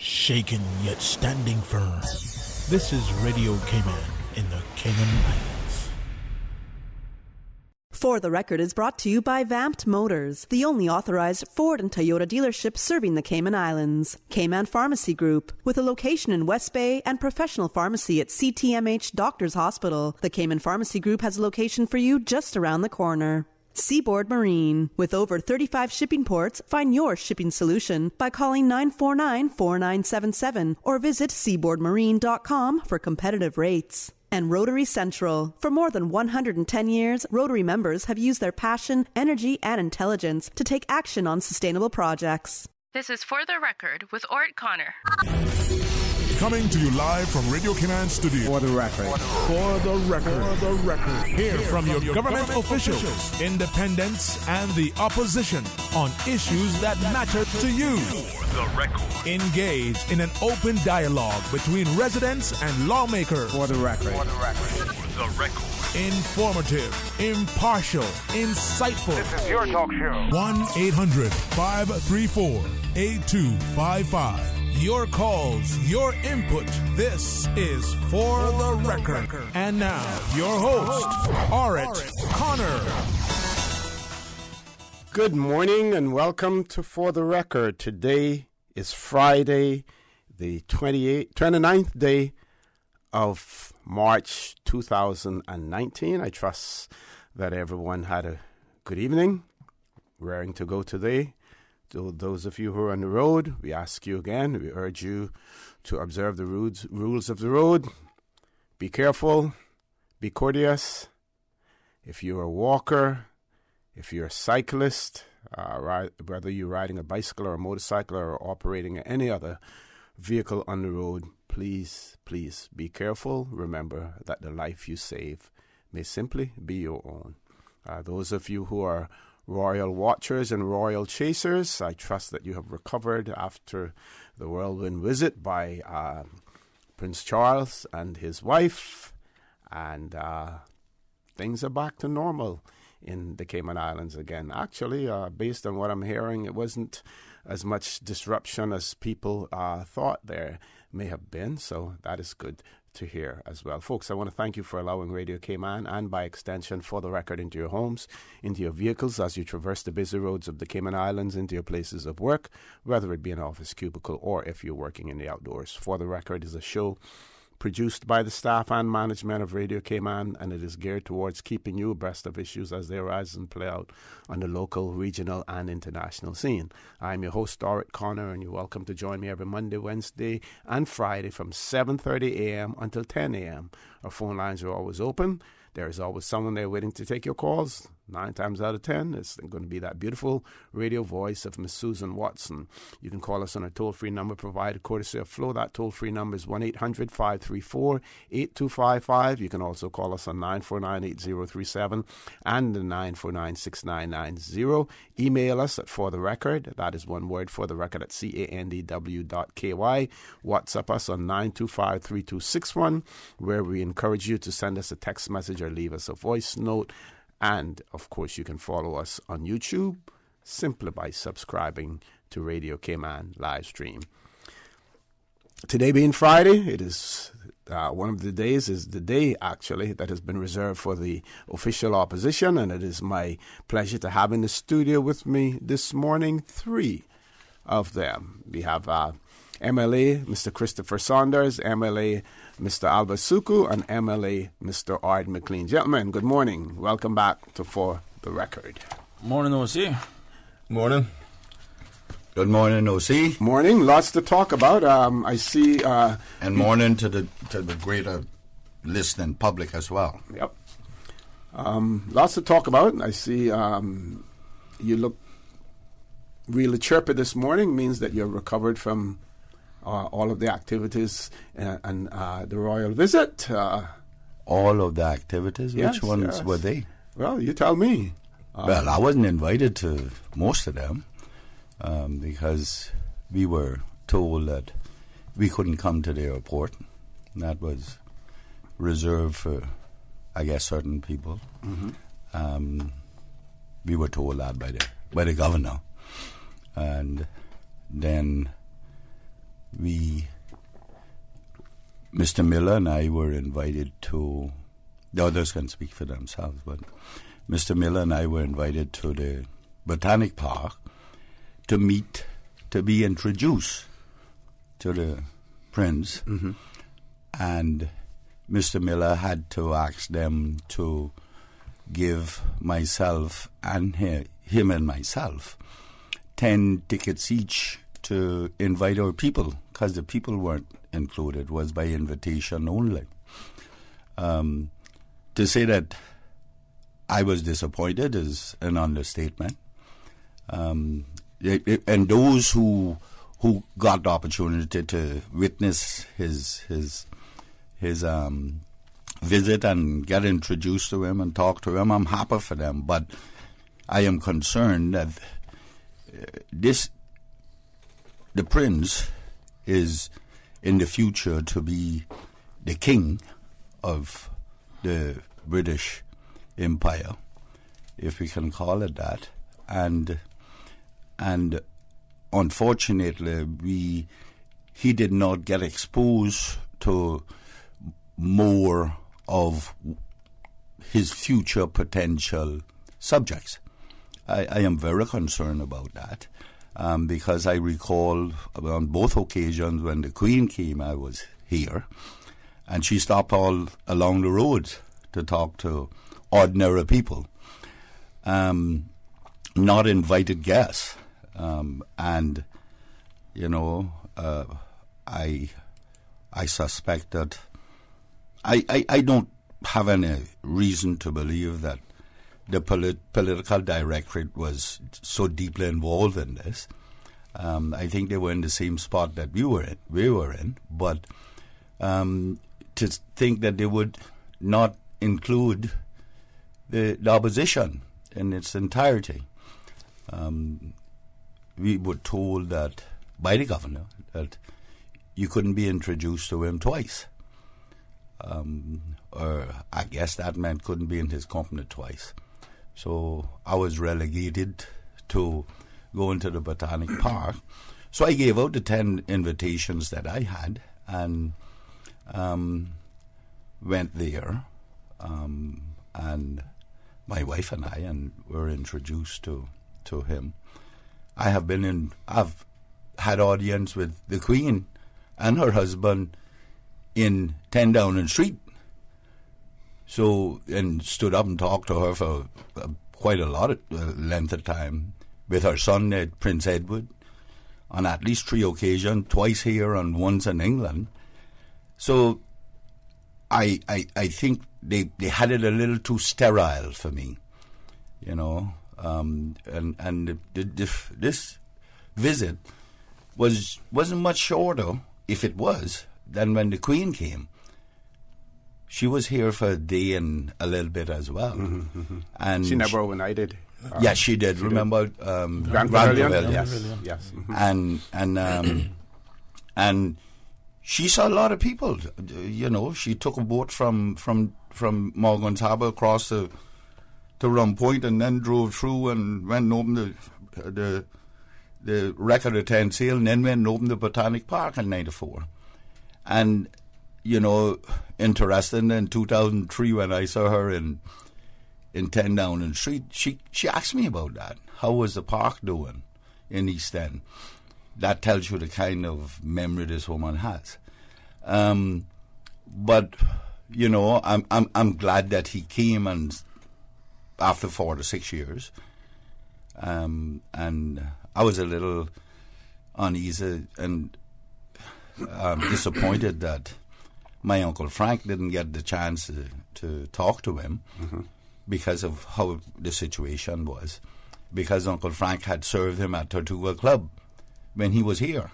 shaken yet standing firm. This is Radio Cayman in the Cayman Islands. For the Record is brought to you by Vamped Motors, the only authorized Ford and Toyota dealership serving the Cayman Islands. Cayman Pharmacy Group, with a location in West Bay and professional pharmacy at CTMH Doctors Hospital. The Cayman Pharmacy Group has a location for you just around the corner. Seaboard Marine. With over 35 shipping ports, find your shipping solution by calling 949-4977 or visit seaboardmarine.com for competitive rates. And Rotary Central. For more than 110 years, Rotary members have used their passion, energy, and intelligence to take action on sustainable projects. This is For the Record with Orrett Connor. Coming to you live from Radio Cayman Studio. For the Record. For the Record. For the Record. Hear from your government officials, independents, and the opposition on issues that matter to you. For the Record. Engage in an open dialogue between residents and lawmakers. For the Record. For the Record. For the Record. Informative, impartial, insightful. This is your talk show. 1-800-534-8255. Your calls, your input. This is For the Record. And now, your host, Orrett Connor. Good morning and welcome to For the Record. Today is Friday, the 29th day of March 2019. I trust that everyone had a good evening. Raring to go today. To those of you who are on the road, we ask you again, we urge you to observe the rules of the road. Be careful, be courteous. If you're a walker, if you're a cyclist, whether you're riding a bicycle or a motorcycle or operating any other vehicle on the road, please be careful. Remember that the life you save may simply be your own. Those of you who are royal watchers and royal chasers, I trust that you have recovered after the whirlwind visit by Prince Charles and his wife, and things are back to normal in the Cayman Islands again. Actually, based on what I'm hearing, it wasn't as much disruption as people thought there may have been, so that is good to hear as well. Folks, I want to thank you for allowing Radio Cayman and by extension For the Record into your homes, into your vehicles as you traverse the busy roads of the Cayman Islands, into your places of work, whether it be an office cubicle or if you're working in the outdoors. For the Record is a show produced by the staff and management of Radio Cayman, and it is geared towards keeping you abreast of issues as they arise and play out on the local, regional, and international scene. I'm your host, Orrett Connor, and you're welcome to join me every Monday, Wednesday, and Friday from 7:30 a.m. until 10 a.m. Our phone lines are always open. There is always someone there waiting to take your calls. 9 times out of 10, it's going to be that beautiful radio voice of Miss Susan Watson. You can call us on a toll-free number provided courtesy of Flo. That toll-free number is 1-800-534-8255. You can also call us on 949-8037 and 949-6990. Email us at For the Record. That is one word, For the Record, at CANDW.KY. WhatsApp us on 925-3261, where we encourage you to send us a text message or leave us a voice note. And, of course, you can follow us on YouTube simply by subscribing to Radio Cayman live stream. Today being Friday, it is one of the days, is the day, actually, that has been reserved for the official opposition. And it is my pleasure to have in the studio with me this morning 3 of them. We have MLA Mr. Christopher Saunders, MLA Mr. Alva Suckoo, and MLA Mr. Orrett Mclean. Gentlemen, good morning. Welcome back to For the Record. Morning, OC. Morning. Good morning, OC. Morning. Lots to talk about. I see. And morning to the greater listening public as well. Yep. Lots to talk about. I see. You look really chirpy this morning. Means that you're recovered from all of the activities and the royal visit. All of the activities? Yes, which ones were they? Well, you tell me. Well, I wasn't invited to most of them because we were told that we couldn't come to the airport. That was reserved for, I guess, certain people. Mm-hmm. We were told that by the governor. And then Mr. Miller and I were invited to, the others can speak for themselves, but Mr. Miller and I were invited to the Botanic Park to meet, to be introduced to the Prince. Mm-hmm. And Mr. Miller had to ask them to give myself and him and myself 10 tickets each to invite our people, because the people weren't included. It was by invitation only. To say that I was disappointed is an understatement. And those who got the opportunity to witness his visit and get introduced to him and talk to him, I'm happy for them. But I am concerned that the Prince is in the future to be the king of the British Empire, if we can call it that, and unfortunately he did not get exposed to more of his future potential subjects. I am very concerned about that, because I recall on both occasions when the Queen came, I was here, and she stopped all along the roads to talk to ordinary people, not invited guests. And, you know, I suspect that I don't have any reason to believe that the political directorate was so deeply involved in this. I think they were in the same spot that we were in, but to think that they would not include the opposition in its entirety. We were told that by the governor that you couldn't be introduced to him twice. Or I guess that meant couldn't be in his company twice. So I was relegated to go into the Botanic Park. So I gave out the 10 invitations that I had and went there. And my wife and I were introduced to him. I've had audience with the Queen and her husband in 10 Downing Street. So, and stood up and talked to her for quite a lot of length of time, with her son, Prince Edward, on at least 3 occasions, twice here and once in England. So I think they had it a little too sterile for me, you know. This visit wasn't much shorter, if it was, than when the Queen came. She was here for a day and a little bit as well. Mm-hmm, mm-hmm. And she never overnighted. Yes, she did. Remember Grand Pavilion? Yes. Yes. Mm-hmm. And she saw a lot of people. You know, she took a boat from Morgan's Harbour across to Rum Point, and then drove through and went and opened the Record of 10 sale, and then went and opened the Botanic Park in 94. And, you know, interesting, in 2003 when I saw her in 10 Downing Street, she asked me about that. How was the park doing in East End? That tells you the kind of memory this woman has. But, you know, I'm glad that he came, and after 4 to 6 years. And I was a little uneasy and disappointed that my Uncle Frank didn't get the chance to talk to him, mm-hmm. because of how the situation was. Because Uncle Frank had served him at Tortuga Club when he was here.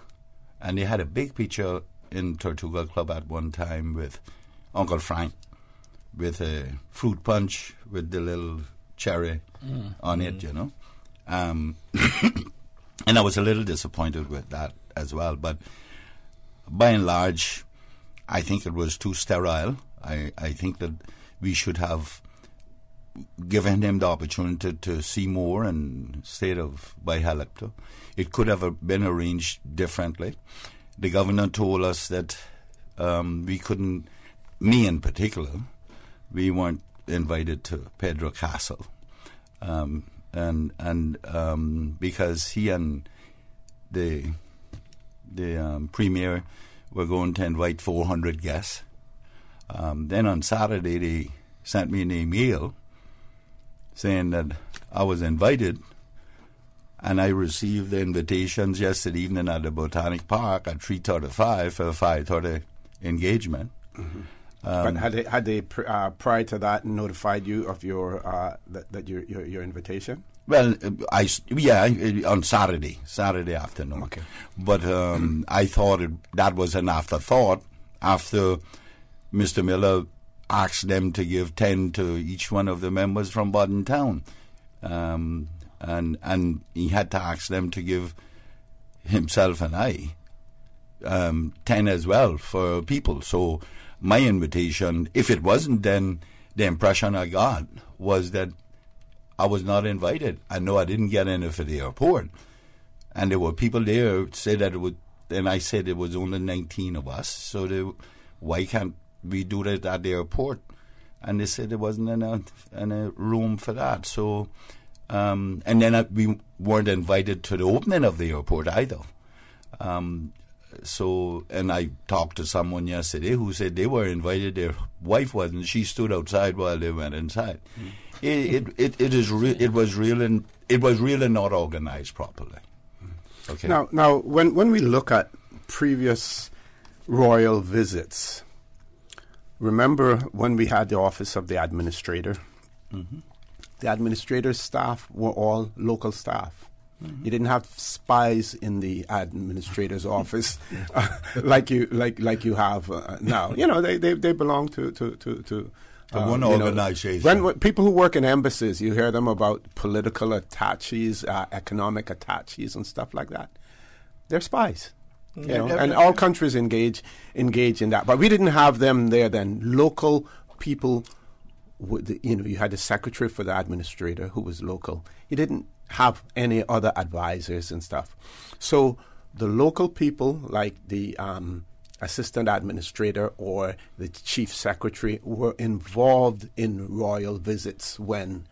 And they had a big picture in Tortuga Club at one time with Uncle Frank, with a fruit punch with the little cherry on it, you know. And I was a little disappointed with that as well. But by and large, I think it was too sterile. I think that we should have given him the opportunity to see more instead of by helicopter. It could have been arranged differently. the governor told us that we couldn't, me in particular, we weren't invited to Pedro Castle. Because he and the premier were going to invite 400 guests. Then on Saturday they sent me an email saying that I was invited, and I received the invitations yesterday evening at the Botanic Park at 3:35 for a 5:30 engagement. Mm-hmm. But had they prior to that notified you of your your invitation? Well, on Saturday afternoon. Okay. But I thought that was an afterthought after Mr. Miller asked them to give 10 to each one of the members from Bodden Town. And he had to ask them to give himself and I 10 as well for people. So my invitation, if it wasn't, then the impression I got was that I was not invited. I know I didn't get in for the airport. And there were people there who said that it would, and I said it was only 19 of us, so why can't we do that at the airport? And they said there wasn't any room for that. So, and then we weren't invited to the opening of the airport either. So, and I talked to someone yesterday who said they were invited, their wife wasn't. She stood outside while they went inside. It was really not organized properly. Okay. Now, when we look at previous royal visits, remember when we had the office of the administrator? Mm-hmm. The administrator's staff were all local staff. Mm-hmm. You didn't have spies in the administrator's office like you have now. You know, they belong to one organization. When people who work in embassies, you hear them about political attaches, economic attaches, and stuff like that. They're spies. You know, and all countries engage in that. But we didn't have them there then. Local people, you had the secretary for the administrator who was local. You didn't have any other advisors and stuff. So the local people, like the assistant administrator or the chief secretary, were involved in royal visits when,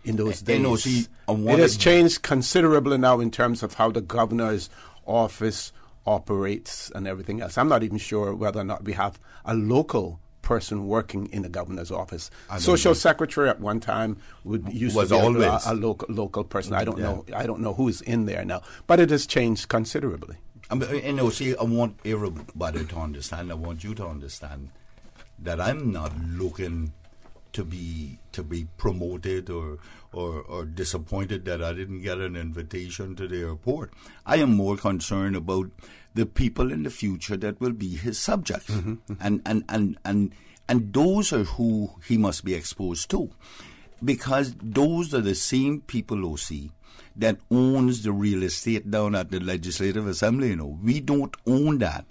in those days. It has changed considerably now in terms of how the governor's office operates and everything else. I'm not even sure whether or not we have a local person working in the governor's office. Social secretary at one time used to be a local person. I don't know who's in there now, but it has changed considerably. I want everybody to understand. I want you to understand that I'm not looking to be promoted or disappointed that I didn't get an invitation to the airport. I am more concerned about the people in the future that will be his subjects, and those are who he must be exposed to, because those are the same people, OC, that owns the real estate down at the Legislative Assembly. You know, we don't own that.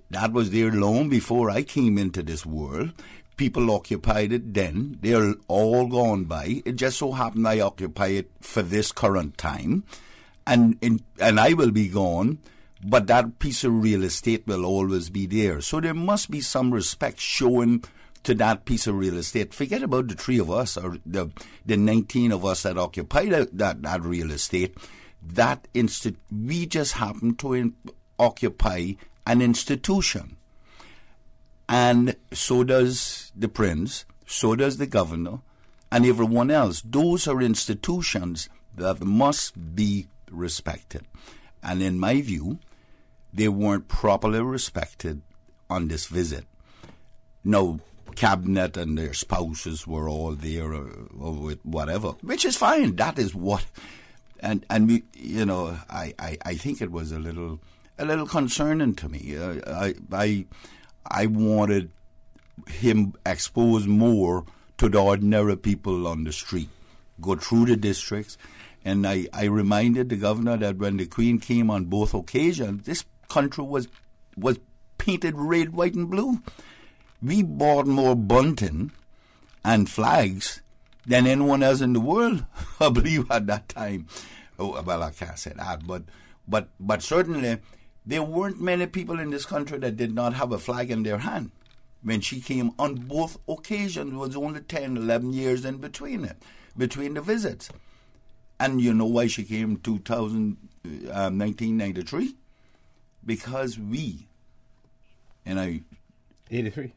That was there long before I came into this world. People occupied it then. They're all gone by. It just so happened I occupy it for this current time, and I will be gone. But that piece of real estate will always be there. So there must be some respect shown to that piece of real estate. Forget about the three of us or the 19 of us that occupy that real estate. We just happen to occupy an institution. And so does the prince, so does the governor, and everyone else. Those are institutions that must be respected. And in my view, they weren't properly respected on this visit. No, cabinet and their spouses were all there or with whatever, which is fine. That is what, and we, I think it was a little concerning to me. I wanted him exposed more to the ordinary people on the street, go through the districts. And I reminded the governor that when the Queen came on both occasions, this country was painted red, white, and blue. We bought more bunting and flags than anyone else in the world, I believe, at that time. Oh, well, I can't say that, but certainly There weren't many people in this country that did not have a flag in their hand. When she came on both occasions, it was only 10, 11 years in between the visits. And you know why she came in 1993? Because we, and I... 83.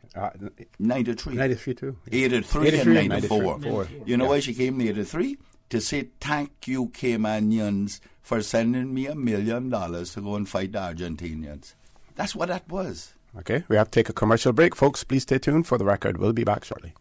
93. 93 too. 83 and 94. You know why she came in 83? To say thank you, Caymanians, for sending me $1 million to go and fight the Argentinians. That's what that was. Okay, we have to take a commercial break. Folks, please stay tuned for the record. We'll be back shortly.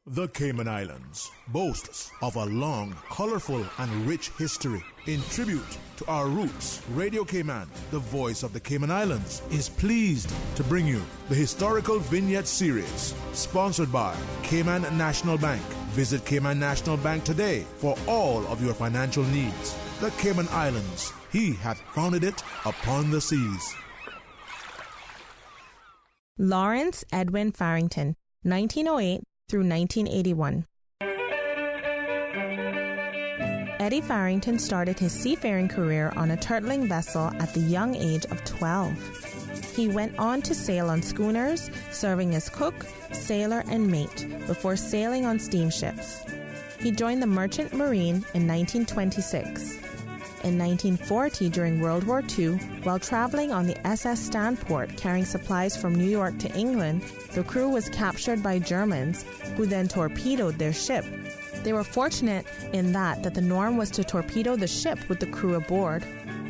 The Cayman Islands boasts of a long, colorful, and rich history. In tribute to our roots, Radio Cayman, the voice of the Cayman Islands, is pleased to bring you the Historical Vignette Series, sponsored by Cayman National Bank. Visit Cayman National Bank today for all of your financial needs. The Cayman Islands, he hath founded it upon the seas. Lawrence Edwin Farrington, 1908 through 1981. Eddie Farrington started his seafaring career on a turtling vessel at the young age of 12. He went on to sail on schooners, serving as cook, sailor, and mate before sailing on steamships. He joined the Merchant Marine in 1926. In 1940, during World War II, while traveling on the SS Stanport carrying supplies from New York to England, the crew was captured by Germans, who then torpedoed their ship. They were fortunate in that the norm was to torpedo the ship with the crew aboard.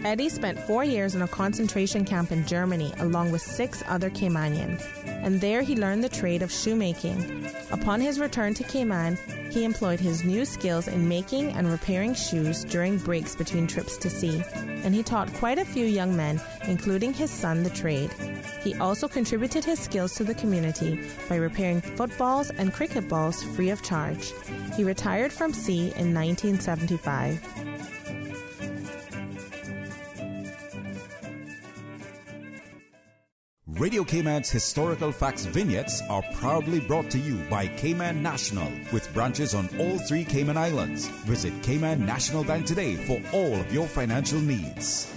Eddie spent 4 years in a concentration camp in Germany along with 6 other Caymanians, and there he learned the trade of shoemaking. Upon his return to Cayman, he employed his new skills in making and repairing shoes during breaks between trips to sea, and he taught quite a few young men, including his son, the trade. He also contributed his skills to the community by repairing footballs and cricket balls free of charge. He retired from sea in 1975. Radio Cayman's Historical Facts Vignettes are proudly brought to you by Cayman National, with branches on all 3 Cayman Islands. Visit Cayman National Bank today for all of your financial needs.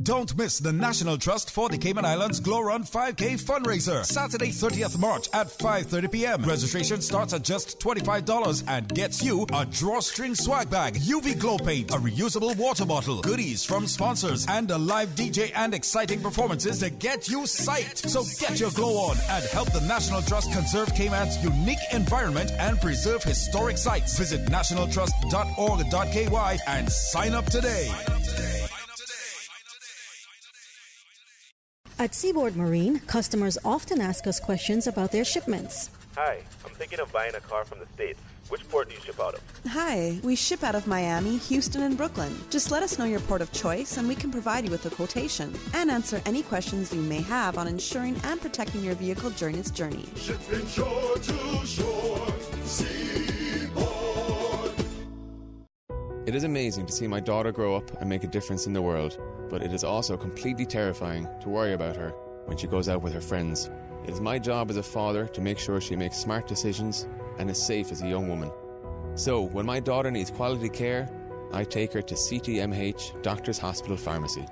Don't miss the National Trust for the Cayman Islands Glow Run 5K fundraiser, Saturday 30th March at 5:30 p.m. Registration starts at just $25 and gets you a drawstring swag bag, UV glow paint, a reusable water bottle, goodies from sponsors, and a live DJ and exciting performances to get you psyched. So get your glow on and help the National Trust conserve Cayman's unique environment and preserve historic sites. Visit nationaltrust.org.ky and sign up today. At Seaboard Marine, customers often ask us questions about their shipments. Hi, I'm thinking of buying a car from the States. Which port do you ship out of? Hi, we ship out of Miami, Houston, and Brooklyn. Just let us know your port of choice and we can provide you with a quotation and answer any questions you may have on insuring and protecting your vehicle during its journey. Shipping shore to shore, Seaboard. It is amazing to see my daughter grow up and make a difference in the world, but it is also completely terrifying to worry about her when she goes out with her friends. It is my job as a father to make sure she makes smart decisions and is safe as a young woman. So, when my daughter needs quality care, I take her to CTMH Doctors Hospital Pharmacy.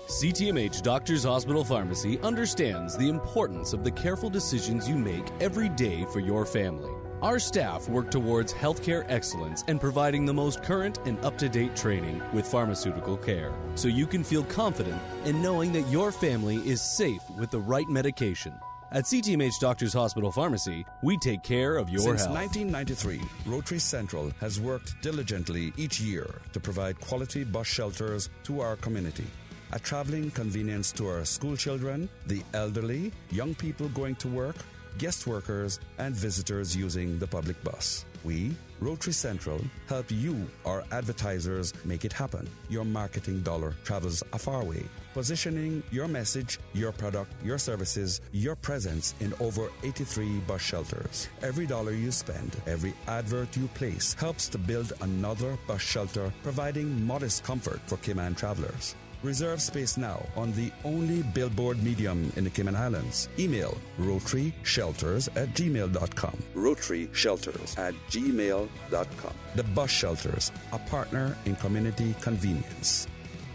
CTMH Doctors Hospital Pharmacy understands the importance of the careful decisions you make every day for your family. Our staff work towards healthcare excellence and providing the most current and up-to-date training with pharmaceutical care, so you can feel confident in knowing that your family is safe with the right medication. At CTMH Doctors Hospital Pharmacy, we take care of your health. Since 1993, Rotary Central has worked diligently each year to provide quality bus shelters to our community. A traveling convenience to our school children, the elderly, young people going to work, guest workers, and visitors using the public bus. We, Rotary Central, help you, our advertisers, make it happen. Your marketing dollar travels a far way. Positioning your message, your product, your services, your presence in over 83 bus shelters. Every dollar you spend, every advert you place helps to build another bus shelter, providing modest comfort for Cayman travelers. Reserve space now on the only billboard medium in the Cayman Islands. Email rotaryshelters@gmail.com. rotaryshelters@gmail.com. The Bus Shelters, a partner in community convenience.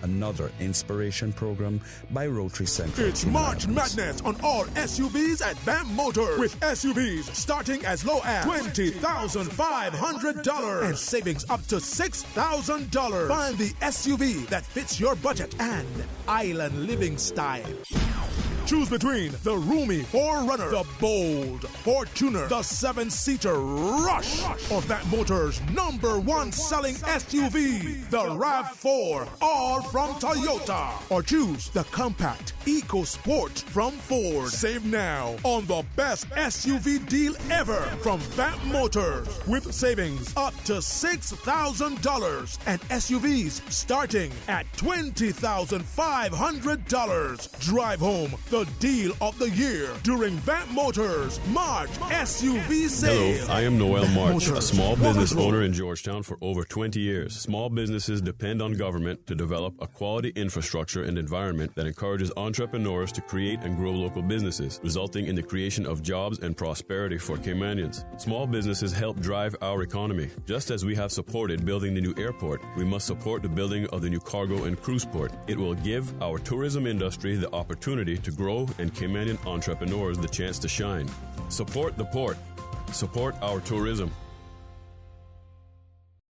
Another inspiration program by Rotary Central. It's March Madness on all SUVs at Vamp Motors, with SUVs starting as low as $20,500 and savings up to $6,000. Find the SUV that fits your budget and island living style. Choose between the roomy 4Runner, the bold Fortuner, the 7-seater Rush, or Vamp Motors' #1 selling SUV, the RAV4, all from Toyota. Or choose the compact EcoSport from Ford. Save now on the best SUV deal ever from Vamp Motors, with savings up to $6,000 and SUVs starting at $20,500. Drive home the deal of the year during Vamp Motors March SUV sale. Hello, I am Noel March, a small business owner in Georgetown for over 20 years. Small businesses depend on government to develop a quality infrastructure and environment that encourages entrepreneurs to create and grow local businesses, resulting in the creation of jobs and prosperity for Caymanians. Small businesses help drive our economy. Just as we have supported building the new airport, we must support the building of the new cargo and cruise port. It will give our tourism industry the opportunity to grow and Caymanian entrepreneurs the chance to shine. Support the port. Support our tourism.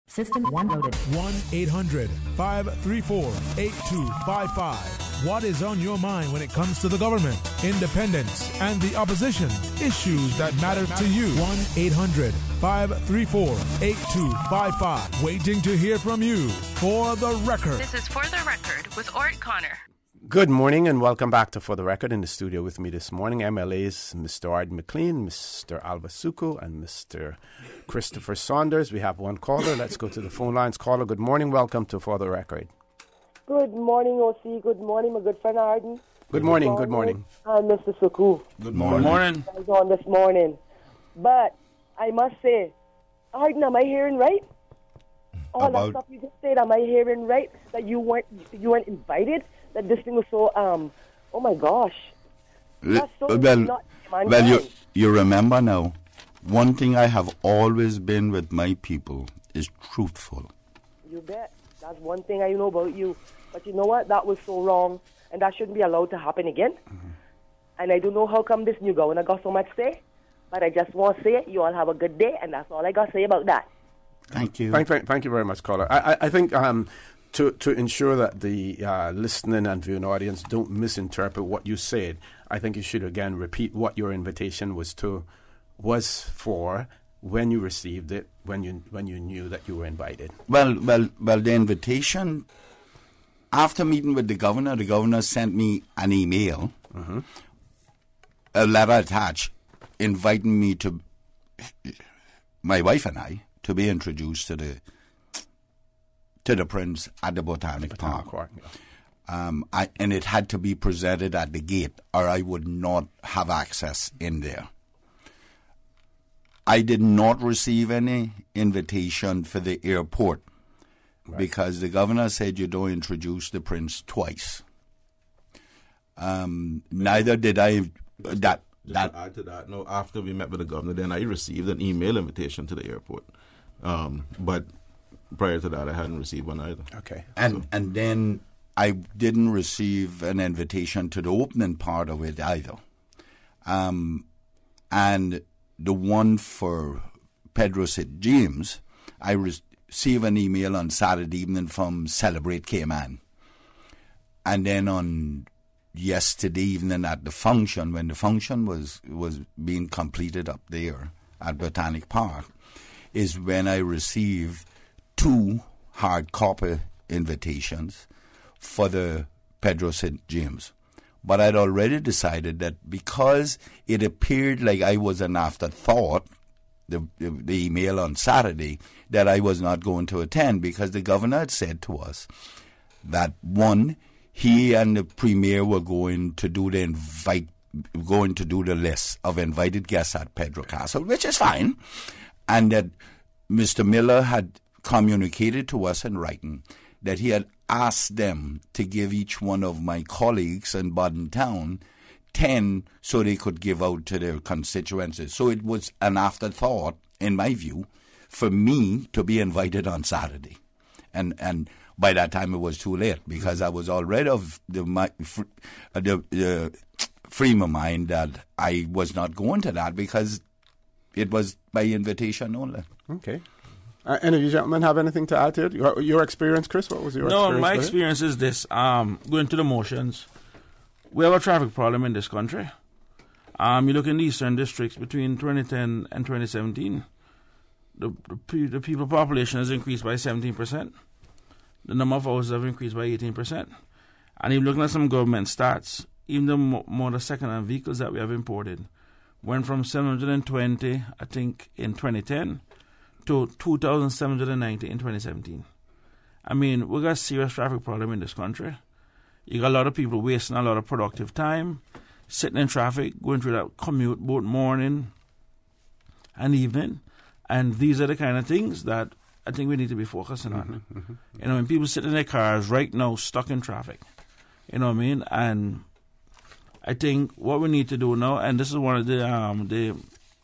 System 1 loaded. 1-800-534-8255. What is on your mind when it comes to the government, independence, and the opposition? Issues that matter to you. 1-800-534-8255. Waiting to hear from you. For the Record. This is For the Record with Orrett Connor. Good morning and welcome back to For the Record. In the studio with me this morning, MLAs Mr. Arden Mclean, Mr. Alva Suckoo, and Mr. Christopher Saunders. We have one caller. Let's go to the phone lines. Caller, good morning. Welcome to For the Record. Good morning, OC. Good morning, my good friend Arden. Good morning. Good morning. And Mr. Suckoo. Good morning. Good morning. I was on this morning. But I must say, Arden, am I hearing right? All that stuff you just said, am I hearing right? That you weren't invited? That this thing was so, oh my gosh. That's so you remember now, one thing I have always been with my people is truthful. You bet. That's one thing I know about you. But you know what? That was so wrong, and that shouldn't be allowed to happen again. Mm-hmm. And I don't know how come this new governor got so much say, but I just want to say it. You all have a good day, and that's all I got to say about that. Thank you. Thank you very much, caller. I think to ensure that the listening and viewing audience don't misinterpret what you said, I think you should again repeat what your invitation was for when you received it, when you knew that you were invited. Well, the invitation, after meeting with the governor sent me an email, a letter attached, inviting me to, my wife and I, to be introduced to the prince at the Botanic Park. And it had to be presented at the gate, or I would not have access in there. I did not receive any invitation for the airport because the governor said you don't introduce the prince twice. Neither did I. To add to that, no, after we met with the governor, then I received an email invitation to the airport. But prior to that, I hadn't received one either. Okay. And then I didn't receive an invitation to the opening part of it either. And the one for Pedro St. James, I received an email on Saturday evening from Celebrate Cayman. And then on yesterday evening at the function, when the function was being completed up there at Botanic Park, is when I received 2 hard copy invitations for the Pedro St. James. But I'd already decided that because it appeared like I was an afterthought, the email on Saturday, that I was not going to attend because the governor had said to us that, one, he and the premier were going to do the list of invited guests at Pedro Castle, which is fine, and that Mr. Miller had communicated to us in writing that he had asked them to give each one of my colleagues in Baden Town 10 so they could give out to their constituencies. So it was an afterthought, in my view, for me to be invited on Saturday. And by that time it was too late, because I was already of the frame of mind that I was not going to that, because it was by invitation only. Okay. Any of you gentlemen have anything to add to it? Your experience, Chris? What was your experience? No, my experience is this. Going through the motions, we have a traffic problem in this country. You look in the eastern districts between 2010 and 2017, the people population has increased by 17%. The number of houses have increased by 18%. And even looking at some government stats, even the motor second-hand vehicles that we have imported went from 720, I think, in 2010 to 2,790 in 2017. I mean, we got a serious traffic problem in this country. You got a lot of people wasting a lot of productive time, sitting in traffic, going through that commute both morning and evening. And these are the kind of things that I think we need to be focusing on. You know, when people sit in their cars right now, stuck in traffic, you know what I mean? And I think what we need to do now, and this is one of the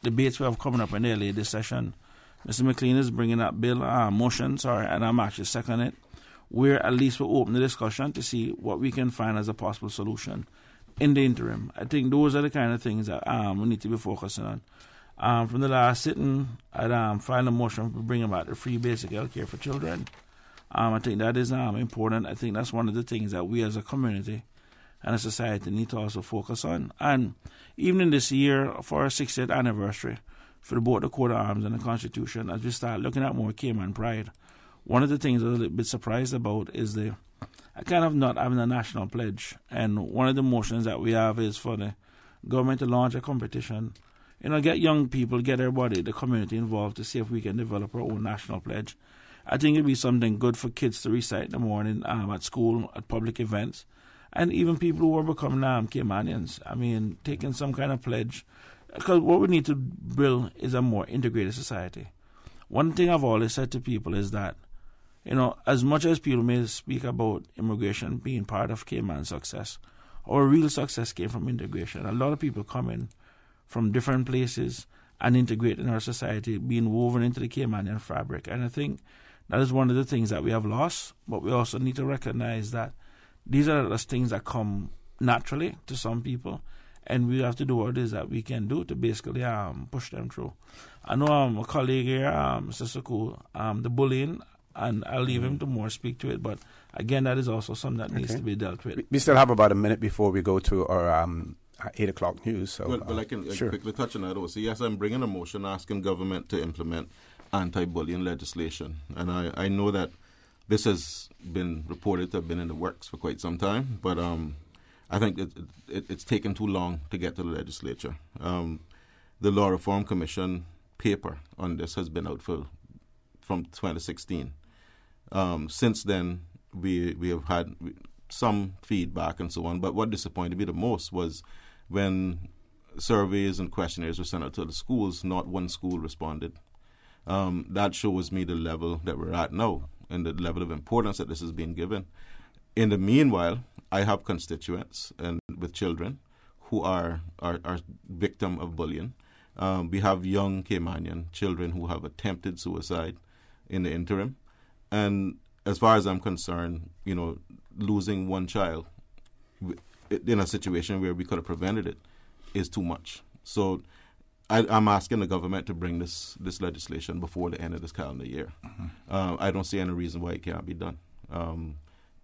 debates we have coming up in early this session. Mr. Mclean is bringing that bill, motion, and I'm actually seconding it, where at least we'll open the discussion to see what we can find as a possible solution in the interim. I think those are the kind of things that we need to be focusing on. From the last sitting, I'd filed a motion for bringing back the free basic health care for children. I think that is important. I think that's one of the things that we as a community and a society need to also focus on. And even in this year, for our 60th anniversary, for both the Coat of Arms and the Constitution, as we start looking at more Cayman pride, one of the things I was a little bit surprised about is I kind of not having a national pledge. And one of the motions that we have is for the government to launch a competition, you know, get young people, get everybody, the community involved to see if we can develop our own national pledge. I think it'd be something good for kids to recite in the morning at school, at public events, and even people who are becoming Caymanians. I mean, taking some kind of pledge. Because what we need to build is a more integrated society. One thing I've always said to people is that, you know, as much as people may speak about immigration being part of Cayman's success, our real success came from integration. A lot of people come in from different places and integrate in our society, being woven into the Caymanian fabric. And I think that is one of the things that we have lost, but we also need to recognize that these are the things that come naturally to some people, and we have to do what it is that we can do to basically push them through. I know a colleague here, Mr. Suckoo, the bullying, and I'll leave him to more speak to it, but again, that is also something that needs to be dealt with. We still have about a minute before we go to our 8 o'clock news. So, well, I can quickly touch on that also. Yes, I'm bringing a motion asking government to implement anti-bullying legislation. And I know that this has been reported to have been in the works for quite some time, but I think it's taken too long to get to the legislature. The Law Reform Commission paper on this has been out from 2016. Since then, we have had some feedback and so on, but what disappointed me the most was when surveys and questionnaires were sent out to the schools, not one school responded. That shows me the level that we're at now and the level of importance that this is being given. In the meanwhile, I have constituents and with children who are victim of bullying. We have young Caymanian children who have attempted suicide in the interim. And as far as I'm concerned, you know, losing one child in a situation where we could have prevented it is too much. So I'm asking the government to bring this legislation before the end of this calendar year. I don't see any reason why it can't be done.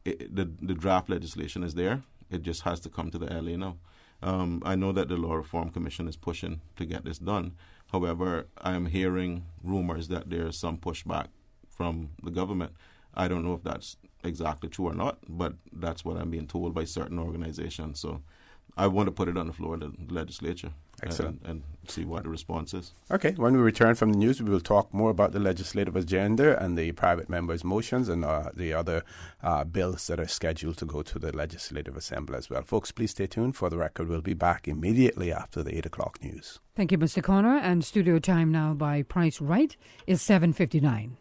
The draft legislation is there. It just has to come to the LA now. I know that the Law Reform Commission is pushing to get this done. However, I am hearing rumors that there is some pushback from the government. I don't know if that's exactly true or not, but that's what I'm being told by certain organizations. So I want to put it on the floor of the legislature. Excellent. And see what the response is. Okay, when we return from the news, we will talk more about the legislative agenda and the private members' motions and the other bills that are scheduled to go to the Legislative Assembly as well. Folks, please stay tuned. For the record, we'll be back immediately after the 8 o'clock news. Thank you, Mr. Connor. And studio time now by Price Right is 7:59.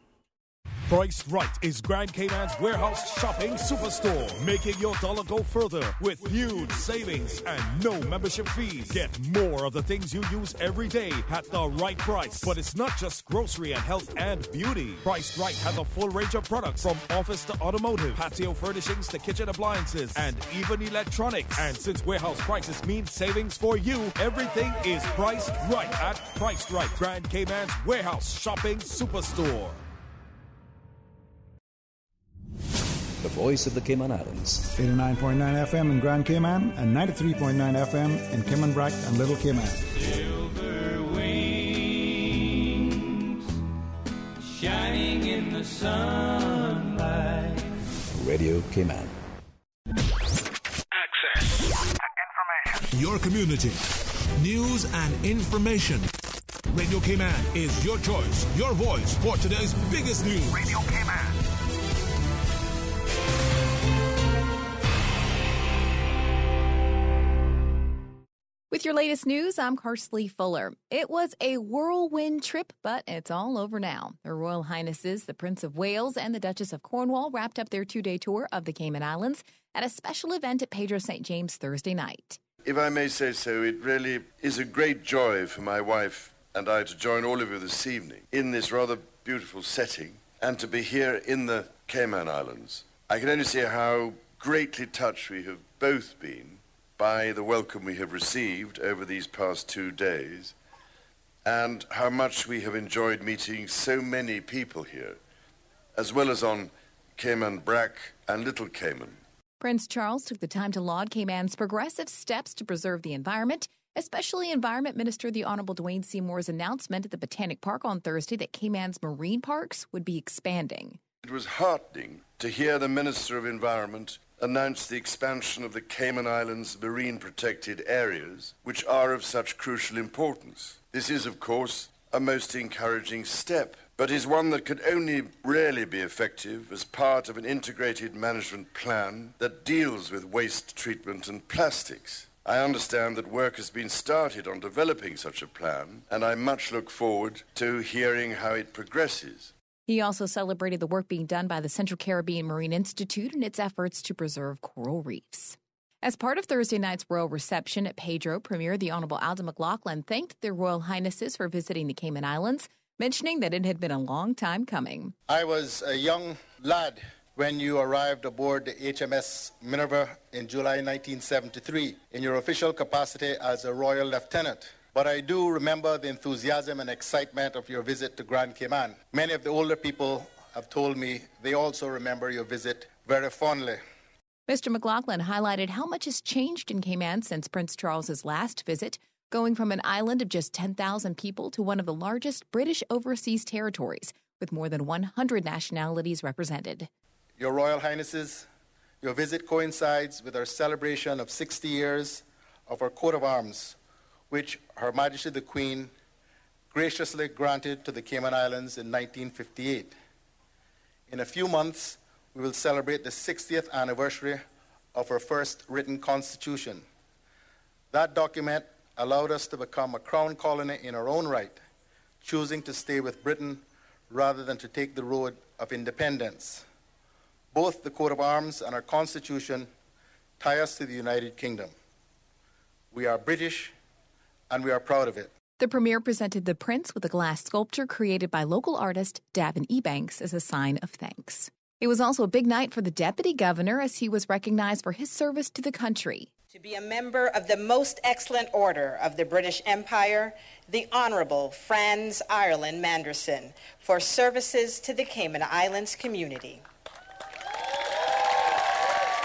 Priced Right is Grand Cayman's warehouse shopping superstore, making your dollar go further with huge savings and no membership fees. Get more of the things you use every day at the right price. But it's not just grocery and health and beauty. Priced Right has a full range of products from office to automotive, patio furnishings to kitchen appliances, and even electronics. And since warehouse prices mean savings for you, everything is priced right at Priced Right, Grand Cayman's warehouse shopping superstore. The voice of the Cayman Islands. 89.9 FM in Grand Cayman and 93.9 FM in Cayman Brac and Little Cayman. Silver wings shining in the sunlight. Radio Cayman. Access and information. Your community. News and information. Radio Cayman is your choice, your voice for today's biggest news. Radio Cayman. With your latest news, I'm Karsley Fuller. It was a whirlwind trip, but it's all over now. Her Royal Highnesses, the Prince of Wales and the Duchess of Cornwall wrapped up their 2-day tour of the Cayman Islands at a special event at Pedro St. James Thursday night. If I may say so, it really is a great joy for my wife and I to join all of you this evening in this rather beautiful setting and to be here in the Cayman Islands. I can only say how greatly touched we have both been by the welcome we have received over these past 2 days, and how much we have enjoyed meeting so many people here, as well as on Cayman Brac and Little Cayman. Prince Charles took the time to laud Cayman's progressive steps to preserve the environment, especially Environment Minister the Honourable Dwayne Seymour's announcement at the Botanic Park on Thursday that Cayman's marine parks would be expanding. It was heartening to hear the Minister of Environment announced the expansion of the Cayman Islands marine protected areas, which are of such crucial importance. This is, of course, a most encouraging step, but is one that could only really be effective as part of an integrated management plan that deals with waste treatment and plastics. I understand that work has been started on developing such a plan, and I much look forward to hearing how it progresses. He also celebrated the work being done by the Central Caribbean Marine Institute in its efforts to preserve coral reefs. As part of Thursday night's royal reception at Pedro, Premier the Honourable Alva McLaughlin thanked their Royal Highnesses for visiting the Cayman Islands, mentioning that it had been a long time coming. I was a young lad when you arrived aboard the HMS Minerva in July 1973 in your official capacity as a Royal Lieutenant. But I do remember the enthusiasm and excitement of your visit to Grand Cayman. Many of the older people have told me they also remember your visit very fondly. Mr. McLaughlin highlighted how much has changed in Cayman since Prince Charles's last visit, going from an island of just 10,000 people to one of the largest British overseas territories, with more than 100 nationalities represented. Your Royal Highnesses, your visit coincides with our celebration of 60 years of our coat of arms, which Her Majesty the Queen graciously granted to the Cayman Islands in 1958. In a few months, we will celebrate the 60th anniversary of our first written constitution. That document allowed us to become a crown colony in our own right, choosing to stay with Britain rather than to take the road of independence. Both the coat of arms and our constitution tie us to the United Kingdom. We are British, and we are proud of it. The Premier presented the Prince with a glass sculpture created by local artist Davin Ebanks as a sign of thanks. It was also a big night for the Deputy Governor as he was recognized for his service to the country. To be a member of the Most Excellent Order of the British Empire, the Honourable Franz Ireland Manderson, for services to the Cayman Islands community.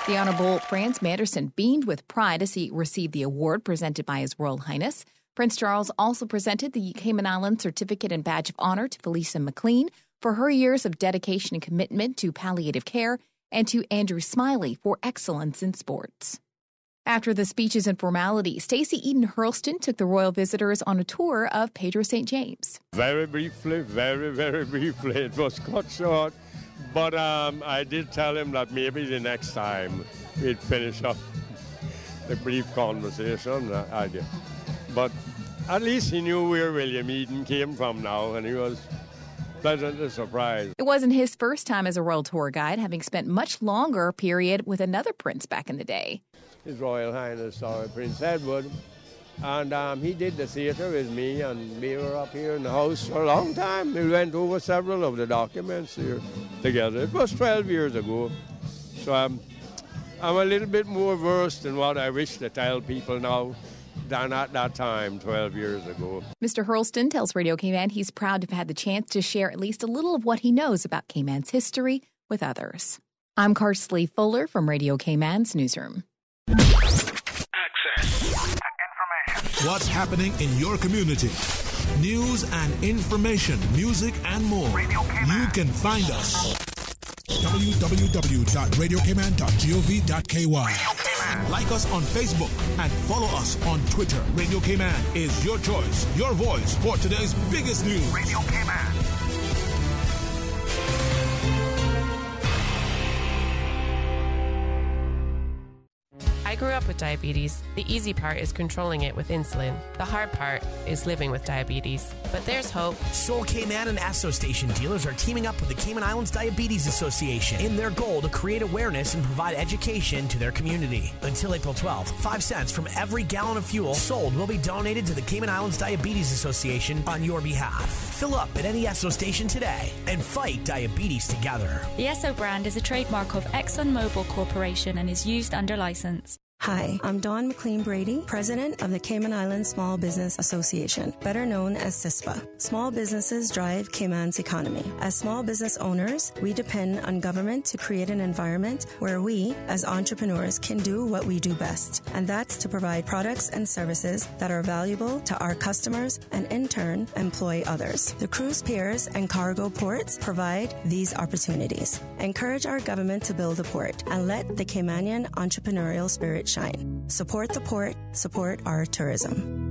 The Honourable Franz Manderson beamed with pride as he received the award presented by His Royal Highness. Prince Charles also presented the Cayman Islands Certificate and Badge of Honour to Felicia Mclean for her years of dedication and commitment to palliative care, and to Andrew Smiley for excellence in sports. After the speeches and formalities, Stacey Eden Hurlston took the royal visitors on a tour of Pedro St. James. Very briefly, very briefly. It was cut short. But I did tell him that maybe the next time we'd finish up the brief conversation. I did. But at least he knew where William Eden came from now, and he was pleasantly surprised. It wasn't his first time as a royal tour guide, having spent much longer period with another prince back in the day. His Royal Highness Prince Edward. And he did the theatre with me, and we were up here in the house for a long time. We went over several of the documents here together. It was 12 years ago. So I'm a little bit more versed in what I wish to tell people now than at that time, 12 years ago. Mr. Hurlston tells Radio Cayman he's proud to have had the chance to share at least a little of what he knows about Cayman's history with others. I'm Carsley Fuller from Radio Cayman's newsroom. What's happening in your community? News and information, music and more. You can find us. www.radiocayman.gov.ky. Like us on Facebook and follow us on Twitter. Radio Cayman is your choice, your voice for today's biggest news. Radio Cayman. I grew up with diabetes. The easy part is controlling it with insulin. The hard part is living with diabetes. But there's hope. Sol Cayman and Asso Station dealers are teaming up with the Cayman Islands Diabetes Association in their goal to create awareness and provide education to their community. Until April 12th, 5 cents from every gallon of fuel sold will be donated to the Cayman Islands Diabetes Association on your behalf. Fill up at any Asso station today and fight diabetes together. The Esso brand is a trademark of ExxonMobil Corporation and is used under license. Hi, I'm Dawn McLean Brady, President of the Cayman Islands Small Business Association, better known as CISPA. Small businesses drive Cayman's economy. As small business owners, we depend on government to create an environment where we, as entrepreneurs, can do what we do best, and that's to provide products and services that are valuable to our customers and, in turn, employ others. The cruise piers and cargo ports provide these opportunities. Encourage our government to build a port and let the Caymanian entrepreneurial spirit shine. Support the port, support our tourism.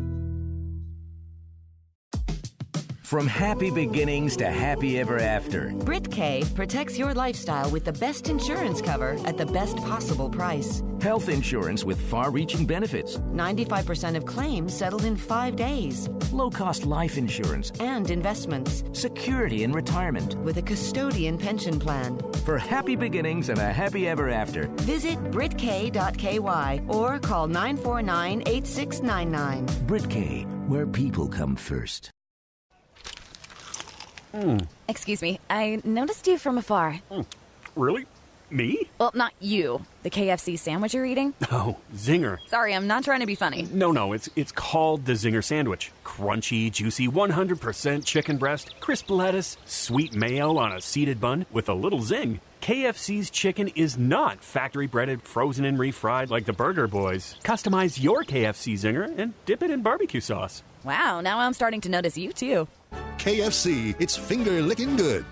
From happy beginnings to happy ever after. BritK protects your lifestyle with the best insurance cover at the best possible price. Health insurance with far-reaching benefits. 95% of claims settled in 5 days. Low-cost life insurance. And investments. Security in retirement. With a custodian pension plan. For happy beginnings and a happy ever after. Visit BritK.ky or call 949-8699. BritK, where people come first. Excuse me, I noticed you from afar. Really? Me? Well, not you. The KFC sandwich you're eating? Oh, Zinger. Sorry, I'm not trying to be funny. No, it's called the Zinger Sandwich. Crunchy, juicy, 100% chicken breast, crisp lettuce, sweet mayo on a seeded bun with a little zing. KFC's chicken is not factory breaded, frozen and refried like the Burger Boys. Customize your KFC Zinger and dip it in barbecue sauce. Wow, now I'm starting to notice you too. KFC, it's finger licking good.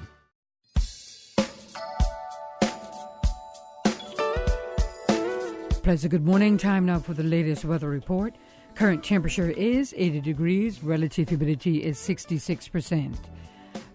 Pleasant good morning. Time now for the latest weather report. Current temperature is 80 degrees. Relative humidity is 66%.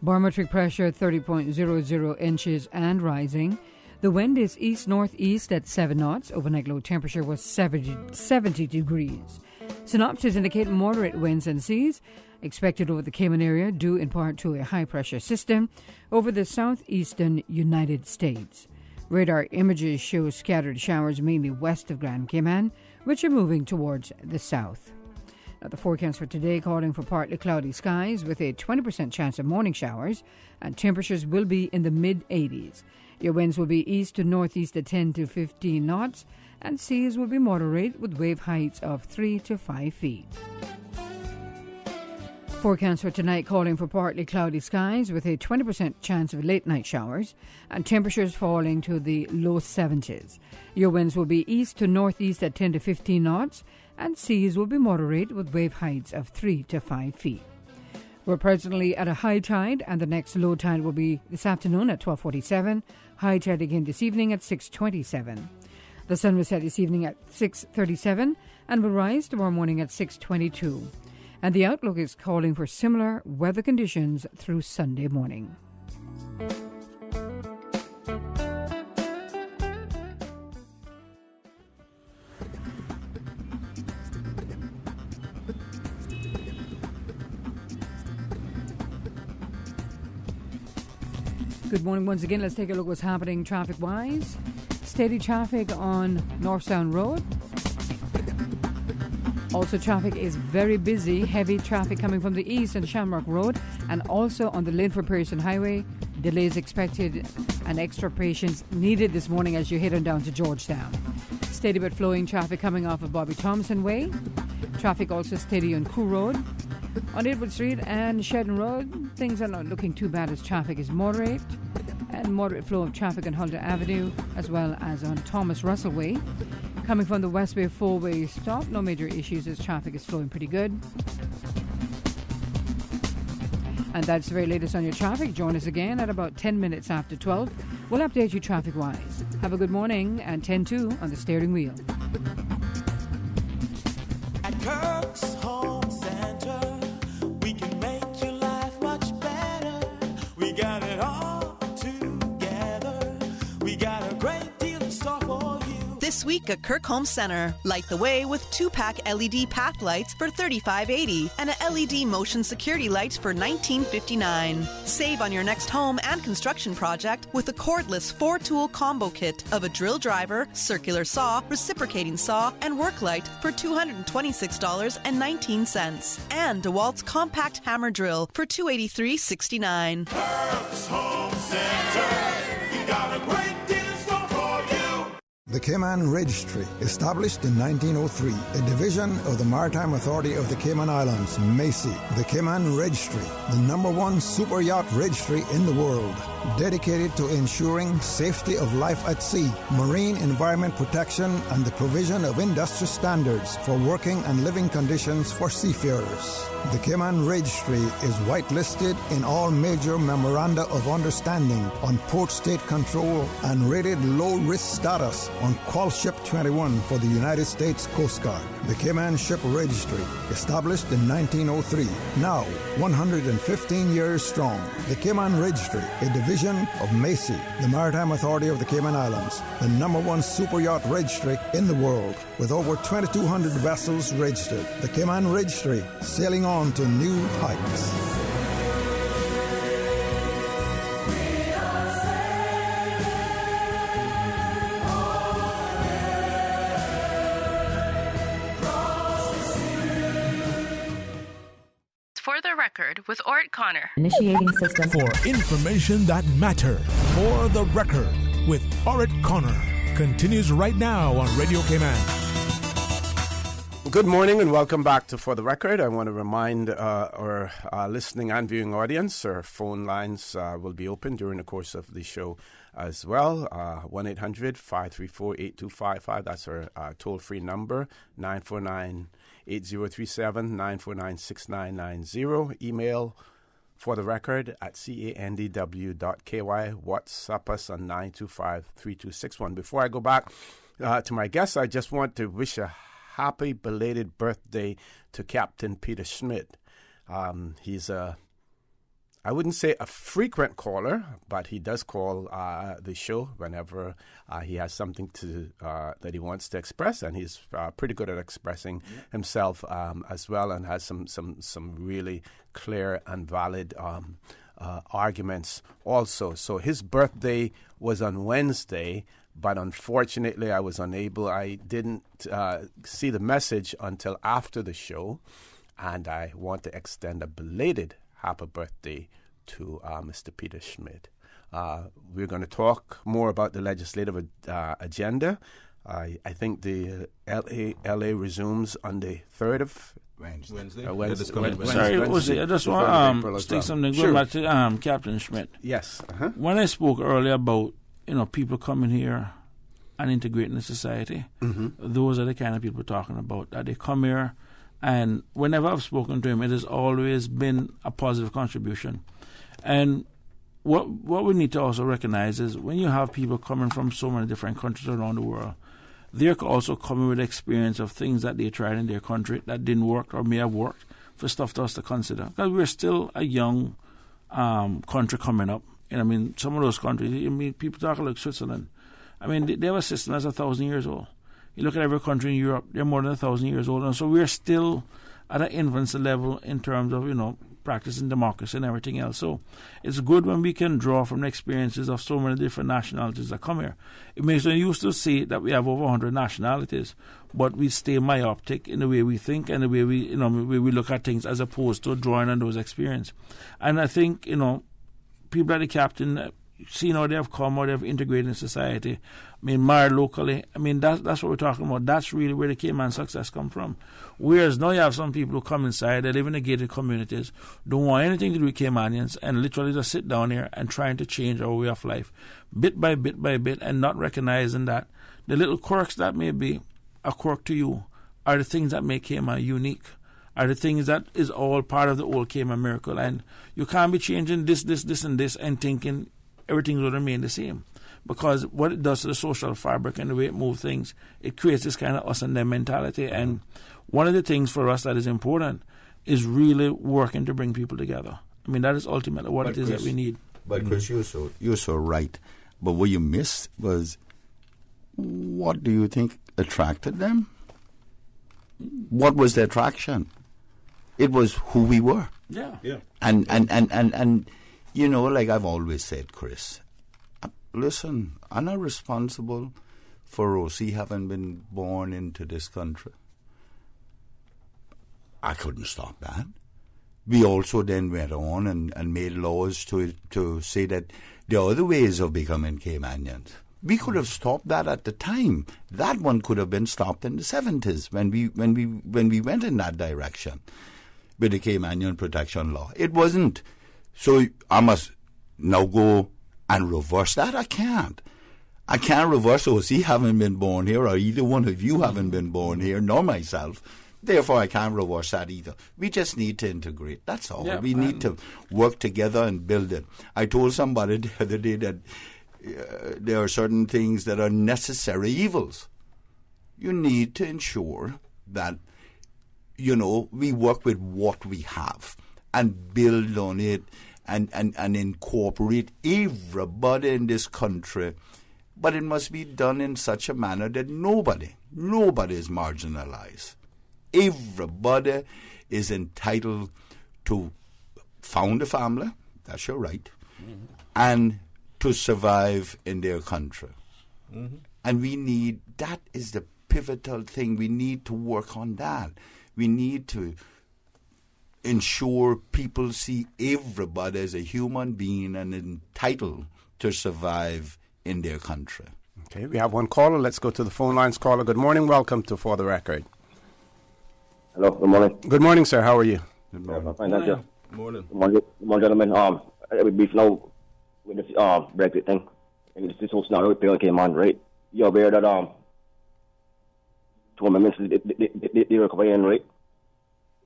Barometric pressure 30.00 inches and rising. The wind is east-northeast at 7 knots. Overnight low temperature was 70 degrees. Synopsis indicate moderate winds and seas expected over the Cayman area due in part to a high-pressure system over the southeastern United States. Radar images show scattered showers mainly west of Grand Cayman, which are moving towards the south. Now, the forecast for today calling for partly cloudy skies with a 20% chance of morning showers, and temperatures will be in the mid-80s. Your winds will be east to northeast at 10 to 15 knots, and seas will be moderate with wave heights of 3 to 5 feet. Forecast for tonight calling for partly cloudy skies with a 20% chance of late night showers and temperatures falling to the low 70s. Your winds will be east to northeast at 10 to 15 knots and seas will be moderate with wave heights of 3 to 5 feet. We're presently at a high tide and the next low tide will be this afternoon at 12:47, high tide again this evening at 6:27. The sun will set this evening at 6:37 and will rise tomorrow morning at 6:22. And the outlook is calling for similar weather conditions through Sunday morning. Good morning once again. Let's take a look what's happening traffic-wise. Steady traffic on North Sound Road. Also, traffic is very busy. Heavy traffic coming from the east on Shamrock Road and also on the Linford Pearson Highway. Delays expected and extra patience needed this morning as you head on down to Georgetown. Steady but flowing traffic coming off of Bobby Thompson Way. Traffic also steady on Crew Road. On Edward Street and Shedden Road, things are not looking too bad as traffic is moderate. And moderate flow of traffic on Huldah Avenue as well as on Thomas Russell Way. Coming from the Westway 4-way stop, no major issues as traffic is flowing pretty good. And that's the very latest on your traffic. Join us again at about 10 minutes after 12. We'll update you traffic-wise. Have a good morning and 10-2 on the steering wheel. At Kirk's Home Center, we can make your life much better. We got it all together. We got a great deal in store for you. This week at Kirk Home Center, light the way with 2-pack LED path lights for $35.80 and a LED motion security light for $19.59. Save on your next home and construction project with a cordless 4-tool combo kit of a drill driver, circular saw, reciprocating saw, and work light for $226.19 and DeWalt's compact hammer drill for $283.69. Kirk's Home Center, you got a great deal in store for you. The Cayman Registry, established in 1903, a division of the Maritime Authority of the Cayman Islands, MACI. The Cayman Registry, the #1 super yacht registry in the world, dedicated to ensuring safety of life at sea, marine environment protection, and the provision of industry standards for working and living conditions for seafarers. The Cayman Registry is whitelisted in all major memoranda of understanding on port state control and rated low-risk status on Qual Ship 21 for the United States Coast Guard. The Cayman Ship Registry, established in 1903, now 115 years strong. The Cayman Registry, a division of MACI, the Maritime Authority of the Cayman Islands, the #1 super yacht registry in the world, with over 2,200 vessels registered. The Cayman Registry, sailing on to new heights. For the record, with Orrett Connor. Initiating system. For information that matter. For the record, with Orrett Connor. Continues right now on Radio Cayman. Good morning and welcome back to For the Record. I want to remind our listening and viewing audience, our phone lines will be open during the course of the show as well. 1-800-534-8255. That's our toll-free number. 949-8037, 949-6990. Email For the Record at candw.ky. WhatsApp us on 925-3261. Before I go back to my guests, I just want to wish a happy belated birthday to Captain Peter Schmidt. He's I wouldn't say a frequent caller, but he does call the show whenever he has something to that he wants to express, and he's pretty good at expressing himself as well, and has some really clear and valid arguments also. So his birthday was on Wednesday, but unfortunately I was unable. I didn't see the message until after the show, and I want to extend a belated happy birthday to Mr. Peter Schmidt. We're going to talk more about the legislative agenda. I think the LA resumes on the 3rd of Wednesday. Sorry, I just want to state something. Going back to Captain Schmidt. Yes. When I spoke earlier about people coming here and integrating the society, those are the kind of people talking about, that they come here, and whenever I've spoken to him, it has always been a positive contribution. And what we need to also recognize is when you have people coming from so many different countries around the world, they're also coming with experience of things that they tried in their country that didn't work or may have worked, for stuff to us to consider. Because we're still a young country coming up. And I mean, some of those countries, people talk like Switzerland. I mean, they have a system that's 1,000 years old. You look at every country in Europe, they're more than 1,000 years old. And so we're still at an infancy level in terms of, practicing democracy and everything else. So it's good when we can draw from the experiences of so many different nationalities that come here. It makes us used to say that we have over 100 nationalities, but we stay myopic in the way we think and the way we look at things, as opposed to drawing on those experiences. And I think, people like the captain, seeing how they have come, how they have integrated in society, married locally, that's what we're talking about. That's really where the Cayman success come from. Whereas now you have some people who come inside, they live in the gated communities, don't want anything to do with Caymanians, and literally just sit down here and trying to change our way of life, bit by bit by bit, and not recognizing that the little quirks that may be a quirk to you are the things that make Cayman unique, are the things that is all part of the old Cayman miracle. And you can't be changing this, and this, and thinking everything will remain the same. Because what it does to the social fabric and the way it moves things, it creates this kind of us and them mentality. And one of the things for us that is important is really working to bring people together. That is ultimately what it is that we need. But Chris, you're so right. But what you missed was, what do you think attracted them? What was the attraction? It was who we were. Yeah. And like I've always said, Chris, listen, I'm not responsible for Rosie having been born into this country. I couldn't stop that. We also then went on and made laws to say that there are other ways of becoming Caymanians. We could have stopped that at the time. That one could have been stopped in the 70s when we went in that direction with the Caymanian Protection Law. It wasn't. So I must now go and reverse that. I can't reverse OC having been born here, or either one of you haven't been born here, nor myself. Therefore, I can't reverse that either. We just need to integrate. That's all. Yeah, we need to work together and build it. I told somebody the other day that there are certain things that are necessary evils. You need to ensure that, we work with what we have and build on it and incorporate everybody in this country. But it must be done in such a manner that nobody is marginalized. Everybody is entitled to found a family, that's your right, and to survive in their country. And that is the pivotal thing. We need to work on that. We need to ensure people see everybody as a human being and entitled to survive in their country. Okay, we have one caller. Let's go to the phone lines. Caller, good morning. Welcome to For the Record. Hello, good morning. Good morning, sir. How are you? Good morning. Fine, thank you. Morning. Good morning, gentlemen. I will be brief now with this Brexit thing. And this whole scenario with came on, right? You're aware that 2 amendments they were covering, right?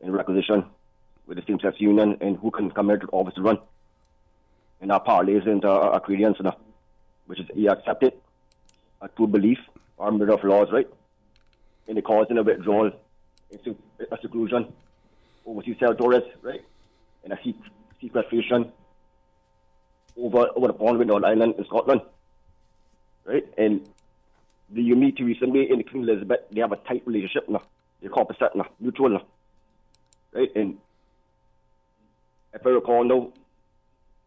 In requisition with the same-sex union and who can come here to office to run. And our parlays into our credence, which is he accepted a true belief or murder of laws, right? And the cause in a withdrawal into a seclusion, overseas territories, right? And a sequestration over the pond with North Island in Scotland, right? And the meet recently in the Queen Elizabeth, they have a tight relationship now. They're composite now, mutual now, right? And if I recall now,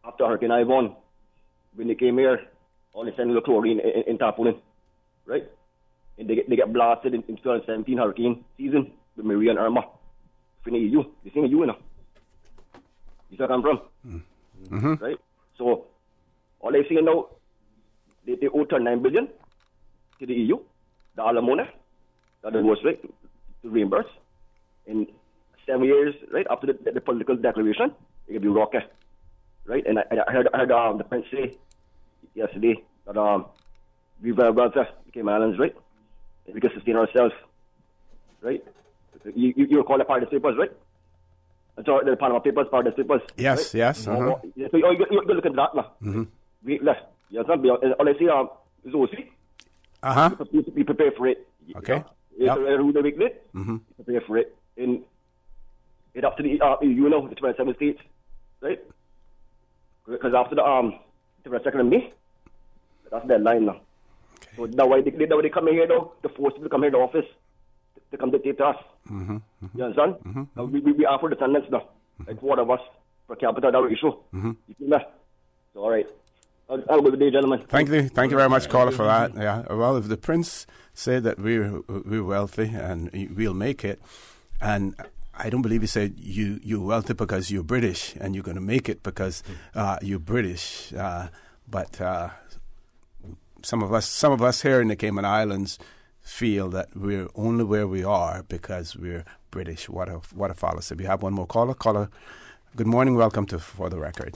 after Hurricane Ivan, when they came here, all they sent the chlorine in tarpaulin, right? And they get blasted in 2017 hurricane season with Maria and Irma. In the EU, they sing the EU now. You see where I come from? Right? So, all they saying now, they owe 9 billion to the EU, the alimony, that was right to reimburse. In 7 years, right, after the political declaration, it could be rocky. Right? And I heard the Prince say yesterday that we were about to become islands, right? And we can sustain ourselves, right? You recall the participants, right? So the Panama Papers, participants. Yes, right? yes. So you look at that now. Wait, all I say is OC. We prepare for it. Okay. It's a rule of weekly. Prepare for it. And it up to the the 27 states, right? Because after the 2nd of May, that's their line now. Okay. So that's why they come in here though, to force people to come here to office, to come dictate to us. You understand? Now, we are for descendants now. like 4 of us per capita that ratio. You see that? So, all right. Have a good day, gentlemen. Thank you very much, caller, for that. Yeah. Well, if the Prince said that we're wealthy and we'll make it, and I don't believe he said you're wealthy because you're British and you're going to make it because you're British. But some of us here in the Cayman Islands feel that we're only where we are because we're British. What a fallacy. We have one more caller. Caller, good morning. Welcome to For the Record.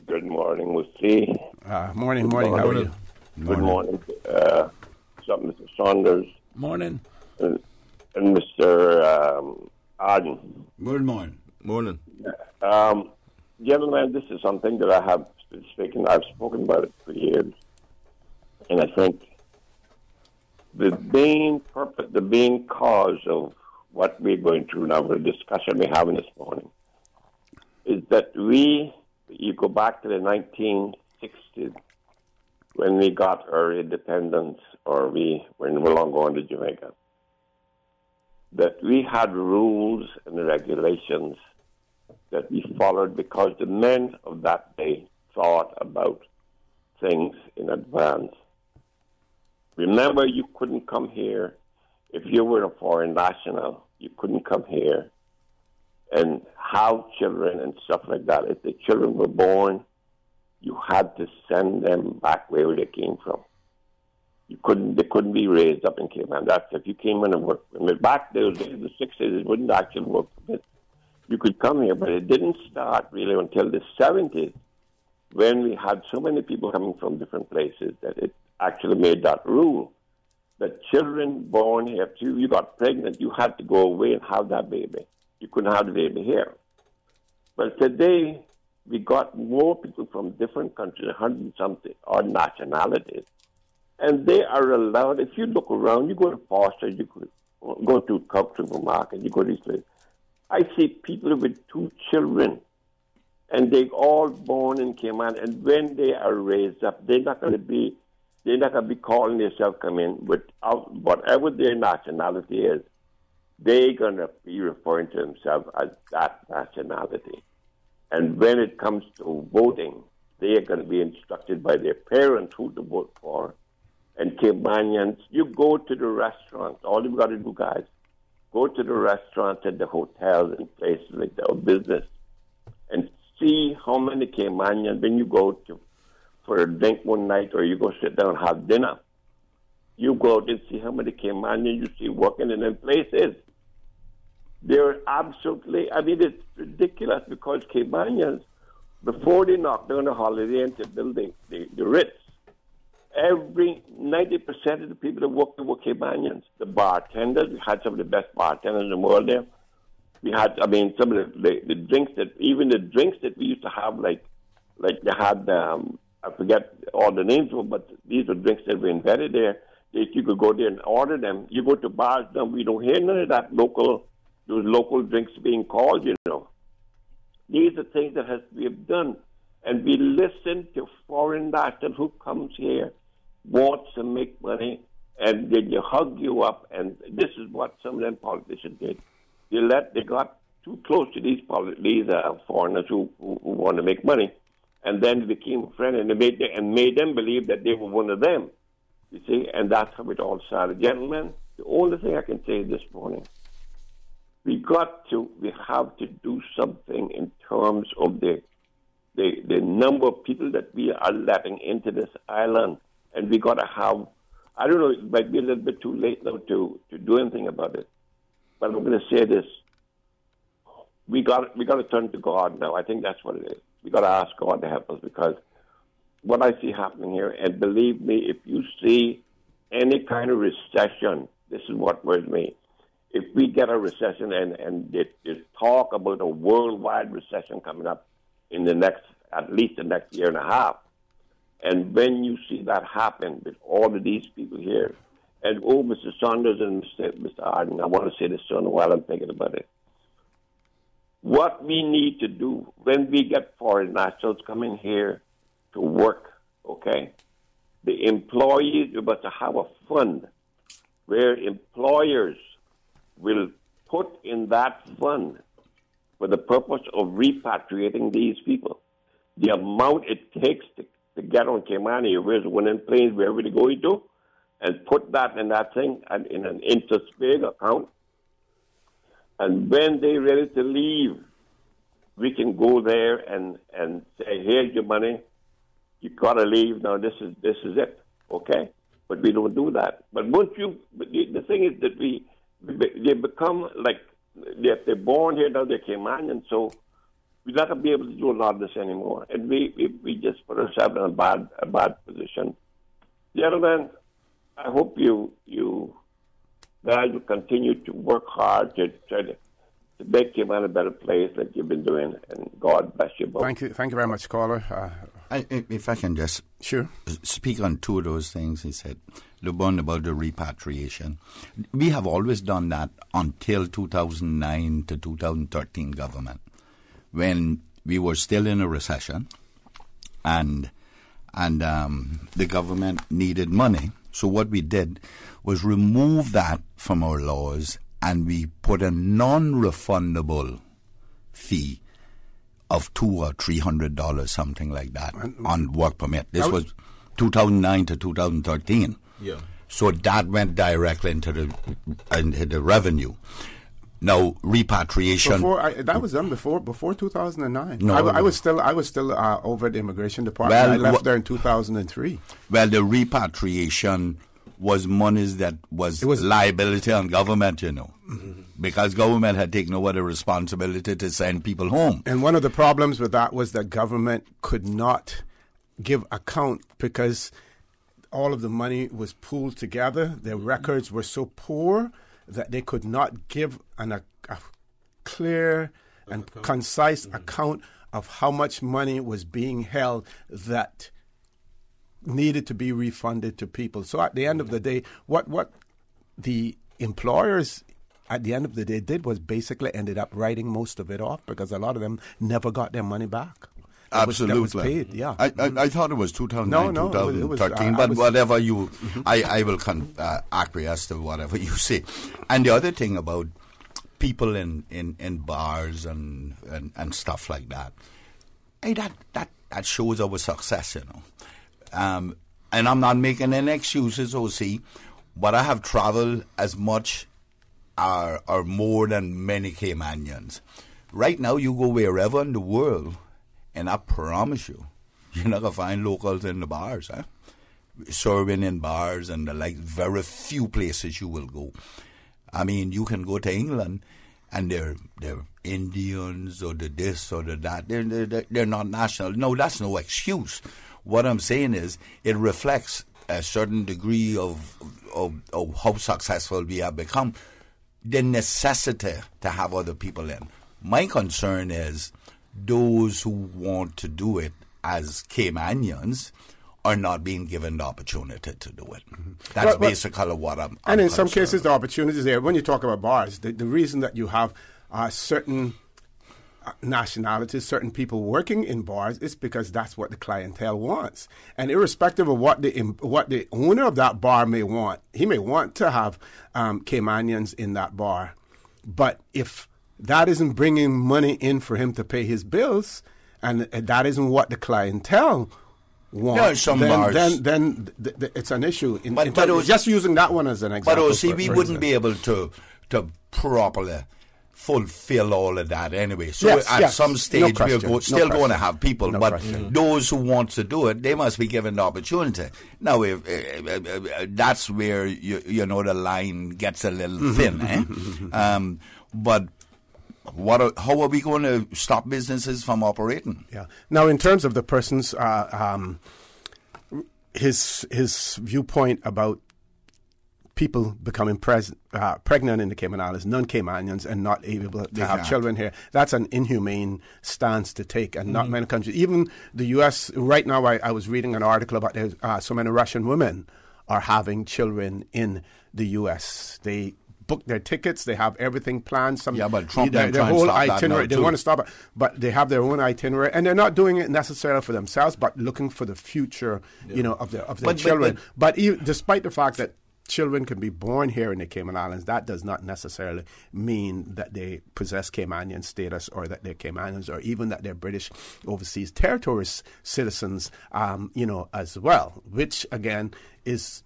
Good morning, Musti. Morning. How are you? Good morning. Mr. Saunders. Morning. And Mr. Arden. Good morning. Morning. Gentlemen, this is something that I have I've spoken about it for years. And I think the main purpose, the main cause of what we're going through now, the discussion we're having this morning, is that you go back to the 1960s when we got our independence, or we were no longer going to Jamaica, that we had rules and regulations that we followed because the men of that day thought about things in advance. Remember, you couldn't come here if you were a foreign national. You couldn't come here and have children and stuff like that. If the children were born, you had to send them back where they came from. They couldn't be raised up in Cayman. That's if you came in and worked. I mean, back those days, the 60s, it wouldn't actually work. You could come here, but it didn't start really until the 70s, when we had so many people coming from different places that it actually made that rule that children born here, if you got pregnant, you had to go away and have that baby. You couldn't have the baby here. But today, we got more people from different countries, 100-something odd nationalities, and they are allowed. If you look around, you go to Foster, you could go to Cup Supermarket, you go to these places. I see people with 2 children, and they all born in Cayman, and when they are raised up, they're not going to be calling themselves come in without whatever their nationality is. They're going to be referring to themselves as that nationality. And when it comes to voting, they are going to be instructed by their parents who to vote for. And Caymanians, you go to the restaurants. All you've got to do, guys, go to the restaurants and the hotels and places like that, or business, and see how many Caymanians, when you go to for a drink one night or you go sit down and have dinner, you go out and see how many Caymanians you see working in them places. They're absolutely, it's ridiculous because Caymanians, before they knock down the Holiday Inn to build the Ritz, 90% of the people that work there were Caymanians. The bartenders, we had some of the best bartenders in the world there. We had, some of the drinks even the drinks that we used to have, like they had, I forget all the names of them, but these were drinks that were invented there. If you could go there and order them, you go to bars now, we don't hear none of that those local drinks being called, These are things that has to be done. And we listen to foreign nationals who comes here, wants to make money, and then you hug you up. And this is what some of them politicians did. They got too close to these foreigners who want to make money, and then they became a friend, and made them believe that they were one of them. You see, and that's how it all started. Gentlemen, the only thing I can say this morning, we have to do something in terms of the number of people that we are letting into this island. And we got to have, I don't know, it might be a little bit too late now to do anything about it. But I'm going to say this. We got to turn to God now. I think that's what it is. We got to ask God to help us, because what I see happening here, and believe me, if you see any kind of recession, this is what worries me. If we get a recession and there's talk about a worldwide recession coming up in at least the next year and a half, and when you see that happen with all of these people here, and Mr. Saunders and Mr. Arden, I want to say this to you while I'm thinking about it. What we need to do when we get foreign nationals coming here to work, okay, the employees, we must have a fund where employers will put in that fund for the purpose of repatriating these people. The amount it takes to get on Cayman Airways, winning planes, wherever they're going to, and put that in that thing and in an interest-bearing account. And when they're ready to leave, we can go there and say, here's your money. You got to leave. Now, this is it. Okay? But we don't do that. But once the thing is that they become like, they're born here, now they're Caymanians, so we're not going to be able to do a lot of this anymore. And we just put ourselves in a bad position. The other hand, I hope you guys will continue to work hard to try to make Cayman a better place like you've been doing, and God bless you both. Thank you very much, caller. If I can just speak on two of those things he said. The one about the repatriation. We have always done that until 2009 to 2013 government, when we were still in a recession, and the government needed money. So what we did was remove that from our laws, and we put a non-refundable fee of $200 or $300, something like that, on work permit. This was 2009 to 2013. Yeah. So that went directly into the revenue. Now repatriation. That was done before 2009. No, I was still over at the immigration department. I left there in 2003. Well, the repatriation was monies that was liability on government, because government had taken over the responsibility to send people home. And one of the problems with that was that government could not give account because all of the money was pooled together. Their records were so poor that they could not give a clear and concise account of how much money was being held that needed to be refunded to people. So at the end of the day, what the employers at the end of the day did was basically ended up writing most of it off, because a lot of them never got their money back. Absolutely. That was paid, yeah. I thought it was 2009, no, 2013, but whatever you, I will acquiesce to whatever you say. And the other thing about people in bars and stuff like that, that shows our success, and I'm not making any excuses, OC, but I have traveled as much or more than many Caymanians. Right now, you go wherever in the world, and I promise you, you're not going to find locals in the bars, serving in bars and very few places you will go. I mean, you can go to England and they're Indians or the this or the that. They're not national. No, that's no excuse. What I'm saying is it reflects a certain degree of how successful we have become. The necessity to have other people in. My concern is those who want to do it as Caymanians are not being given the opportunity to do it. That's basically what I'm And in concerned. some cases, the opportunities there. When you talk about bars, the reason that you have certain nationalities, certain people working in bars, is because that's what the clientele wants. And irrespective of what the owner of that bar may want, he may want to have Caymanians in that bar. But if that isn't bringing money in for him to pay his bills, and that isn't what the clientele wants, then it's an issue. Just using that one as an example. But we wouldn't be able to properly fulfill all of that anyway. So at some stage we're still going to have people, but those who want to do it, they must be given the opportunity. Now, if that's where the line gets a little thin, but how are we going to stop businesses from operating? Yeah. Now, in terms of the person's his viewpoint about people becoming pregnant in the Cayman Islands, non-Caymanians, and not able to have children here, that's an inhumane stance to take, and not many countries. Even the U.S., right now I was reading an article about so many Russian women are having children in the U.S. They book their tickets, they have everything planned. But Trump their whole itinerary, they want to stop it, but they have their own itinerary, and they're not doing it necessarily for themselves, but looking for the future, of their children. But despite the fact that children can be born here in the Cayman Islands, that does not necessarily mean that they possess Caymanian status or that they're Caymanians or even that they're British Overseas Territories citizens, as well, which, again, is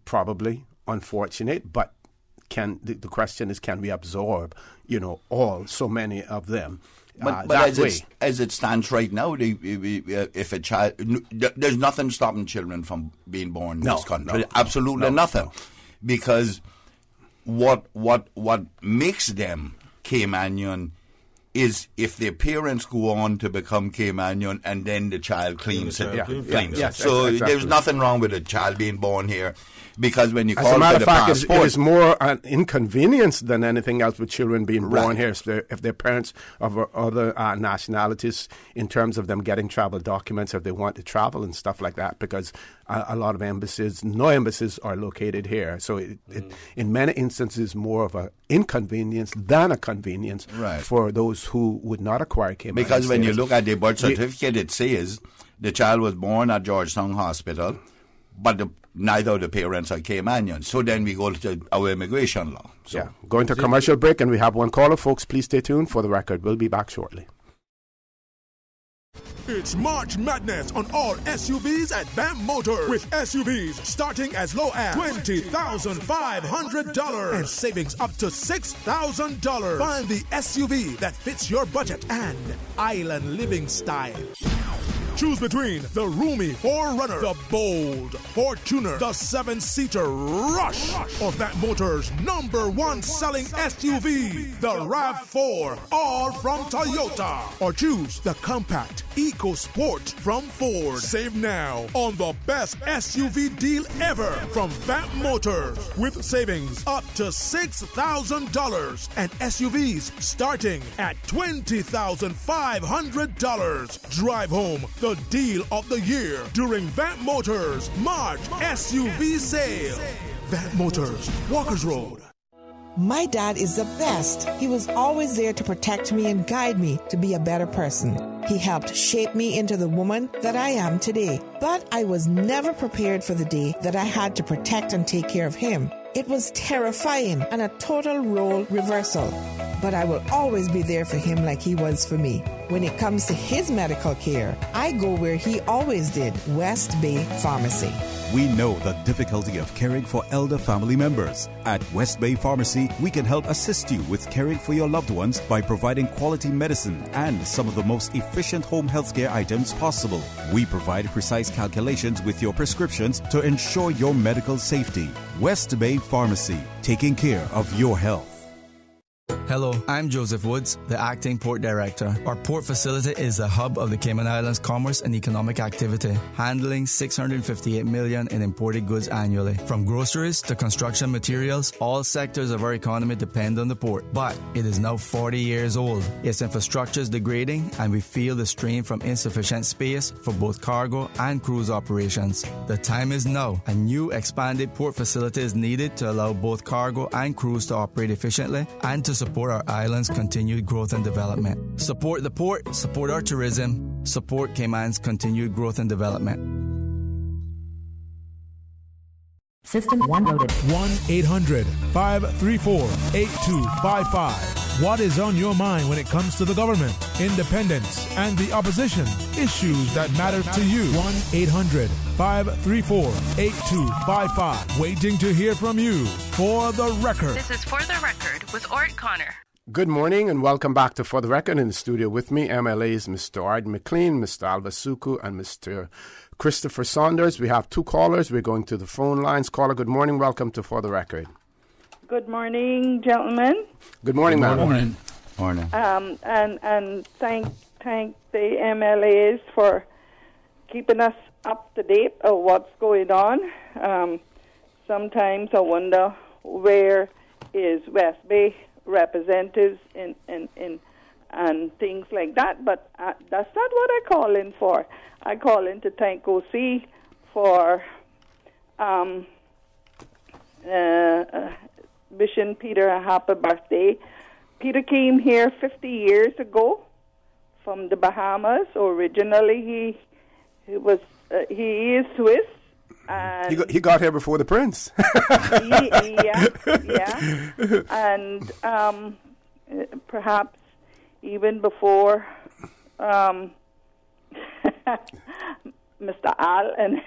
probably unfortunate, but the question is, can we absorb, so many of them? But as it stands right now, if a child, there's nothing stopping children from being born in this country. No, absolutely nothing, because what makes them Caymanian is if their parents go on to become Caymanian and then the child claims it. Yes, so exactly. There's nothing wrong with a child being born here. Because when you As call a matter for of the fact, passport, it is more an inconvenience than anything else with children being born here. If they're parents of other nationalities, in terms of them getting travel documents, if they want to travel and stuff like that, because a lot of no embassies are located here. So in many instances, more of an inconvenience than a convenience for those who would not acquire Cayman. Because when you look at the birth certificate, it says the child was born at Georgetown Hospital, but neither of the parents are Caymanian. So then we go to our immigration law. So going to a commercial break, and we have one caller. Folks, please stay tuned for the record. We'll be back shortly. It's March Madness on all SUVs at BAM Motors, with SUVs starting as low as $20,500 and savings up to $6,000. Find the SUV that fits your budget and island living style. Choose between the roomy 4Runner, the bold Fortuner, the 7-seater Rush, or that Motors' #1 selling SUV, the RAV4, all from Toyota. Or choose the compact EcoSport from Ford. Save now on the best SUV deal ever from Vamp Motors, with savings up to $6,000 and SUVs starting at $20,500. Drive home the deal of the year during Vamp Motors March SUV sale. Vamp Motors, Walkers Road. My dad is the best. He was always there to protect me and guide me to be a better person. He helped shape me into the woman that I am today. But I was never prepared for the day that I had to protect and take care of him. It was terrifying and a total role reversal. But I will always be there for him like he was for me. When it comes to his medical care, I go where he always did, West Bay Pharmacy. We know the difficulty of caring for elder family members. At West Bay Pharmacy, we can help assist you with caring for your loved ones by providing quality medicine and some of the most efficient home healthcare items possible. We provide precise calculations with your prescriptions to ensure your medical safety. West Bay Pharmacy, taking care of your health. Hello, I'm Joseph Woods, the Acting Port Director. Our port facility is the hub of the Cayman Islands commerce and economic activity, handling $658 million in imported goods annually. From groceries to construction materials, all sectors of our economy depend on the port. But it is now 40 years old. Its infrastructure is degrading, and we feel the strain from insufficient space for both cargo and cruise operations. The time is now. A new expanded port facility is needed to allow both cargo and cruise to operate efficiently and to support our island's continued growth and development. Support the port, support our tourism, support Cayman's continued growth and development. System 1 loaded. 1-800-534-8255. What is on your mind when it comes to the government, independence, and the opposition? Issues that matter to you. 1-800-534-8255. Waiting to hear from you. For the Record. This is For the Record with Orrett Connor. Good morning and welcome back to For the Record. In the studio with me, MLAs Mr. Arden Mclean, Mr. Alva Suckoo, and Mr. Christopher Saunders. We have two callers. We're going to the phone lines. Caller, good morning. Welcome to For the Record. Good morning, gentlemen. Good morning, ma'am. Morning. Morning. And thank the MLAs for keeping us up to date of what's going on. Sometimes I wonder where is West Bay representatives in and things like that, but that's not what I call in for. I call in to thank OC for wishing Peter a happy birthday. Peter came here 50 years ago from the Bahamas. Originally, he is Swiss, And He got here before the prince. yeah. And perhaps even before Mr. Al and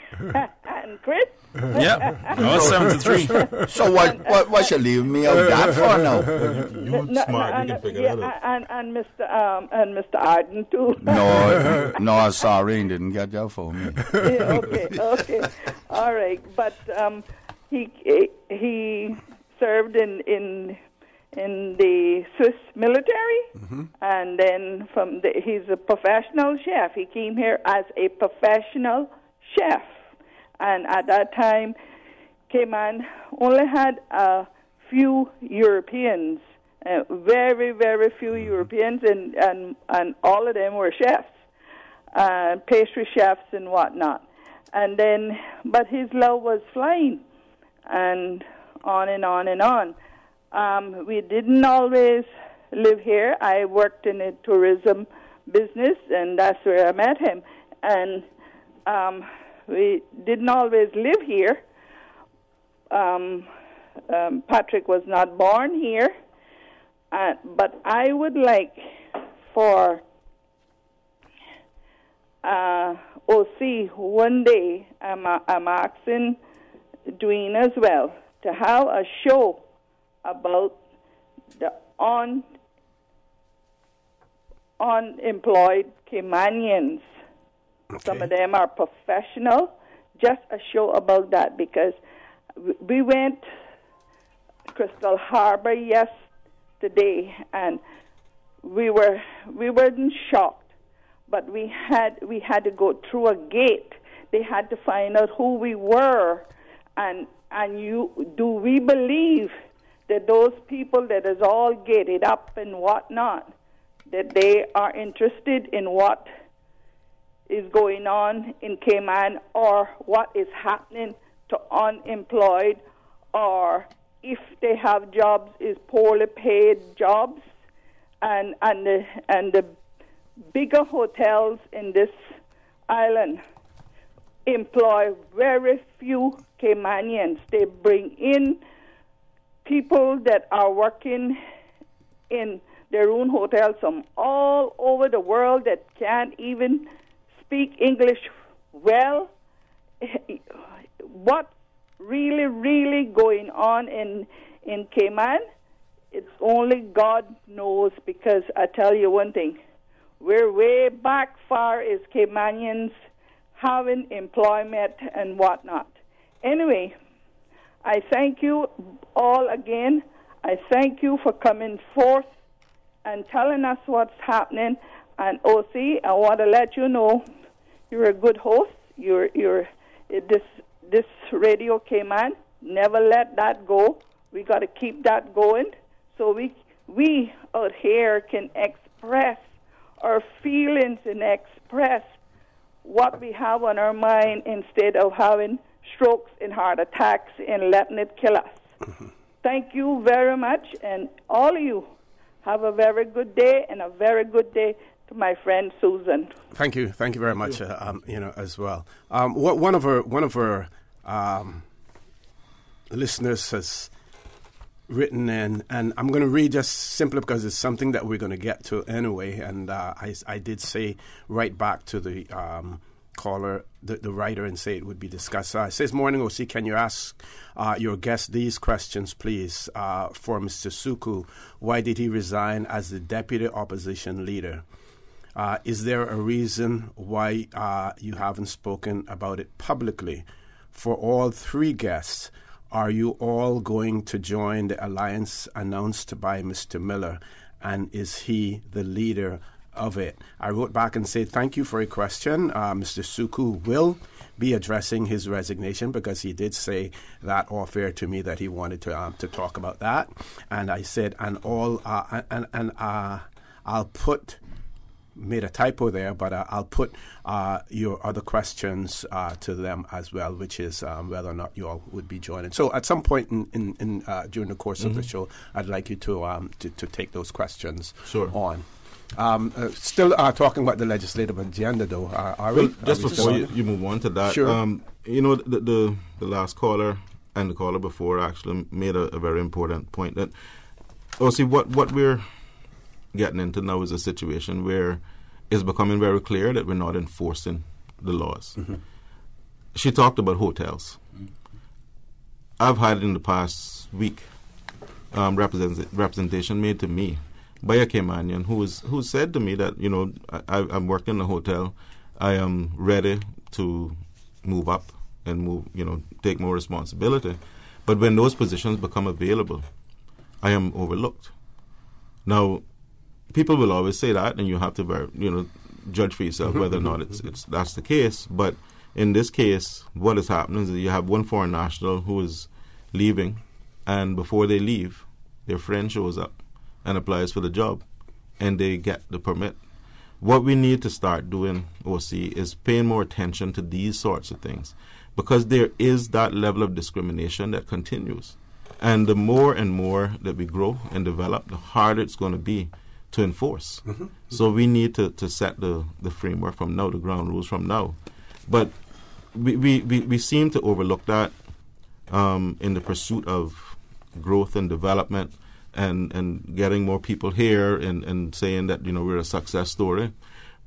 Chris. Yep. No, 73. So what you leave me out that for now? You smart, you can figure that out. And Mr. Arden too. No, sorry, didn't get that for me. Okay. All right. But he served in the Swiss military, and then he's a professional chef. He came here as a professional chef, and at that time, Cayman only had a few Europeans, very, very few Europeans, and all of them were chefs, pastry chefs and whatnot. And then, but his love was flying, and on and on and on. We didn't always live here. I worked in a tourism business, and that's where I met him. And we didn't always live here. Patrick was not born here. But I would like for OC one day, I'm asking Dwayne as well, to have a show about the unemployed Caymanians. Okay. Some of them are professional. Just a show about that, because we went Crystal Harbor yesterday, and we weren't shocked, but we had to go through a gate. They had to find out who we were, and do we believe that those people that is all gated up and whatnot, that they are interested in what is going on in Cayman, or what is happening to unemployed, or if they have jobs, is poorly paid jobs, and the bigger hotels in this island employ very few Caymanians. They bring in people that are working in their own hotels from all over the world that can't even speak English well. What's really going on in Cayman, it's only God knows, because I tell you one thing, we're way back far as Caymanians having employment and whatnot. Anyway, I thank you all again. I thank you for coming forth and telling us what's happening. And OC, I want to let you know you're a good host. You're this Radio Cayman. Never let that go. We got to keep that going, so we out here can express our feelings and express what we have on our mind, instead of having strokes and heart attacks and letting it kill us. Thank you very much, and all of you have a very good day, and a very good day to my friend Susan. Thank you very much. As well. One of our listeners has written in, and I'm going to read just simply because it's something that we're going to get to anyway. And I did say right back to the caller, the writer, and say it would be discussed. It says, "Morning, OC. Can you ask your guest these questions, please? For Mr. Suckoo, why did he resign as the deputy opposition leader? Is there a reason why you haven't spoken about it publicly? For all three guests, are you all going to join the alliance announced by Mr. Miller, and is he the leader of it?" I wrote back and said, thank you for your question. Mr. Suckoo will be addressing his resignation, because he did say that off air to me that he wanted to talk about that. And I said, I'll put, made a typo there, but I'll put your other questions to them as well, which is whether or not you all would be joining. So at some point in during the course of the show, I'd like you to take those questions on. Still talking about the legislative agenda, though. Are we? Just before you move on to that, sure. the last caller and the caller before actually made a very important point that, what we're getting into now is a situation where it's becoming very clear that we're not enforcing the laws. Mm-hmm. She talked about hotels. Mm-hmm. I've had in the past week representation made to me by a Caymanian who said to me that, I'm working in a hotel. I am ready to move up and take more responsibility. But when those positions become available, I am overlooked. Now, people will always say that, and you have to, judge for yourself whether or not that's the case. But in this case, what is happening is that you have one foreign national who is leaving, and before they leave, their friend shows up and applies for the job, and they get the permit. What we need to start doing, OC, is paying more attention to these sorts of things, because there is that level of discrimination that continues. And the more and more that we grow and develop, the harder it's going to be to enforce. Mm-hmm. So we need to set the framework from now, the ground rules from now. But we seem to overlook that in the pursuit of growth and development and getting more people here and saying that, we're a success story.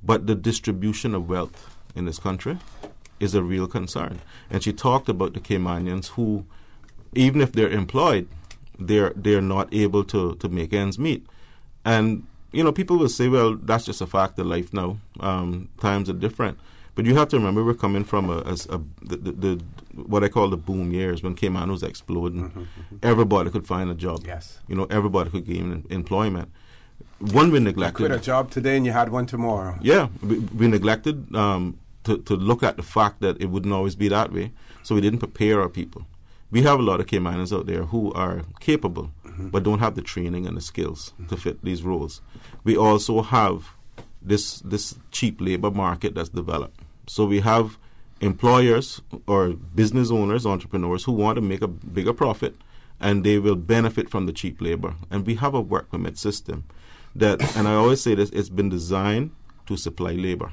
But the distribution of wealth in this country is a real concern. And she talked about the Caymanians who, even if they're employed, they're not able to make ends meet. And, people will say, well, that's just a fact of life now. Times are different. But you have to remember we're coming from the what I call the boom years when Cayman was exploding. Mm-hmm, mm-hmm. Everybody could find a job. Yes. Everybody could gain employment. One, we neglected. You quit a job today and you had one tomorrow. Yeah. We neglected to look at the fact that it wouldn't always be that way. So we didn't prepare our people. We have a lot of Caymanians out there who are capable, mm-hmm. but don't have the training and the skills to fit these roles. We also have this cheap labor market that's developed. So we have employers or business owners, entrepreneurs who want to make a bigger profit, and they will benefit from the cheap labor. And we have a work permit system that, and I always say this, it's been designed to supply labor.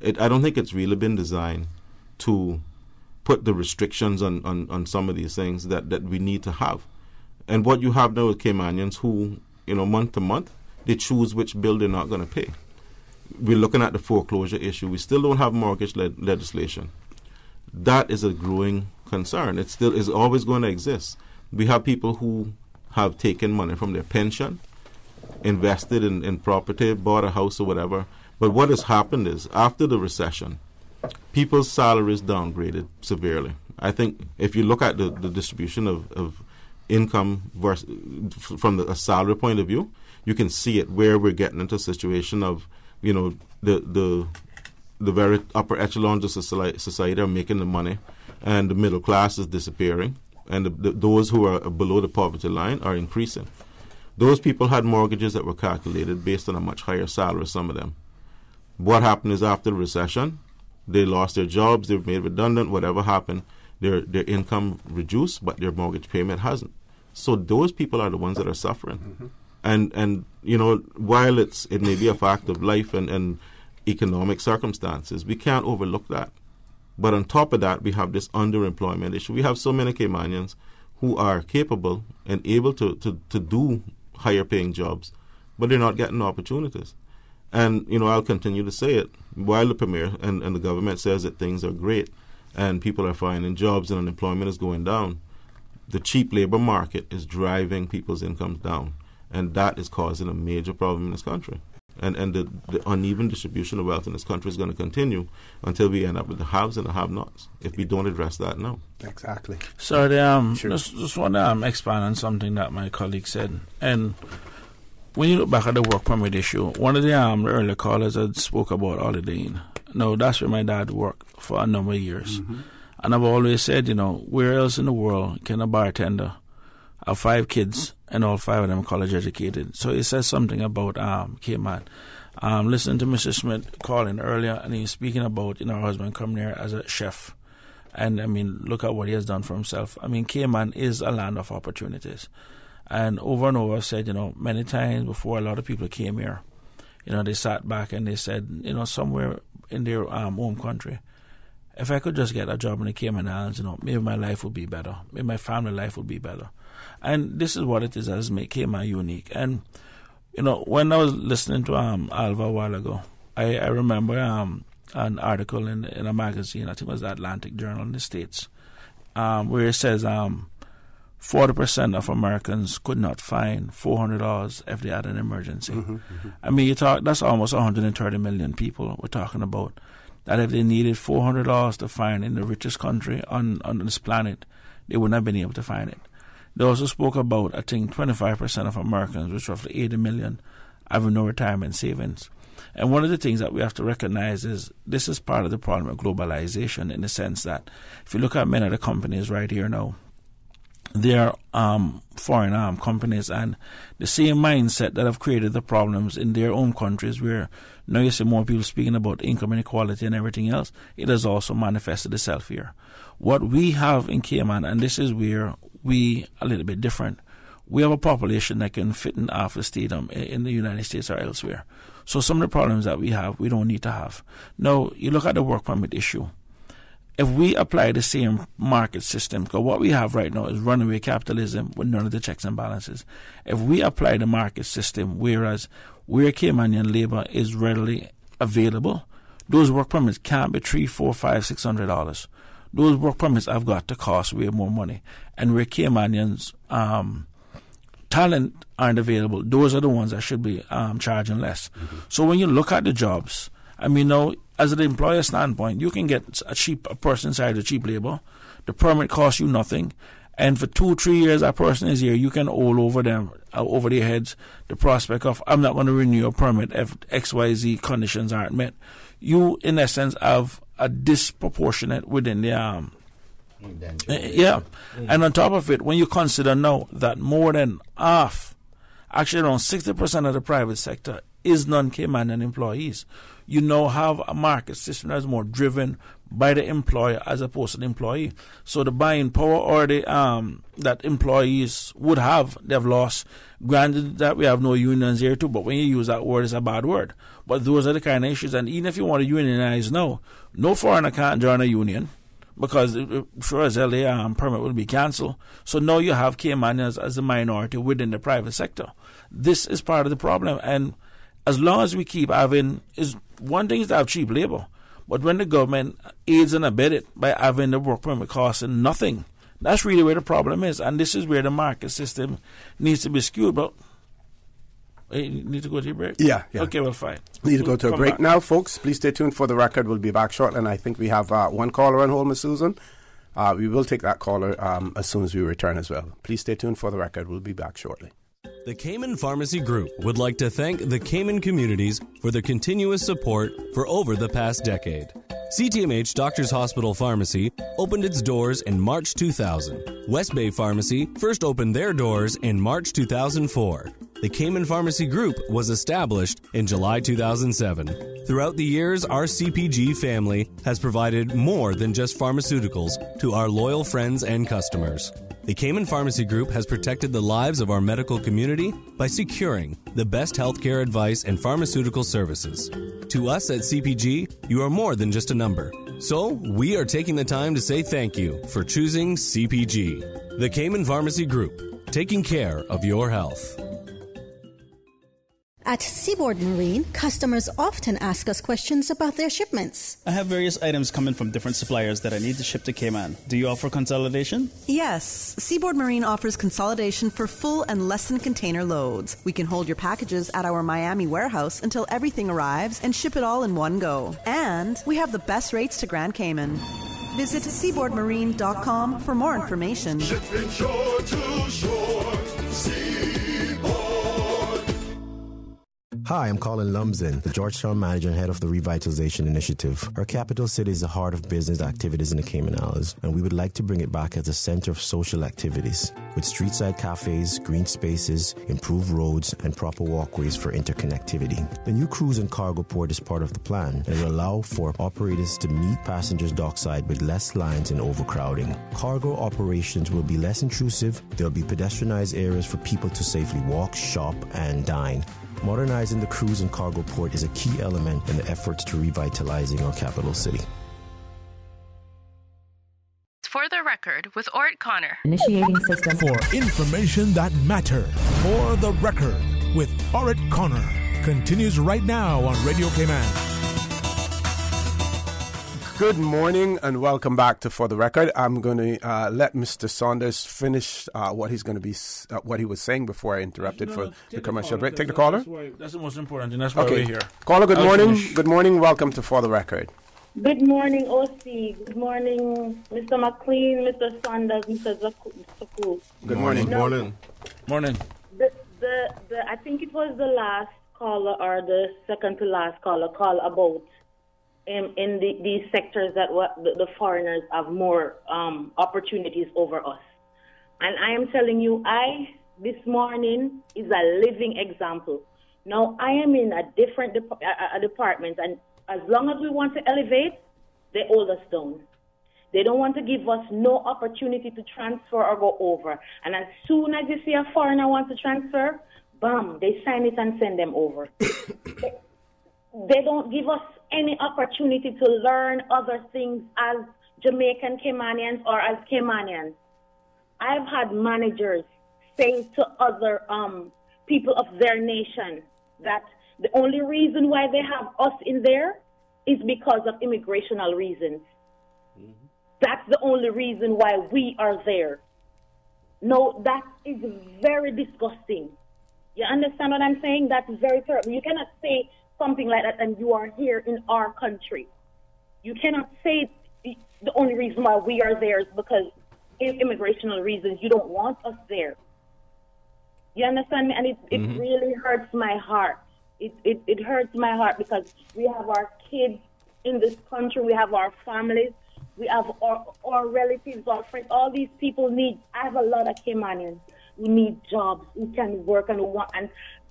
I don't think it's really been designed to put the restrictions on some of these things that we need to have. And what you have now with Caymanians who, month to month, they choose which bill they're not going to pay. We're looking at the foreclosure issue. We still don't have mortgage legislation. That is a growing concern. It still is always going to exist. We have people who have taken money from their pension, invested in property, bought a house or whatever. But what has happened is, after the recession, people's salaries downgraded severely. I think if you look at the distribution of income from a salary point of view, you can see it where we're getting into a situation of, the very upper echelons of society are making the money, and the middle class is disappearing, and those who are below the poverty line are increasing. Those people had mortgages that were calculated based on a much higher salary, some of them. What happened is, after the recession, they lost their jobs, they were made redundant, whatever happened, their income reduced, but their mortgage payment hasn't. So those people are the ones that are suffering. Mm-hmm. And while it may be a fact of life and economic circumstances, we can't overlook that. But on top of that, we have this underemployment issue. We have so many Caymanians who are capable and able to do higher paying jobs, but they're not getting opportunities. And, I'll continue to say it. While the Premier and the government says that things are great and people are finding jobs and unemployment is going down, the cheap labor market is driving people's incomes down. And that is causing a major problem in this country. And the uneven distribution of wealth in this country is going to continue until we end up with the haves and the have-nots, if we don't address that now. Exactly. So just want to expand on something that my colleague said. And when you look back at the work permit issue, one of the earlier callers had spoke about holidaying. Now, that's where my dad worked for a number of years. Mm-hmm. And I've always said, where else in the world can a bartender have 5 kids and all 5 of them college educated? So it says something about Cayman. Listening to Mr. Smith calling earlier, and he's speaking about her husband coming here as a chef. And look at what he has done for himself. Cayman is a land of opportunities. And over I've said, many times before, a lot of people came here, they sat back and they said, somewhere in their home country, if I could just get a job in the Cayman Islands, maybe my life would be better. Maybe my family life would be better. And this is what it is that has made Cayman unique. And, when I was listening to Alva a while ago, I remember an article in a magazine, I think it was the Atlantic Journal in the States, where it says 40% of Americans could not find $400 if they had an emergency. I mean, that's almost 130 million people we're talking about, that if they needed $400 to find in the richest country on this planet, they wouldn't have been able to find it. They also spoke about, I think, 25% of Americans, which is roughly 80 million, having no retirement savings. And one of the things that we have to recognize is this is part of the problem of globalization, in the sense that if you look at many of the companies right here now, they are foreign companies, and the same mindset that have created the problems in their own countries, where now you see more people speaking about income inequality and everything else, it has also manifested itself here. What we have in Cayman, and this is where we a little bit different, we have a population that can fit in half the stadium in the United States or elsewhere. So some of the problems that we have, we don't need to have. Now, you look at the work permit issue. If we apply the same market system, because what we have right now is runaway capitalism with none of the checks and balances. If we apply the market system, where Caymanian labor is readily available, those work permits can't be $300, $400, $500, $600. Those work permits have got to cost way more money. And where Caymanians' talent aren't available, those are the ones that should be charging less. So when you look at the jobs, I mean, now, as an employer standpoint, you can get a person inside the cheap labor. The permit costs you nothing. And for 2-3 years that person is here, you can hold over them, over their heads, the prospect of, I'm not going to renew your permit if XYZ conditions aren't met. You, in essence, have a disproportionate within the And on top of it, when you consider now that more than half, actually around 60% of the private sector is non-Caymanian employees, you now have a market system that is more driven by the employer as opposed to the employee. So the buying power or the that employees would have, they've lost. Granted that we have no unions here too, but when you use that word, it's a bad word. But those are the kind of issues. And even if you want to unionize now, no foreigner can't join a union, because sure as hell the permit will be cancelled. So now you have Caymanians as a minority within the private sector. This is part of the problem. And as long as we keep having, one thing is to have cheap labor, but when the government aids and abets it by having the work permit costing nothing, that's really where the problem is. And this is where the market system needs to be skewed. But you need to go to your break? Yeah. Okay, well, fine. We need to go to a break back now, folks. Please stay tuned for the record. We'll be back shortly. And I think we have one caller on hold, Ms. Susan. We will take that caller as soon as we return as well. Please stay tuned for the record. We'll be back shortly. The Cayman Pharmacy Group would like to thank the Cayman communities for their continuous support for over the past decade. CTMH Doctors Hospital Pharmacy opened its doors in March 2000. West Bay Pharmacy first opened their doors in March 2004. The Cayman Pharmacy Group was established in July 2007. Throughout the years, our CPG family has provided more than just pharmaceuticals to our loyal friends and customers. The Cayman Pharmacy Group has protected the lives of our medical community by securing the best healthcare advice and pharmaceutical services. To us at CPG, you are more than just a number. So, we are taking the time to say thank you for choosing CPG. The Cayman Pharmacy Group, taking care of your health. At Seaboard Marine, customers often ask us questions about their shipments. I have various items coming from different suppliers that I need to ship to Cayman. Do you offer consolidation? Yes. Seaboard Marine offers consolidation for full and less than container loads. We can hold your packages at our Miami warehouse until everything arrives and ship it all in one go. And we have the best rates to Grand Cayman. Visit seaboardmarine.com for more information. Shipping shore to shore. Hi, I'm Colin Lumsden, the Georgetown manager and head of the Revitalization Initiative. Our capital city is the heart of business activities in the Cayman Islands, and we would like to bring it back as a center of social activities, with street-side cafes, green spaces, improved roads, and proper walkways for interconnectivity. The new cruise and cargo port is part of the plan and will allow for operators to meet passengers dockside with less lines and overcrowding. Cargo operations will be less intrusive. There will be pedestrianized areas for people to safely walk, shop, and dine. Modernizing the cruise and cargo port is a key element in the efforts to revitalizing our capital city. record with Orrett Connor. Initiating system. For information that matters. For the record with Orrett Connor. Continues right now on Radio Cayman. Good morning and welcome back to For the Record. I'm going to let Mr. Saunders finish what he's going to be what he was saying before I interrupted for the commercial break. Take the caller. That's the most important thing. That's why we're here. Caller, good morning. Good morning. Welcome to For the Record. Good morning, OC. Good morning, Mr. Mclean, Mr. Saunders, Mr. Suckoo. Good morning. Morning. I think it was the last caller or the second to last caller call about in these sectors that the foreigners have more opportunities over us. And I am telling you, this morning is a living example. Now, I am in a different department, and as long as we want to elevate, they hold us down. They don't want to give us no opportunity to transfer or go over. And as soon as you see a foreigner want to transfer, bam, they sign it and send them over. They don't give us any opportunity to learn other things as Jamaican Caymanians or as Caymanians. I've had managers say to other people of their nation that the only reason why they have us in there is because of immigrational reasons. Mm-hmm. That's the only reason why we are there. No, that is very disgusting. You understand what I'm saying? That's very terrible. You cannot say something like that and you are here in our country. You cannot say the only reason why we are there is because of immigrational reasons. You don't want us there. You understand me? And it really hurts my heart. It hurts my heart because we have our kids in this country. We have our families. We have our relatives, our friends. All these people need. I have a lot of Caymanians who need jobs, who can work and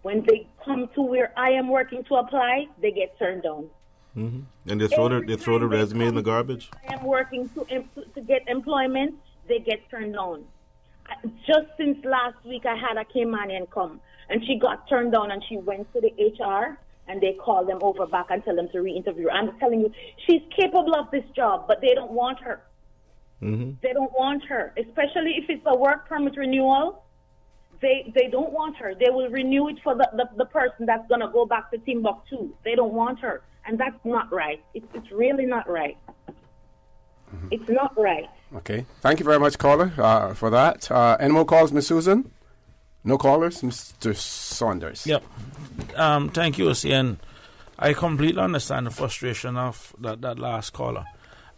when they come to where I am working to apply, they get turned down. Mm-hmm. And they throw the resume in the garbage. I am working to get employment, they get turned down. Just since last week, I had a Caymanian come, and she got turned down, and she went to the HR, and they called them over back and tell them to re-interview her. I'm telling you, she's capable of this job, but they don't want her. Mm-hmm. They don't want her, especially if it's a work permit renewal. They don't want her. They will renew it for the person that's going to go back to Timbuktu. They don't want her. And that's not right. It's really not right. Mm-hmm. It's not right. Okay. Thank you very much, caller, for that. Any more calls, Ms. Susan? No callers? Mr. Saunders. Yep. Thank you, and I completely understand the frustration of that last caller.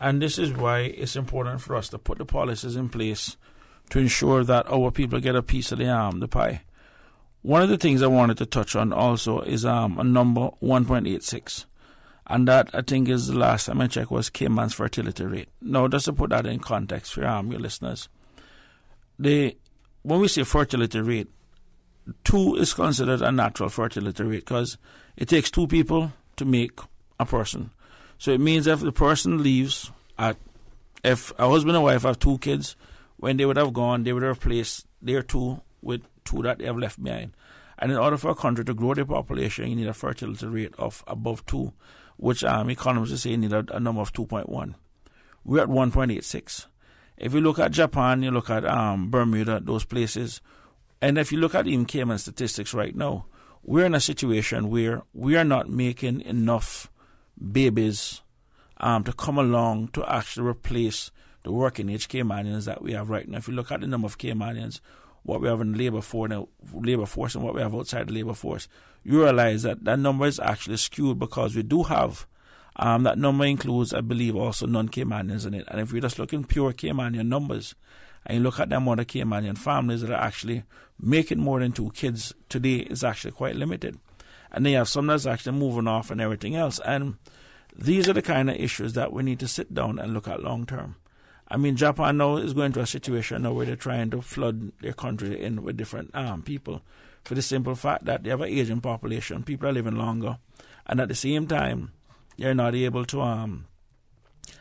And this is why it's important for us to put the policies in place to ensure that our people get a piece of the pie. One of the things I wanted to touch on also is a number 1.86. And that, I think, is the last time I checked was Cayman's fertility rate. Now, just to put that in context for your listeners, when we say fertility rate, 2 is considered a natural fertility rate because it takes 2 people to make a person. So it means if the person leaves, if a husband and wife have 2 kids, when they would have gone, they would have replaced their 2 with 2 that they have left behind. And in order for a country to grow their population, you need a fertility rate of above 2, which economists say you need a number of 2.1. We're at 1.86. If you look at Japan, you look at Bermuda, those places, and if you look at even Cayman statistics right now, we're in a situation where we are not making enough babies to come along to actually replace the working age Caymanians that we have right now. If you look at the number of Caymanians, what we have in the labor force and what we have outside the labor force, you realize that number is actually skewed because we do have, that number includes, I believe, also non-Caymanians in it. And if we just look in pure Caymanian numbers, and you look at the amount of Caymanian families that are actually making more than 2 kids today, is actually quite limited. And then you have some that's actually moving off and everything else. And these are the kind of issues that we need to sit down and look at long term. I mean, Japan now is going to a situation now where they're trying to flood their country in with different people for the simple fact that they have an aging population. People are living longer. And at the same time, they're not able to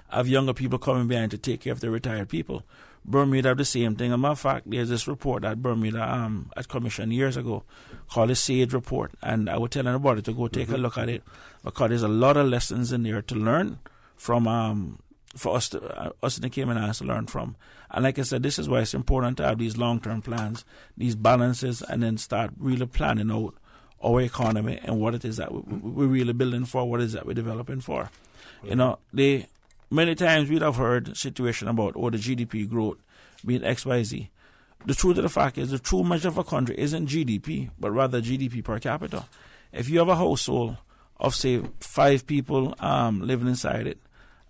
have younger people coming behind to take care of the retired people. Bermuda have the same thing. As a matter of fact, there's this report that Bermuda had commissioned years ago called the SAGE report. And I would tell anybody to go take a look at it because there's a lot of lessons in there to learn from for us in the Cayman Islands to learn from. And like I said, this is why it's important to have these long-term plans, these balances, and then start really planning out our economy and what it is that we're really building for, what it is that we're developing for. Many times we'd have heard a situation about, the GDP growth being XYZ. The truth of the fact is the true measure of a country isn't GDP, but rather GDP per capita. If you have a household of, say, 5 people living inside it,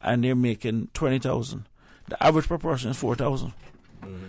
and they're making 20,000, the average per person is 4,000.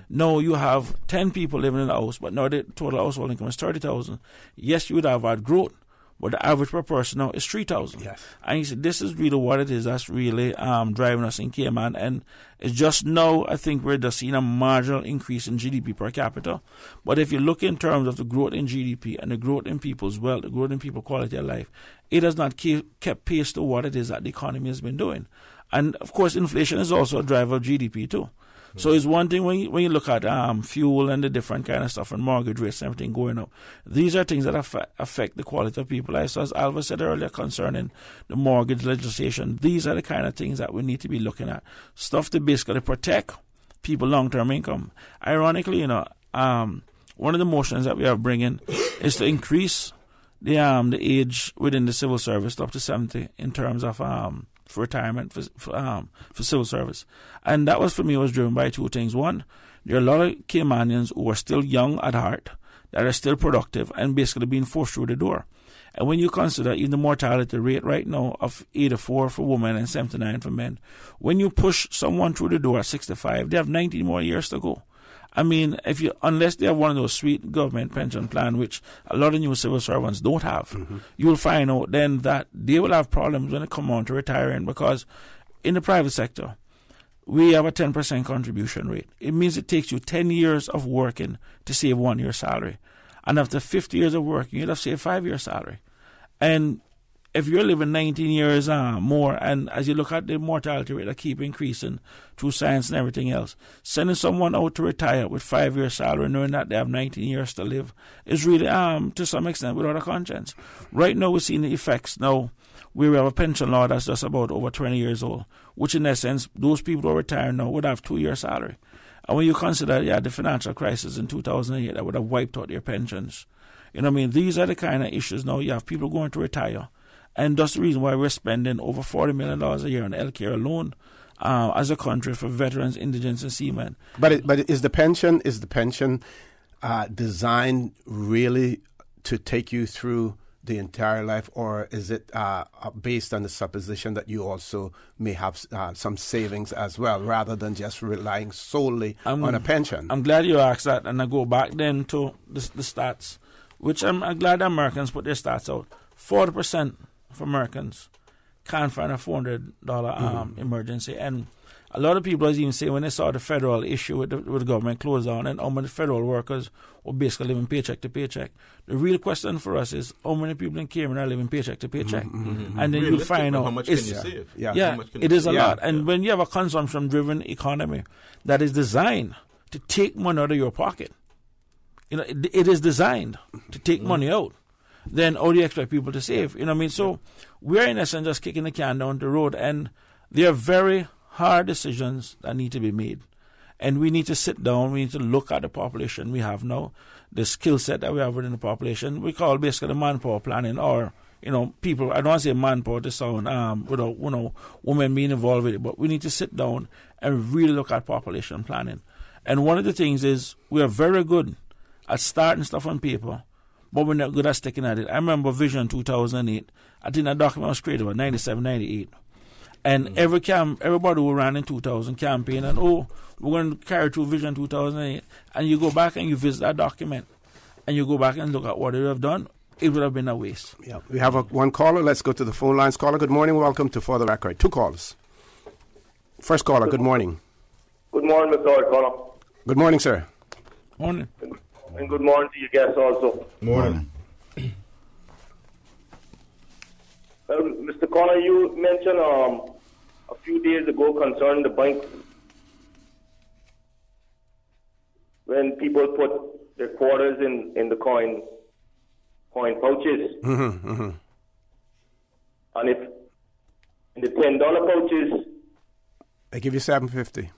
Now you have 10 people living in the house, but now the total household income is 30,000. Yes, you would have had growth, but the average per person now is 3,000. Yes. And he said, this is really what it is that's really driving us in Cayman. And it's just now, I think we're just seeing a marginal increase in GDP per capita. But if you look in terms of the growth in GDP and the growth in people's wealth, the growth in people's quality of life, it has not kept pace to what it is that the economy has been doing. And, of course, inflation is also a driver of GDP, too. So it's one thing when you look at fuel and the different kind of stuff and mortgage rates and everything going up. These are things that affect the quality of people's lives. So as Alva said earlier concerning the mortgage legislation, these are the kind of things that we need to be looking at. Stuff to basically protect people's long-term income. Ironically, one of the motions that we are bringing is to increase the age within the civil service up to 70 in terms of for retirement for civil service. And that was driven by 2 things. One, there are a lot of Caymanians who are still young at heart, that are still productive and basically being forced through the door. And when you consider even the mortality rate right now of 84 for women and 79 for men, when you push someone through the door at 65, they have 19 more years to go. I mean, unless they have one of those sweet government pension plans, which a lot of new civil servants don't have, you'll find out then that they will have problems when it comes on to retiring, because in the private sector, we have a 10% contribution rate. It means it takes you 10 years of working to save 1 year's salary. And after 50 years of working, you'd have saved 5 years' salary. And if you're living 19 years more, and as you look at the mortality rate that keep increasing through science and everything else, sending someone out to retire with 5 years' salary, knowing that they have 19 years to live, is really, to some extent, without a conscience. Right now, we're seeing the effects now. We have a pension law that's just about over 20 years old, which in essence, those people who are retiring now would have 2 years' salary. And when you consider the financial crisis in 2008 that would have wiped out their pensions, these are the kind of issues now. You have people going to retire. And that's the reason why we're spending over $40 million a year on healthcare alone as a country for veterans, indigents, and seamen. But is the pension designed really to take you through the entire life, or is it based on the supposition that you also may have some savings as well, rather than just relying solely on a pension? I'm glad you asked that, and I go back then to the stats, which I'm glad Americans put their stats out. 40% of Americans can't find a $400 emergency. And a lot of people even say when they saw the federal issue with the government closed down and how many federal workers were basically living paycheck to paycheck, the real question for us is how many people in Cayman are living paycheck to paycheck. And then you'll find out how much can you save? It is a lot. And when you have a consumption-driven economy that is designed to take money out of your pocket, it is designed to take money out. Then how do you expect people to save? So we're in essence just kicking the can down the road, and there are very hard decisions that need to be made. And we need to sit down, we need to look at the population we have now, the skill set that we have within the population. We call basically the manpower planning, or, people, I don't want to say manpower to sound without, women being involved with it, but we need to sit down and really look at population planning. And one of the things is we are very good at starting stuff on paper, but we're not good at sticking at it. I remember Vision 2008. I think that document was created about 97, 98. And everybody who ran in 2000 campaign, and we're going to carry through Vision 2008. And you go back and you visit that document, and you go back and look at what they have done, it would have been a waste. Yeah, we have one caller. Let's go to the phone lines. Caller, good morning. Welcome to For the Record. 2 callers. First caller, good morning. Good morning, Mr. Orrett Connor. Good morning, sir. Morning. And good morning to you guests also. Morning. Mr. Connor, you mentioned a few days ago concerning the bank, when people put their quarters in the coin pouches. And if in the $10 pouches, They give you $7.50.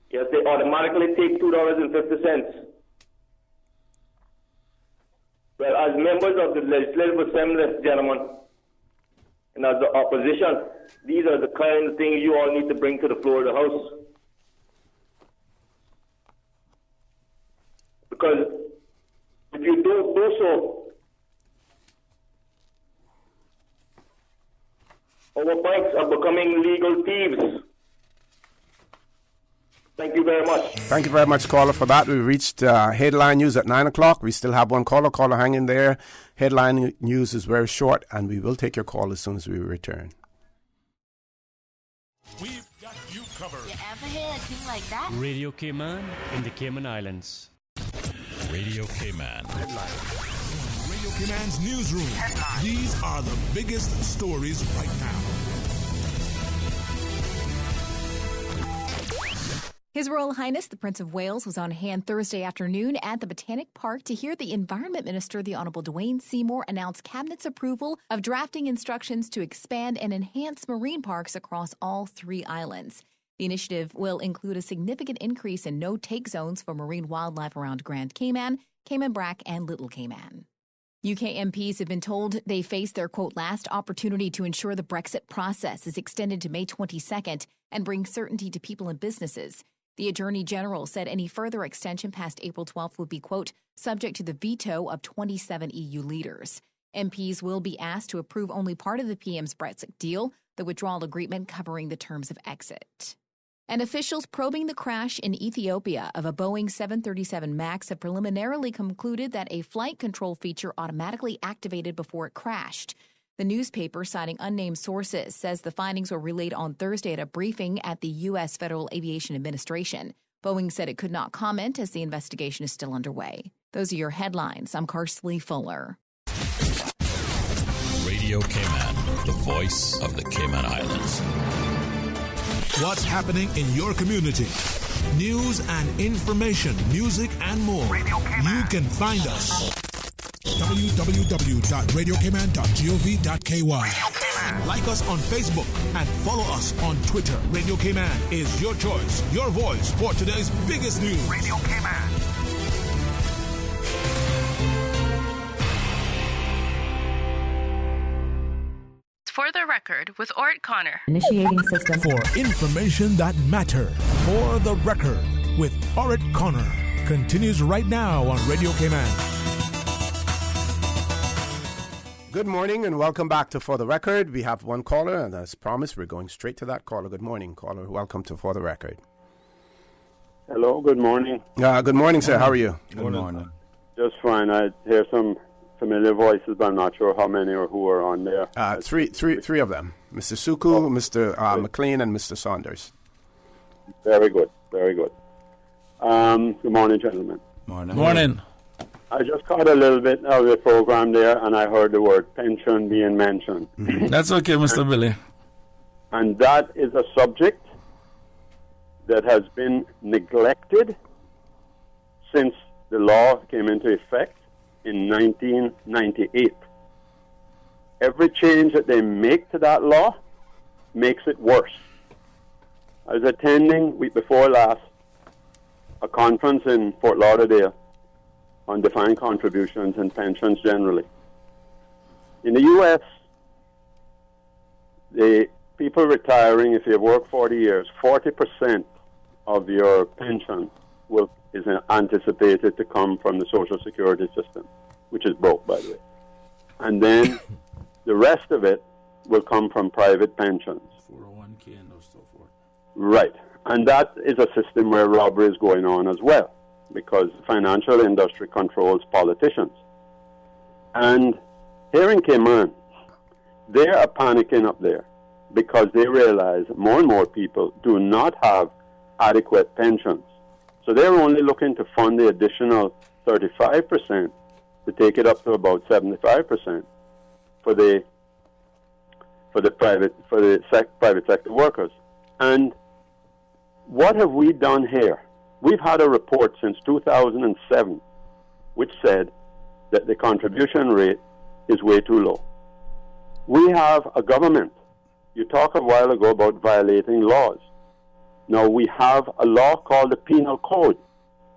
Yes, they automatically take $2.50. Well, as members of the Legislative Assembly, gentlemen, and as the opposition, these are the kind of things you all need to bring to the floor of the House. Because if you don't do so, our banks are becoming legal thieves. Thank you very much. Thank you very much, caller, for that. We reached headline news at 9 o'clock. We still have one caller. Caller, hang in there. Headline news is very short, and we will take your call as soon as we return. We've got you covered. You ever hear a thing like that? Radio Cayman in the Cayman Islands. Radio Cayman. Radio Cayman's newsroom. These are the biggest stories right now. His Royal Highness, the Prince of Wales, was on hand Thursday afternoon at the Botanic Park to hear the Environment Minister, the Honourable Dwayne Seymour, announce Cabinet's approval of drafting instructions to expand and enhance marine parks across all 3 islands. The initiative will include a significant increase in no-take zones for marine wildlife around Grand Cayman, Cayman Brac, and Little Cayman. UK MPs have been told they face their, quote, last opportunity to ensure the Brexit process is extended to May 22nd and bring certainty to people and businesses. The Attorney General said any further extension past April 12th would be, quote, subject to the veto of 27 EU leaders. MPs will be asked to approve only part of the PM's Brexit deal, the withdrawal agreement covering the terms of exit. And officials probing the crash in Ethiopia of a Boeing 737 MAX have preliminarily concluded that a flight control feature automatically activated before it crashed. The newspaper, citing unnamed sources, says the findings were relayed on Thursday at a briefing at the U.S. Federal Aviation Administration. Boeing said it could not comment as the investigation is still underway. Those are your headlines. I'm Karsley Fuller. Radio Cayman, the voice of the Cayman Islands. What's happening in your community? News and information, music and more. You can find us. www.radiocayman.gov.ky. Like us on Facebook and follow us on Twitter. Radio Cayman is your choice, your voice for today's biggest news. Radio Cayman. For the record, with Orrett Connor. Initiating system. For information that matter. For the record, with Orrett Connor. Continues right now on Radio Cayman. Good morning and welcome back to For the Record. We have one caller, and as promised, we're going straight to that caller. Good morning, caller. Welcome to For the Record. Hello, good morning. Good morning, sir. How are you? Good morning. Just fine. I hear some familiar voices, but I'm not sure how many or who are on there. Three of them. Mr. Suckoo, Mr. Mclean, and Mr. Saunders. Very good. Very good. Good morning, gentlemen. Morning. I just caught a little bit of the program there, and I heard the word pension being mentioned. That's okay, Mr. Billy. And that is a subject that has been neglected since the law came into effect in 1998. Every change that they make to that law makes it worse. I was attending, week before last, a conference in Fort Lauderdale on defined contributions and pensions generally. In the U.S., the people retiring, if you work 40 years, 40% of your pension is anticipated to come from the Social Security system, which is broke, by the way. And then the rest of it will come from private pensions. 401k and so forth. Right. And that is a system where robbery is going on as well, because the financial industry controls politicians. And here in Cayman, they are panicking up there because they realize more and more people do not have adequate pensions. So they're only looking to fund the additional 35% to take it up to about 75% for the private sector workers. And what have we done here? We've had a report since 2007 which said that the contribution rate is way too low. We have a government. You talked a while ago about violating laws. Now, we have a law called the Penal Code.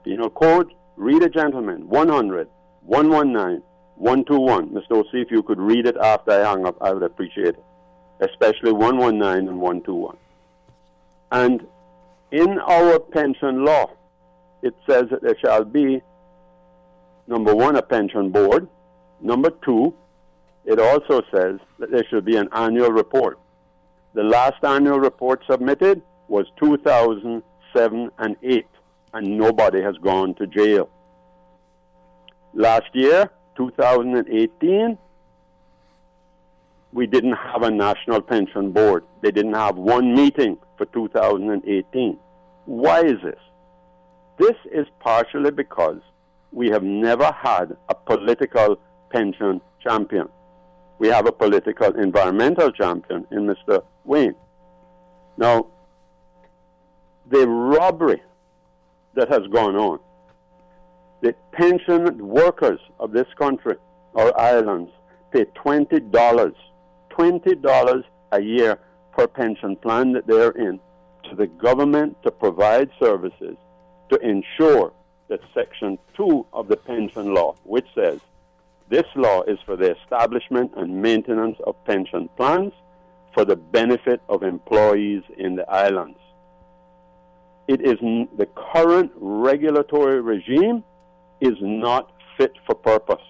Penal Code, read it, gentlemen, 100, 119, 121. Mr. O.C., if you could read it after I hang up, I would appreciate it, especially 119 and 121. And in our pension law, it says that there shall be, number one, a pension board. Number two, it also says that there should be an annual report. The last annual report submitted was 2007 and 8, and nobody has gone to jail. Last year, 2018, we didn't have a national pension board. They didn't have one meeting for 2018. Why is this? This is partially because we have never had a political pension champion. We have a political environmental champion in Mr. Wayne. Now, the robbery that has gone on, the pension workers of this country, our islands, pay $20 a year per pension plan that they're in to the government to provide services to ensure that Section 2 of the pension law, which says this law is for the establishment and maintenance of pension plans for the benefit of employees in the islands. It is the current regulatory regime is not fit for purpose.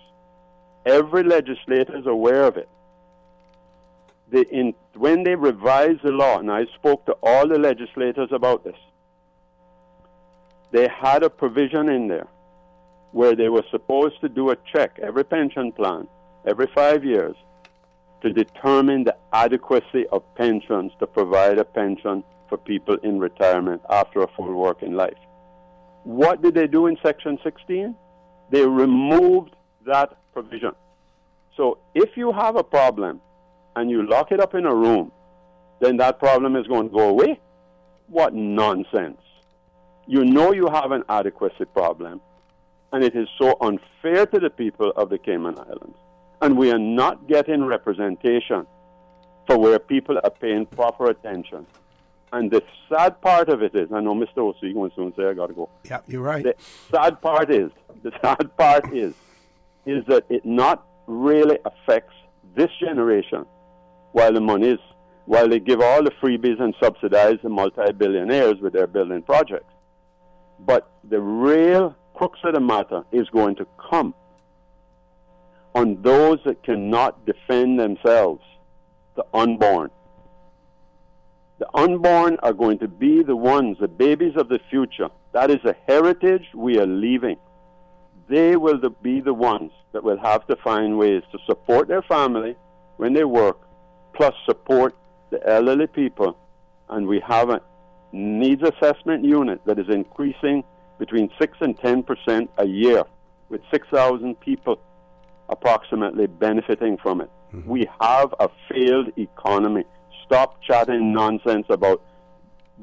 Every legislator is aware of it. When they revised the law, and I spoke to all the legislators about this, they had a provision in there where they were supposed to do a check, every pension plan, every 5 years, to determine the adequacy of pensions to provide a pension for people in retirement after a full working life. What did they do in Section 16? They removed that provision. So if you have a problem and you lock it up in a room, then that problem is going to go away? What nonsense. You know you have an adequacy problem, and it is so unfair to the people of the Cayman Islands. And we are not getting representation for where people are paying proper attention. And the sad part of it is, I know Mr. O.C. will soon say I got to go. Yeah, you're right. The sad part is that it not really affects this generation while they give all the freebies and subsidize the multi-billionaires with their building projects. But the real crux of the matter is going to come on those that cannot defend themselves, the unborn. The unborn are going to be the ones, the babies of the future. That is a heritage we are leaving. They will be the ones that will have to find ways to support their family when they work, plus support the elderly people. And we have a needs assessment unit that is increasing between 6 and 10% a year, with 6,000 people approximately benefiting from it. Mm-hmm. We have a failed economy. Stop chatting nonsense about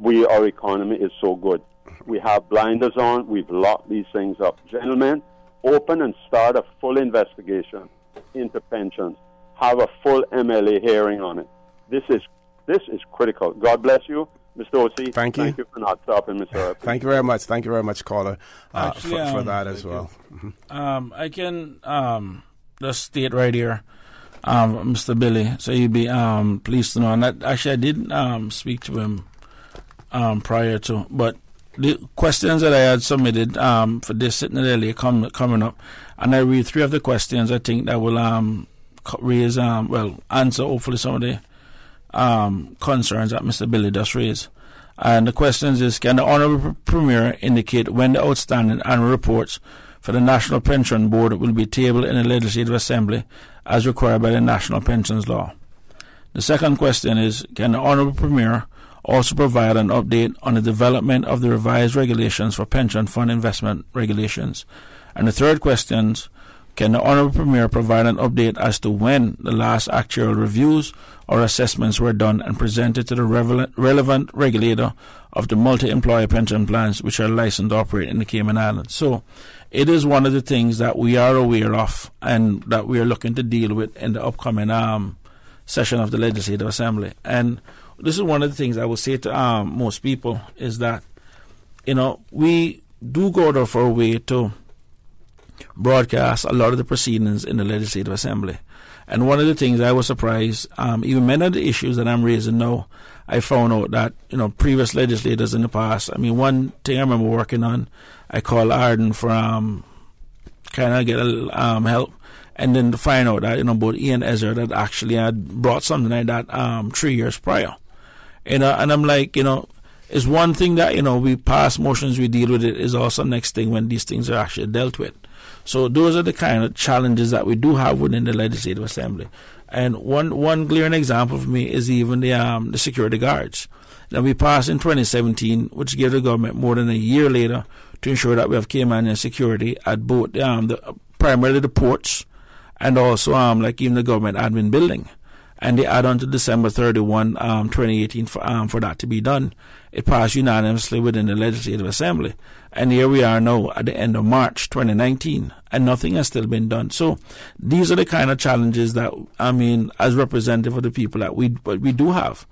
our economy is so good. We have blinders on. We've locked these things up. Gentlemen, open and start a full investigation into pensions. Have a full MLA hearing on it. This is critical. God bless you. Mr. O.C., thank you for not stopping, Mr. Harper. Thank you very much. Thank you very much, caller, for that as well. Mm-hmm. I can just state right here, Mr. Billy, so you'd be pleased to know. And that, actually, I did speak to him prior to, but the questions that I had submitted for this sitting earlier coming up, and I read 3 of the questions I think that will raise, answer hopefully some of the concerns that Mr. Billy does raise. And the questions is, can the Honourable Premier indicate when the outstanding annual reports for the National Pension Board will be tabled in the Legislative Assembly as required by the National Pensions Law? The second question is, can the Honourable Premier also provide an update on the development of the revised regulations for pension fund investment regulations? And the third question is, can the Honourable Premier provide an update as to when the last actuarial reviews or assessments were done and presented to the relevant regulator of the multi-employer pension plans which are licensed to operate in the Cayman Islands? So it is one of the things that we are aware of and that we are looking to deal with in the upcoming session of the Legislative Assembly. And this is one of the things I will say to most people is that, we do go there for a way to broadcast a lot of the proceedings in the Legislative Assembly. And one of the things I was surprised, even many of the issues that I'm raising now, I found out that, previous legislators in the past, one thing I remember working on, I called Arden for kind of get help, and then to find out that, both Ian and Ezra that actually had brought something like that 3 years prior. And I'm like, it's one thing that, we pass motions, we deal with it, is also next thing when these things are actually dealt with. So those are the kind of challenges that we do have within the Legislative Assembly. And one glaring example for me is even the security guards that we passed in 2017, which gave the government more than a year later to ensure that we have Caymanian security at both primarily the ports and also even the government admin building. And they add on to December 31, 2018 for that to be done. It passed unanimously within the Legislative Assembly. And here we are now at the end of March 2019, and nothing has still been done. So these are the kind of challenges that, as representative of the people that we do have.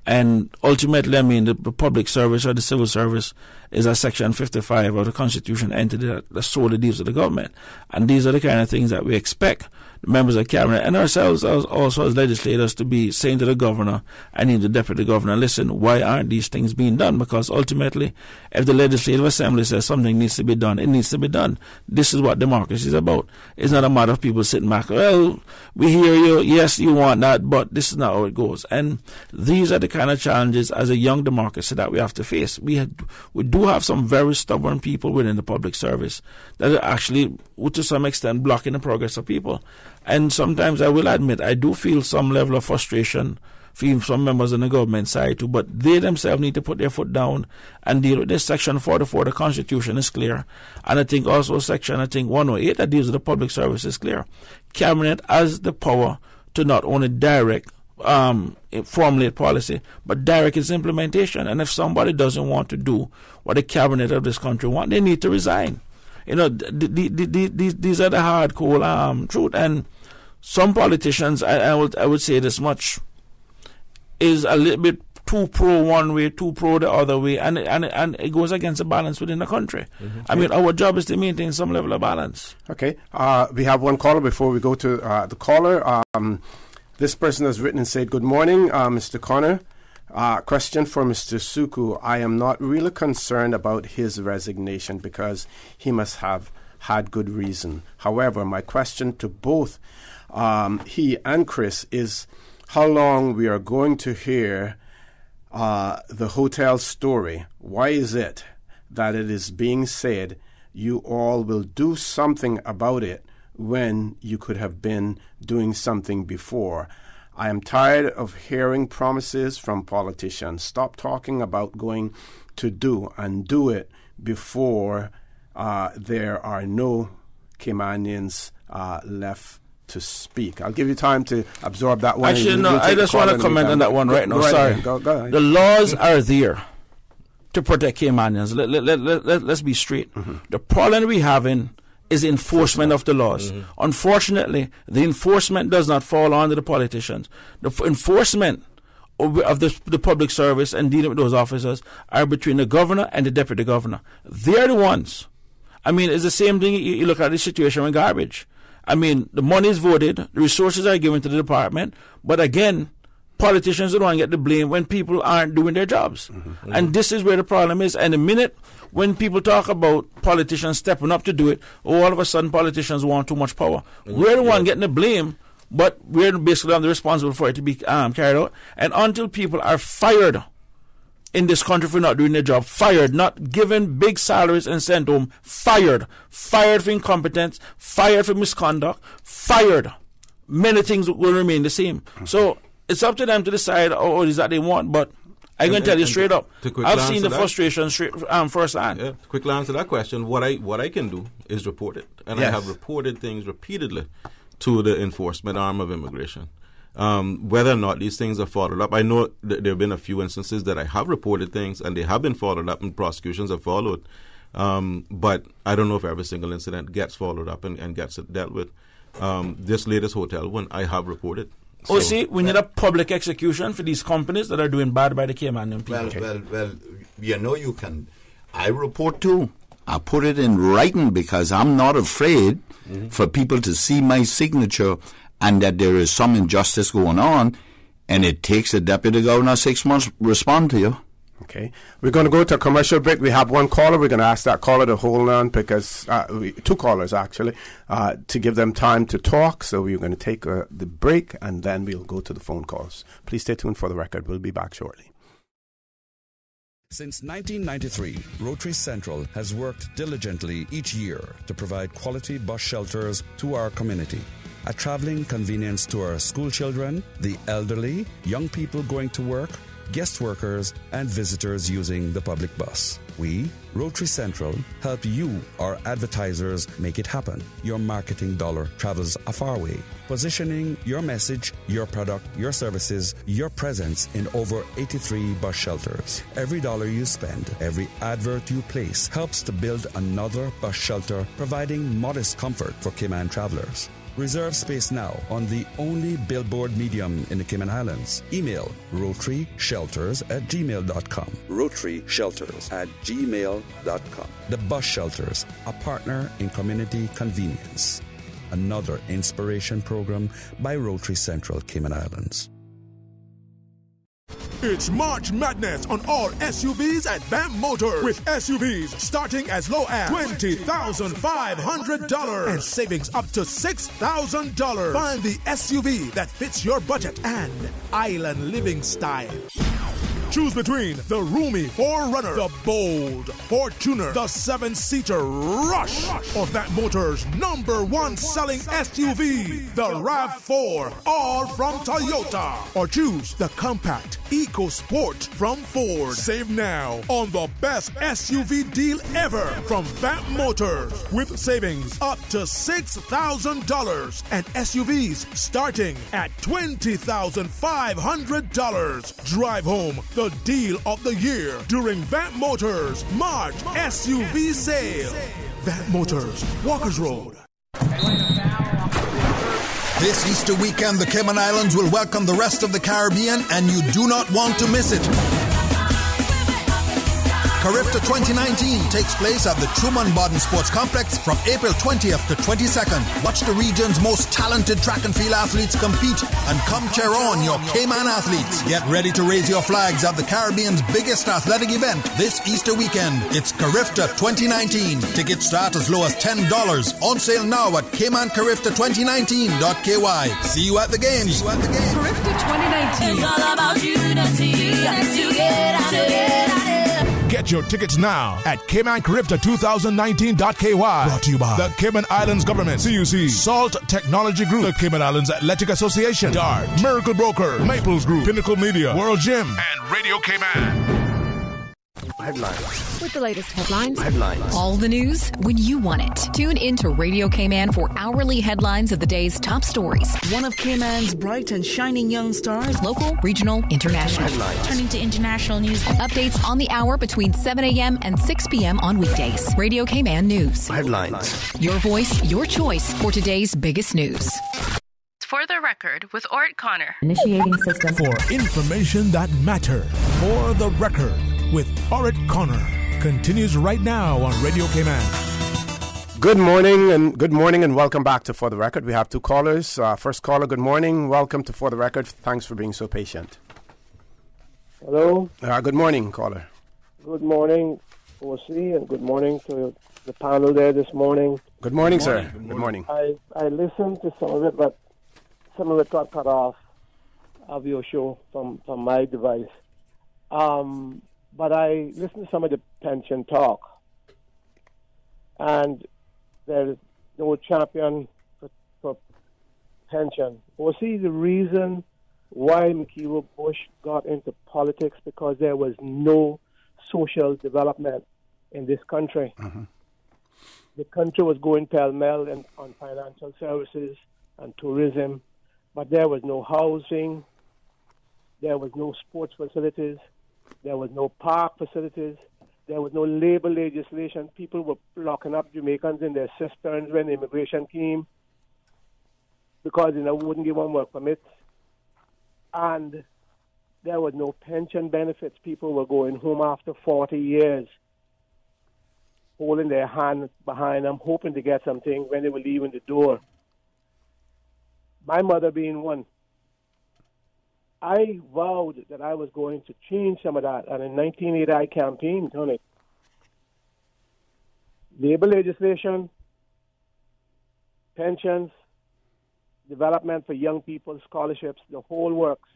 And ultimately, the public service or the civil service is a Section 55 of the Constitution entity that solely deals with the government. And these are the kind of things that we expect the members of Cabinet and ourselves also as legislators to be saying to the governor and even the deputy governor, listen, why aren't these things being done? Because ultimately, if the Legislative Assembly says something needs to be done, it needs to be done. This is what democracy is about. It's not a matter of people sitting back, well, we hear you, yes, you want that, but this is not how it goes. And these are the kind of challenges as a young democracy that we have to face. We do have some very stubborn people within the public service that are actually, to some extent, blocking the progress of people. And sometimes I will admit I do feel some level of frustration from some members on the government side too, but they themselves need to put their foot down and deal with this. Section 44 of the Constitution is clear. And I think also Section 108 that deals with the public service is clear. Cabinet has the power to not only direct formulate policy, but direct its implementation. And if somebody doesn't want to do what the cabinet of this country want, they need to resign. These are the hardcore truth. And some politicians, I would say this much, is a little bit too pro one way, too pro the other way, and it goes against the balance within the country. Mm-hmm. Our job is to maintain some level of balance. Okay. We have one caller before we go to the caller. This person has written and said, good morning, Mr. Connor. Question for Mr. Suckoo. I am not really concerned about his resignation because he must have had good reason. However, my question to both he and Chris is how long we are going to hear the hotel story. Why is it that it is being said you all will do something about it when you could have been doing something before? I am tired of hearing promises from politicians. Stop talking about going to do and do it before there are no Caymanians left to speak. I'll give you time to absorb that one. Actually, no, I just want to comment on that one right now. Sorry. Go ahead. The laws are there to protect Caymanians. Let's be straight. Mm-hmm. The problem we're having is enforcement of the laws. Mm-hmm. Unfortunately, the enforcement does not fall under the politicians. The enforcement of the public service and dealing with those officers are between the governor and the deputy governor. They're the ones. It's the same thing. You look at the situation with garbage. The money is voted, the resources are given to the department, but again, politicians don't get the blame when people aren't doing their jobs. Mm-hmm. And this is where the problem is. And the minute when people talk about politicians stepping up to do it, all of a sudden politicians want too much power. Mm-hmm. We're the one getting the blame, but we're basically responsible for it to be carried out. And until people are fired in this country for not doing their job, fired, not given big salaries and sent home, fired for incompetence, fired for misconduct, fired, many things will remain the same. Mm-hmm. So it's up to them to decide what it is that they want, but I'm going to tell you straight up, I've seen the frustration firsthand. Yeah, quick answer to that question. What I can do is report it. And yes. I have reported things repeatedly to the enforcement arm of immigration. Whether or not these things are followed up, I know there have been a few instances that I have reported things and they have been followed up and prosecutions have followed. But I don't know if every single incident gets followed up and gets dealt with. This latest hotel one, I have reported. Oh, see, we need a public execution for these companies that are doing bad by the Cayman people. Well, you know you can. I report too. I put it in writing because I'm not afraid for people to see my signature and that there is some injustice going on, and it takes the deputy governor 6 months to respond to you. Okay. We're going to go to a commercial break. We have one caller. We're going to ask that caller to hold on because two callers, actually, to give them time to talk. So we're going to take the break, and then we'll go to the phone calls. Please stay tuned for the record. We'll be back shortly. Since 1993, Rotary Central has worked diligently each year to provide quality bus shelters to our community. A traveling convenience to our school children, the elderly, young people going to work, guest workers, and visitors using the public bus. We, Rotary Central, help you, our advertisers, make it happen. Your marketing dollar travels a far way, positioning your message, your product, your services, your presence in over 83 bus shelters. Every dollar you spend, every advert you place helps to build another bus shelter, providing modest comfort for Cayman travelers. Reserve space now on the only billboard medium in the Cayman Islands. Email rotaryshelters@gmail.com. rotaryshelters@gmail.com. The Bus Shelters, a partner in community convenience. Another inspiration program by Rotary Central Cayman Islands. It's March Madness on all SUVs at BAM Motors, with SUVs starting as low as $20,500 and savings up to $6,000. Find the SUV that fits your budget and island living style. Choose between the roomy 4Runner, the bold Fortuner, the 7-seater Rush, or that Motors' #1 selling SUV, the RAV4, all from Toyota. Or choose the compact EcoSport from Ford. Save now on the best SUV deal ever from Vamp Motors, with savings up to $6,000 and SUVs starting at $20,500. Drive home the deal of the year during Vamp Motors March SUV sale. Vamp Motors, Walkers Road. This Easter weekend, the Cayman Islands will welcome the rest of the Caribbean, and you do not want to miss it. Carifta 2019 takes place at the Truman Bodden Sports Complex from April 20th to 22nd. Watch the region's most talented track and field athletes compete and come cheer on your Cayman athletes. Get ready to raise your flags at the Caribbean's biggest athletic event this Easter weekend. It's Carifta 2019. Tickets start as low as $10. On sale now at caymancarifta2019.ky. See you at the games. Carifta 2019. It's all about unity. Get your tickets now at caymancarifta2019.ky. Brought to you by the Cayman Islands Government, CUC, Salt Technology Group, the Cayman Islands Athletic Association, DART, Miracle Broker, Maples Group, Pinnacle Media, World Gym, and Radio Cayman. Headlines. With the latest headlines. Headlines. All the news when you want it. Tune in to Radio Cayman for hourly headlines of the day's top stories. One of Cayman's bright and shining young stars. Local, regional, international. Headlines. Turning to international news. Updates on the hour between 7 a.m. and 6 p.m. on weekdays. Radio Cayman News. Headlines. Your voice, your choice for today's biggest news. For the record with Orrett Connor. Initiating system. For information that matters. For the record with Orrett Connor. Continues right now on Radio Cayman. Good morning and welcome back to For the Record. We have two callers. First caller, good morning. Welcome to For the Record. Thanks for being so patient. Hello. Good morning, caller. Good morning, OC, and good morning to the panel there this morning. Good morning, sir. Good morning. I listened to some of it, but some of it got cut off of your show from my device. But I listened to some of the pension talk, and there is no champion for pension. Well, see, the reason why McKeown Bush got into politics because there was no social development in this country. Mm-hmm. The country was going pell-mell on financial services and tourism, but there was no housing, there was no sports facilities, there was no park facilities. There was no labor legislation. People were locking up Jamaicans in their cisterns when immigration came because they wouldn't give them work permits. And there were no pension benefits. People were going home after 40 years, holding their hand behind them, hoping to get something when they were leaving the door. My mother being one. I vowed that I was going to change some of that, and in 1980 I campaigned on it. Labor legislation, pensions, development for young people, scholarships, the whole works.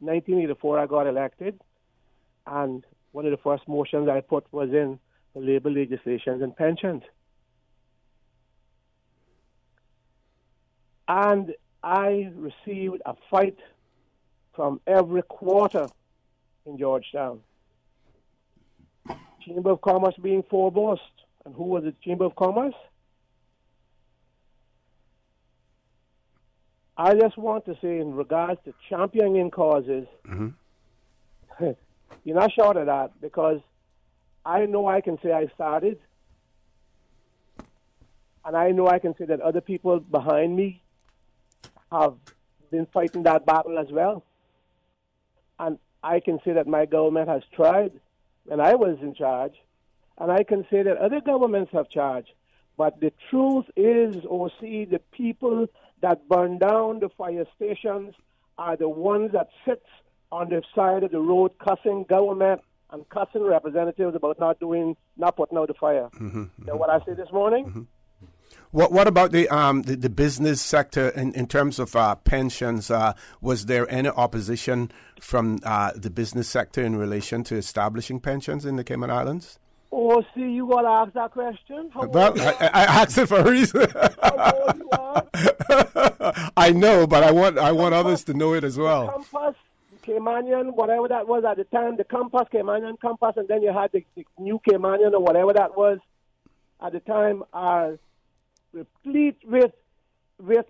1984 I got elected, and one of the first motions I put was in the labor legislations and pensions. And I received a fight from every quarter in Georgetown. Chamber of Commerce being foremost. And who was the Chamber of Commerce? I just want to say, in regards to championing causes, you're not short of that, because I know I can say I started, and I know I can say that other people behind me have been fighting that battle as well. And I can say that my government has tried when I was in charge, and I can say that other governments have charged. But the truth is, OC, the people that burn down the fire stations are the ones that sit on the side of the road cussing government and cussing representatives about not putting out the fire. You know what I said this morning? What about the business sector in terms of pensions? Was there any opposition from the business sector in relation to establishing pensions in the Cayman Islands? Oh, see, you got to ask that question? Well, I asked it for a reason. How old you are? I know, but I want others to know it as well. The Compass, Caymanian, whatever that was at the time, the Compass, Caymanian Compass, and then you had the new Caymanian or whatever that was at the time, are replete with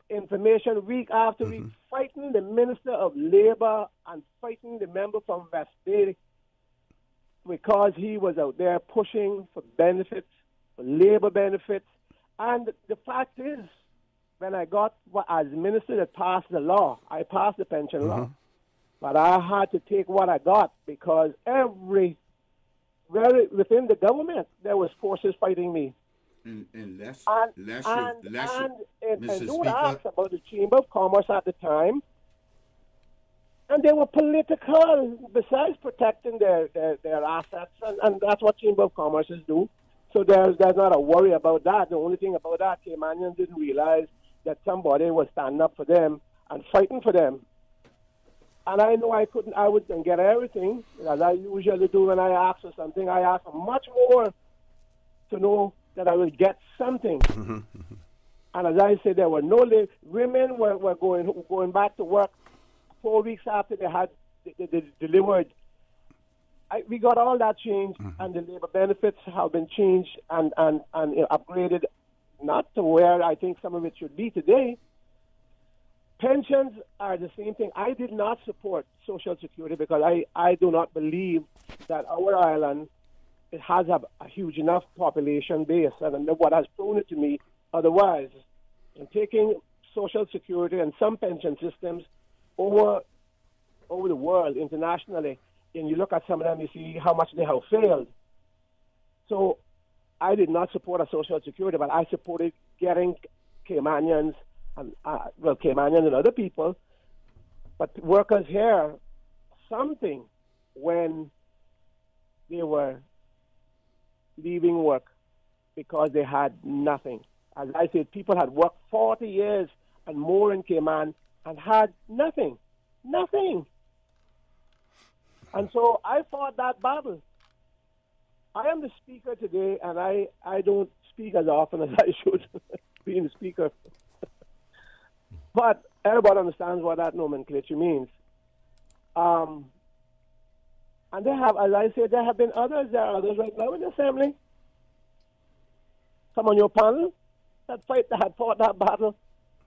information week after week, fighting the Minister of Labour and fighting the member from West Bay because he was out there pushing for benefits, for labour benefits. And the fact is, when I got, as minister that passed the law, I passed the pension law, but I had to take what I got because within the government, there was forces fighting me. And don't ask about the Chamber of Commerce at the time. And they were political, besides protecting their assets, and that's what Chamber of Commerces do. So there's not a worry about that. The only thing about that, Caymanians didn't realize that somebody was standing up for them and fighting for them. And I know I wouldn't get everything, as I usually do when I ask for something. I ask for much more to know that I will get something. And as I said, there were no women were going back to work 4 weeks after they had they delivered. We got all that changed, and the labor benefits have been changed and upgraded, not to where I think some of it should be today. Pensions are the same thing. I did not support Social Security because I do not believe that our island, it has a huge enough population base, and what has proven it to me otherwise. In taking Social Security and some pension systems over the world, internationally, and you look at some of them, you see how much they have failed. So I did not support a Social Security, but I supported getting Caymanians and Caymanians and other people, but workers here, something when they were leaving work because they had nothing. As I said, people had worked 40 years and more in Cayman and had nothing. And so I fought that battle. I am the speaker today, and I don't speak as often as I should, being the speaker. But everybody understands what that nomenclature means. And they have, as I said, there have been others. There are others right now in the Assembly. Some on your panel that fought that battle.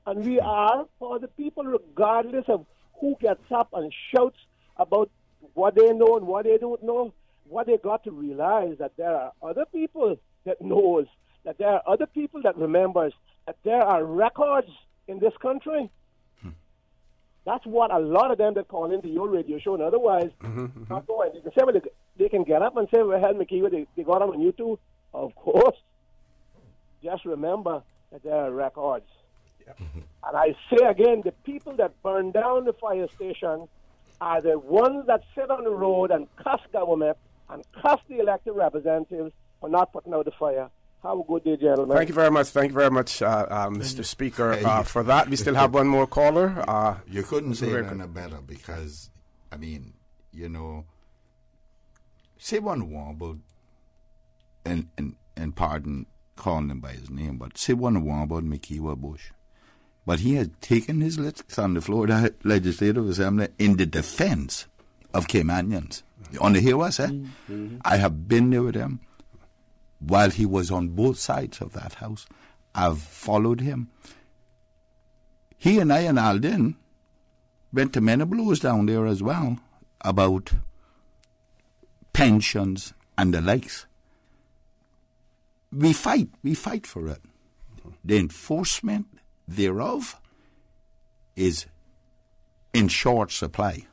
And we are for the people, regardless of who gets up and shouts about what they know and what they don't know. What they got to realize that there are other people that knows, that there are other people that remembers, that there are records in this country. That's what a lot of them that call into your radio show, and otherwise, not going. You can say, well, they can get up and say, well, hell, McKee, they got on you too. Of course. Just remember that there are records. Yeah. And I say again, the people that burn down the fire station are the ones that sit on the road and cuss government and cuss the elected representatives for not putting out the fire. Have a good day, gentlemen. Thank you very much. Thank you very much, Mr. Speaker, for that. We still have one more caller. You couldn't say it any better because, I mean, you know, say one wobble, and pardon calling him by his name, but say one word about McKeewa Bush. But he has taken his licks on the Florida Legislative Assembly in the defense of Caymanians. On the hear what I said? I have been there with him while he was on both sides of that house. I've followed him. He and I and Alden went to many blows down there as well about pensions and the likes. We fight for it. The enforcement thereof is in short supply,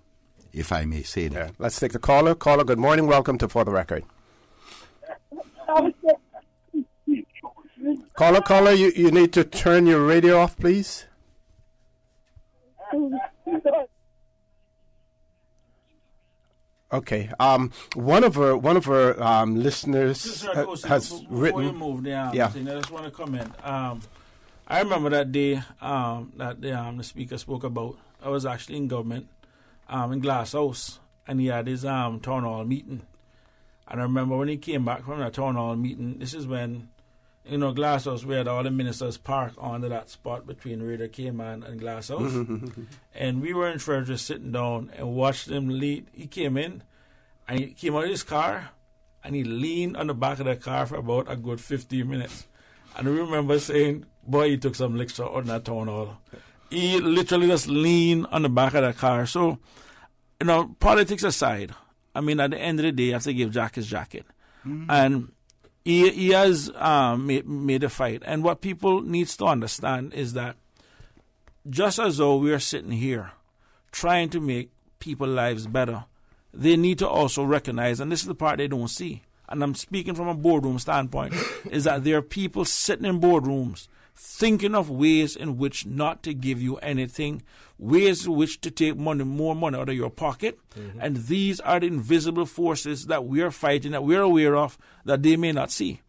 if I may say that. Yeah. Let's take the caller. Caller, good morning. Welcome to For the Record. Caller, you need to turn your radio off, please. Okay. One of our listeners has written. Before you move down, I just want to comment. I remember that day that the speaker spoke about. I was actually in government in Glass House, and he had his town hall meeting. And I remember when he came back from that town hall meeting, this is when, you know, Glass House, we had all the ministers park onto that spot between Raider Cayman and Glass House. And we were in church just sitting down and watched him lead. He came in, and he came out of his car, and he leaned on the back of the car for about a good 15 minutes. And I remember saying, boy, he took some licks on that town hall. He literally just leaned on the back of the car. So, you know, politics aside, I mean, at the end of the day, you have to give Jack his jacket. And he has made a fight. And what people needs to understand is that just as though we are sitting here trying to make people's lives better, they need to also recognize, and this is the part they don't see, and I'm speaking from a boardroom standpoint, is that there are people sitting in boardrooms thinking of ways in which not to give you anything, ways in which to take more money out of your pocket. And these are the invisible forces that we are fighting, that we're aware of, that they may not see.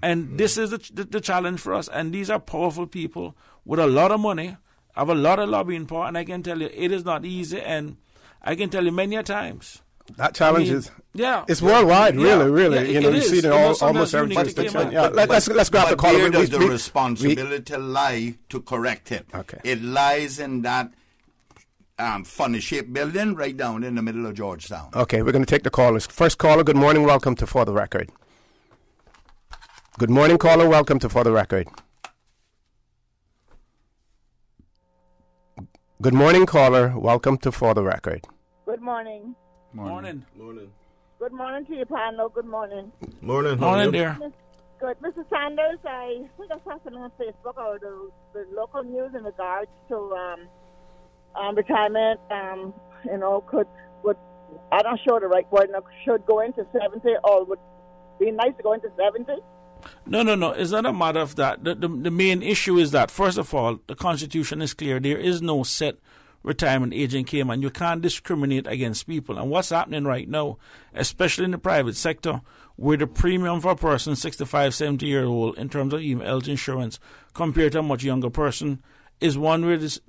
And this is the challenge for us. And these are powerful people with a lot of money, have a lot of lobbying power, and I can tell you, it is not easy. And I can tell you many a times, that challenge is it's worldwide, really. Yeah, you know, you see it in almost every jurisdiction. Let's grab the call. Where does the responsibility lie to correct it? Okay. It lies in that funny-shaped building right down in the middle of Georgetown. Okay, we're going to take the callers. First caller, good morning, welcome to For the Record. Good morning, caller, welcome to For the Record. Good morning, caller, welcome to For the Record. Good morning. Morning. Good morning to you, panel. Good morning. Morning, dear. Good. Mr. Saunders, I think I saw something on Facebook or the local news in regards to retirement, you know, would I'm not sure the right word, should go into 70 or would be nice to go into 70? No. It's not a matter of that. The main issue is that, first of all, the Constitution is clear. There is no set retirement age in Cayman. You can't discriminate against people. And what's happening right now, especially in the private sector, where the premium for a person 65, 70-year-old in terms of even health insurance compared to a much younger person is one where it is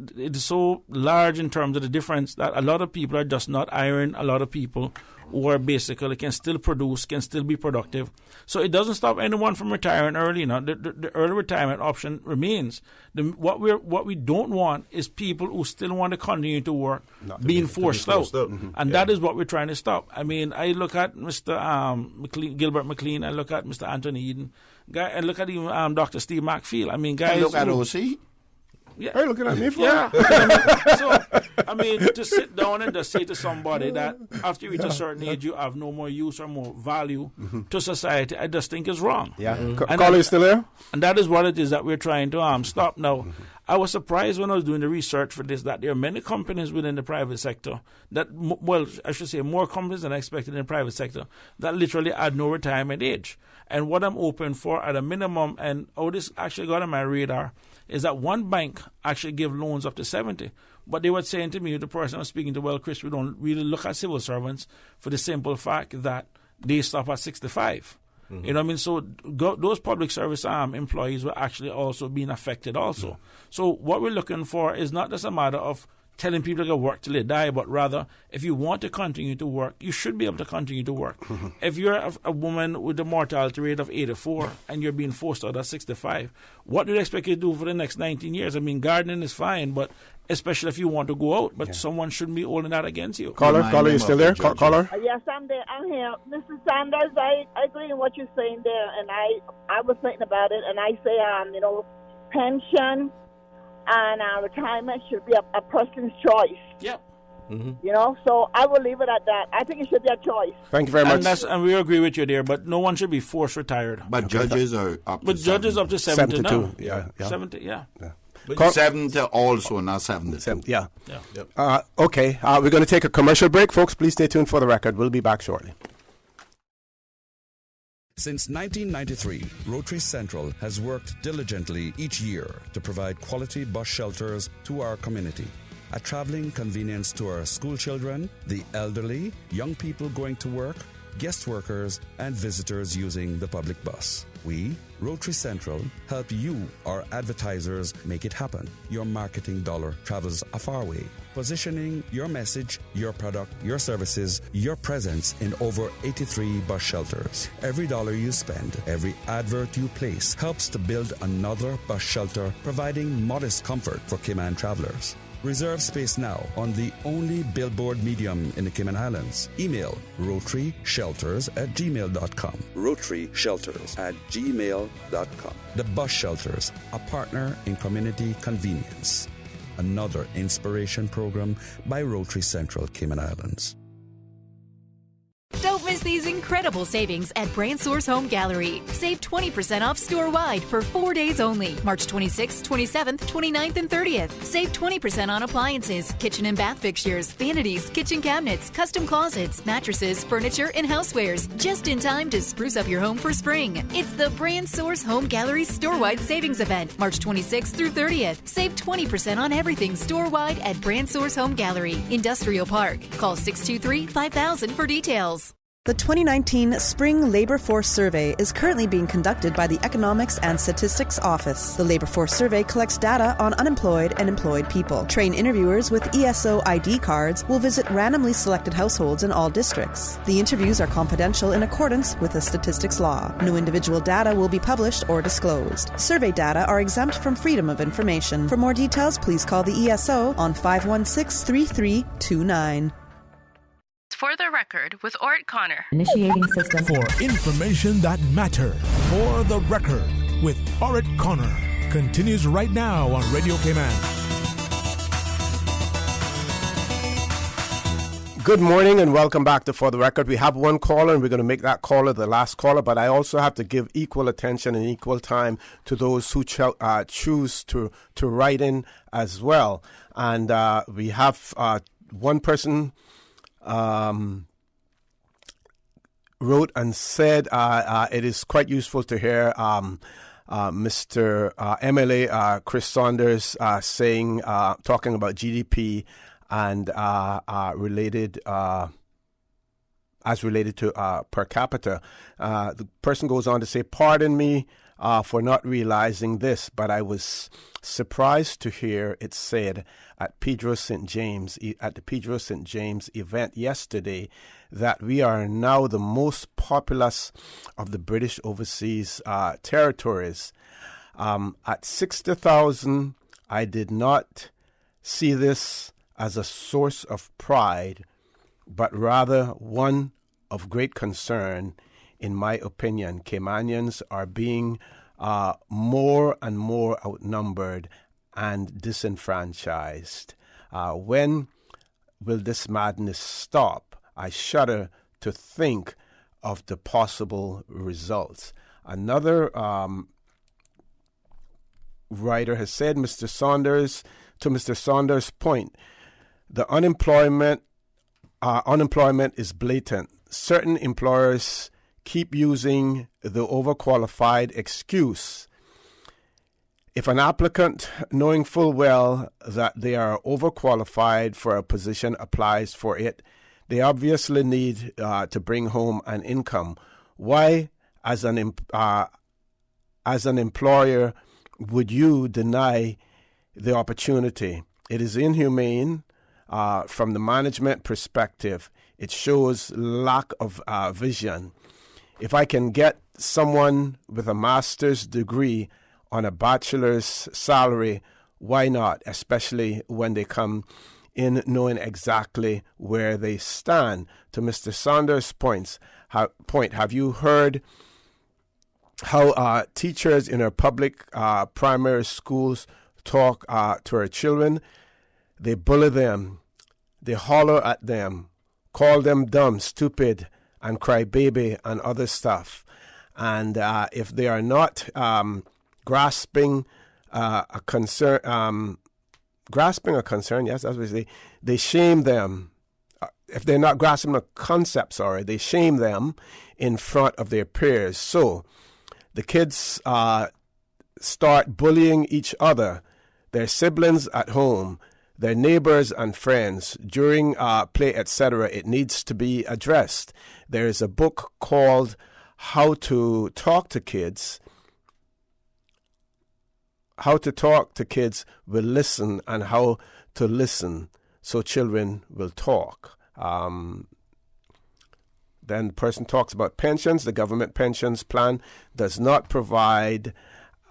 so large in terms of the difference that a lot of people are just not hiring a lot of people who are basically can still produce, can still be productive. So it doesn't stop anyone from retiring early. Now, the early retirement option remains. What we don't want is people who still want to continue to work being forced out. And that is what we're trying to stop. I mean, I look at Mr. Gilbert Mclean, I look at Mr. Anthony Eden, I look at even Dr. Steve Macfield. I mean, guys. I look at OC. Yeah. Are you looking at me for? Yeah. I mean, to sit down and just say to somebody that after you reach a certain age, you have no more use or more value to society, I just think is wrong. Yeah. Caller, you still there? And that is what it is that we're trying to stop now. I was surprised when I was doing the research for this that there are many companies within the private sector that, well, I should say more companies than I expected in the private sector that literally add no retirement age. And what I'm open for at a minimum, and this actually got on my radar, is that one bank actually give loans up to 70. But they were saying to me, the person I was speaking to, well, Chris, we don't really look at civil servants for the simple fact that they stop at 65. Mm-hmm. You know what I mean? So those public service employees were actually also being affected also. Mm-hmm. So what we're looking for is not just a matter of telling people to go work till they die, but rather, if you want to continue to work, you should be able to continue to work. Mm-hmm. If you're a woman with a mortality rate of 84 and you're being forced out at 65, what do you expect you to do for the next 19 years? I mean, gardening is fine, but especially if you want to go out, but someone shouldn't be holding that against you. Caller, you still there? Caller? Yes, I'm there. I'm here. Mr. Saunders, I agree in what you're saying there, and I was thinking about it, and I say, pension and retirement should be a person's choice. Yep. Mm-hmm. You know, so I will leave it at that. I think it should be a choice. Thank you very much. And we agree with you there, but no one should be forced retired. But judges are up to But judges up to 70 now. Yeah. 70, yeah. But 70 also, not 72. Yeah. Okay, we're going to take a commercial break. Folks, please stay tuned for the record. We'll be back shortly. Since 1993, Rotary Central has worked diligently each year to provide quality bus shelters to our community. A traveling convenience to our school children, the elderly, young people going to work, guest workers, and visitors using the public bus. We, Rotary Central, help you, our advertisers, make it happen. Your marketing dollar travels a far way. Positioning your message, your product, your services, your presence in over 83 bus shelters. Every dollar you spend, every advert you place helps to build another bus shelter, providing modest comfort for Cayman travelers. Reserve space now on the only billboard medium in the Cayman Islands. Email rotaryshelters@gmail.com. rotaryshelters@gmail.com. The Bus Shelters, a partner in community convenience. Another inspiration program by Rotary Central Cayman Islands. Don't miss these incredible savings at Brand Source Home Gallery. Save 20% off store-wide for 4 days only. March 26th, 27th, 29th, and 30th. Save 20% on appliances, kitchen and bath fixtures, vanities, kitchen cabinets, custom closets, mattresses, furniture, and housewares. Just in time to spruce up your home for spring. It's the Brand Source Home Gallery store-wide savings event, March 26th through 30th. Save 20% on everything store-wide at Brand Source Home Gallery, Industrial Park. Call 623-5000 for details. The 2019 Spring Labor Force Survey is currently being conducted by the Economics and Statistics Office. The Labor Force Survey collects data on unemployed and employed people. Trained interviewers with ESO ID cards will visit randomly selected households in all districts. The interviews are confidential in accordance with the statistics law. No individual data will be published or disclosed. Survey data are exempt from freedom of information. For more details, please call the ESO on 516-3329. For the record, with Orrett Connor. Initiating system. For information that matters. For the record, with Orrett Connor. Continues right now on Radio Cayman. Good morning and welcome back to For the Record. We have one caller and we're going to make that caller the last caller, but I also have to give equal attention and equal time to those who choose to write in as well. And we have one person wrote and said it is quite useful to hear Mr. MLA Chris Saunders talking about GDP and related to per capita. The person goes on to say, "Pardon me for not realizing this, but I was surprised to hear it said at the Pedro St. James event yesterday that we are now the most populous of the British overseas territories. At 60,000, I did not see this as a source of pride, but rather one of great concern. In my opinion, Caymanians are being more and more outnumbered and disenfranchised. When will this madness stop? I shudder to think of the possible results." Another writer has said, Mr. Saunders' point, the unemployment is blatant. Certain employers keep using the overqualified excuse. If an applicant, knowing full well that they are overqualified for a position, applies for it, they obviously need to bring home an income. Why, as an employer, would you deny the opportunity? It is inhumane from the management perspective. It shows lack of vision. If I can get someone with a master's degree on a bachelor's salary, why not? Especially when they come in knowing exactly where they stand. To Mr. Saunders' point, have you heard how teachers in our public primary schools talk to our children? They bully them, they holler at them, call them dumb, stupid, and cry baby and other stuff. And if they are not grasping a concern, yes, that's what they shame them. If they're not grasping a concept, they shame them in front of their peers. So the kids start bullying each other, their siblings at home, their neighbors and friends during play, etc. It needs to be addressed. There is a book called How to Talk to Kids. How to talk to kids will listen, and how to listen so children will talk. Then the person talks about pensions. The government pensions plan does not provide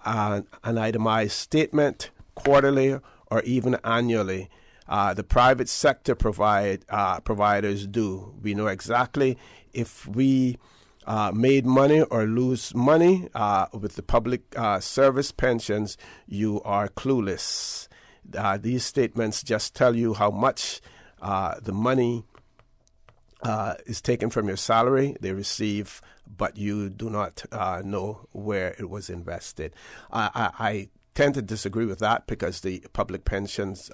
an itemized statement quarterly or even annually. The private sector providers do. We know exactly if we made money or lose money with the public service pensions. You are clueless. These statements just tell you how much the money is taken from your salary they receive, but you do not know where it was invested. I tend to disagree with that because the public pensions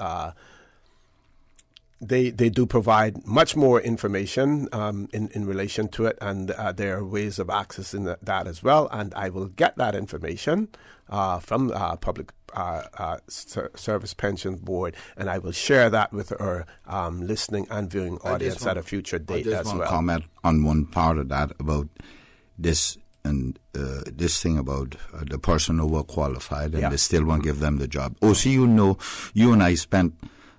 they do provide much more information in relation to it, and there are ways of accessing that as well. And I will get that information from the Public Service Pension Board, and I will share that with our listening and viewing audience at a future date as well. I just want to comment on one part of that about this and this thing about the person overqualified, and they still won't give them the job. Oh, so you know, you and I spent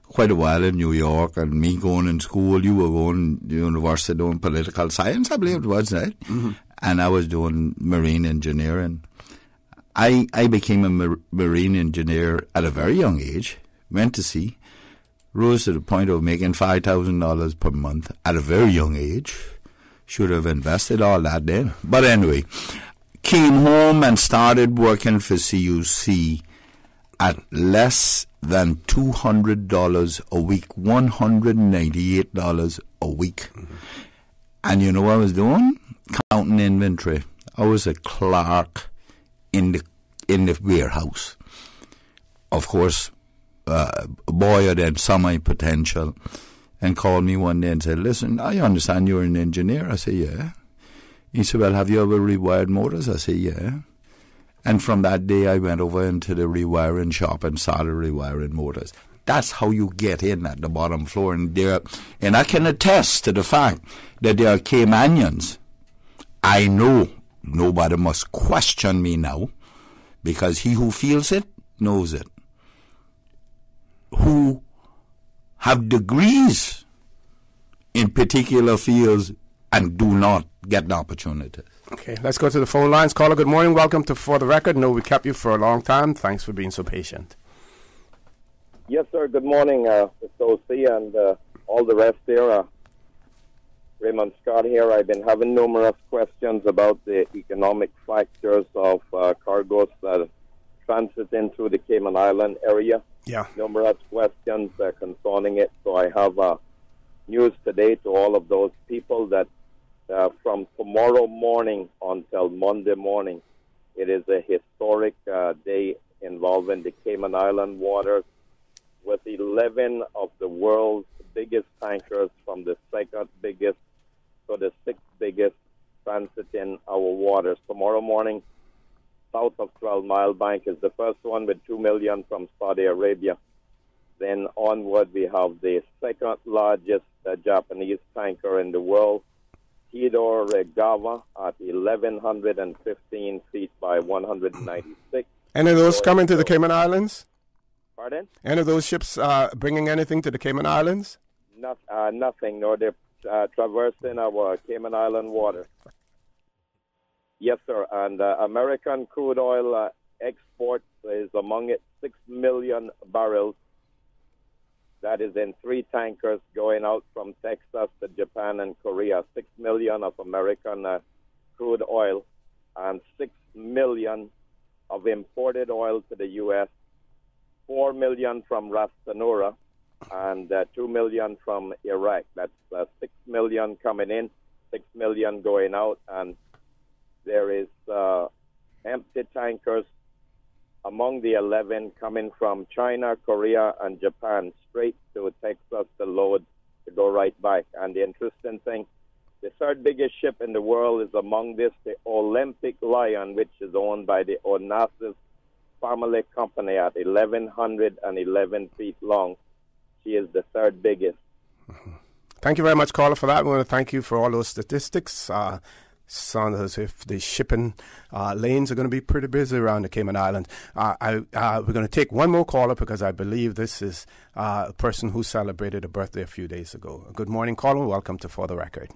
quite a while in New York, and me going in school, you were going to university doing political science, I believe it was, right? Mm-hmm. And I was doing marine engineering. I became a marine engineer at a very young age, went to sea, rose to the point of making $5,000 per month at a very young age. Should have invested all that then. But anyway, came home and started working for CUC at less than $200 a week, $198 a week. Mm-hmm. And you know what I was doing? Counting inventory. I was a clerk in the warehouse. Of course, a boy had semi-potential, and called me one day and said, listen, I understand you're an engineer. I said, yeah. He said, well, have you ever rewired motors? I said, yeah. And from that day, I went over into the rewiring shop and started rewiring motors. That's how you get in at the bottom floor. And I can attest to the fact that there are Caymanians. I know nobody must question me now, because he who feels it knows it, who have degrees in particular fields and do not get the opportunity. Okay, let's go to the phone lines. Caller, good morning. Welcome to For the Record. No, we kept you for a long time. Thanks for being so patient. Yes, sir. Good morning, Mr. O.C. and all the rest there. Raymond Scott here. I've been having numerous questions about the economic factors of cargoes that transit into the Cayman Island area. Yeah. Numerous questions concerning it. So I have news today to all of those people that from tomorrow morning until Monday morning, it is a historic day involving the Cayman Island waters, with 11 of the world's biggest tankers from the second biggest to the sixth biggest transiting our waters. Tomorrow morning, south of 12 Mile Bank is the first one with 2 million from Saudi Arabia. Then onward, we have the second largest Japanese tanker in the world, Theodore Regawa, at 1,115 feet by 196. Any of those coming to the Cayman Islands? Pardon? Any of those ships bringing anything to the Cayman Islands? Nothing, nor they're traversing our Cayman Island water. Yes, sir. And American crude oil exports is among it 6 million barrels. That is in 3 tankers going out from Texas to Japan and Korea. 6 million of American crude oil and 6 million of imported oil to the U.S., 4 million from Ras Tanura, and 2 million from Iraq. That's 6 million coming in, 6 million going out, and there is empty tankers among the 11 coming from China, Korea, and Japan straight to Texas to load to go right back. And the interesting thing, the third biggest ship in the world is among this, the Olympic Lion, which is owned by the Onassis family company at 1,111 feet long. She is the third biggest. Thank you very much, caller, for that. We want to thank you for all those statistics. Sounds as if the shipping lanes are going to be pretty busy around the Cayman Islands. We're going to take one more caller because I believe this is a person who celebrated a birthday a few days ago. Good morning, caller. Welcome to For the Record.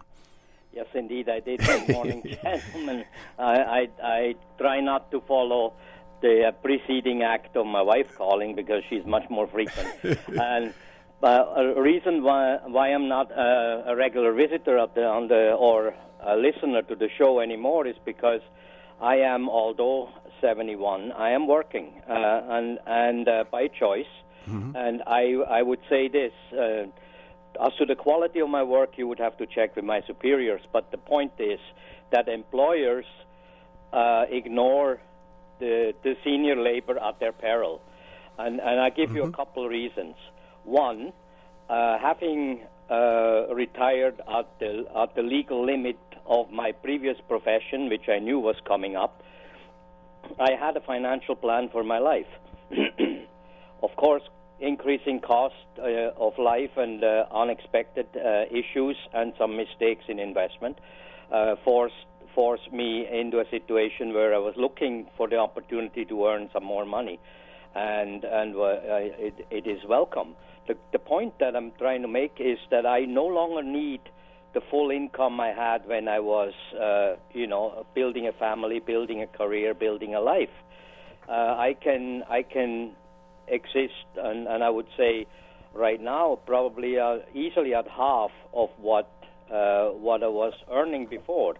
Yes, indeed, I did. Good morning, gentlemen. I try not to follow the preceding act of my wife calling because she's much more frequent. And a reason why I'm not a regular visitor or a listener to the show anymore is because I am, although 71, I am working and by choice. Mm-hmm. And I would say this. As to the quality of my work, you would have to check with my superiors. But the point is that employers ignore the senior labor at their peril. And I give you a couple reasons. One, having retired at the legal limit of my previous profession, which I knew was coming up, I had a financial plan for my life. Of course, increasing cost of life and unexpected issues and some mistakes in investment forced me into a situation where I was looking for the opportunity to earn some more money, and it is welcome. The point that I'm trying to make is that I no longer need the full income I had when I was, building a family, building a career, building a life. I can exist, and I would say right now probably easily at half of what I was earning before.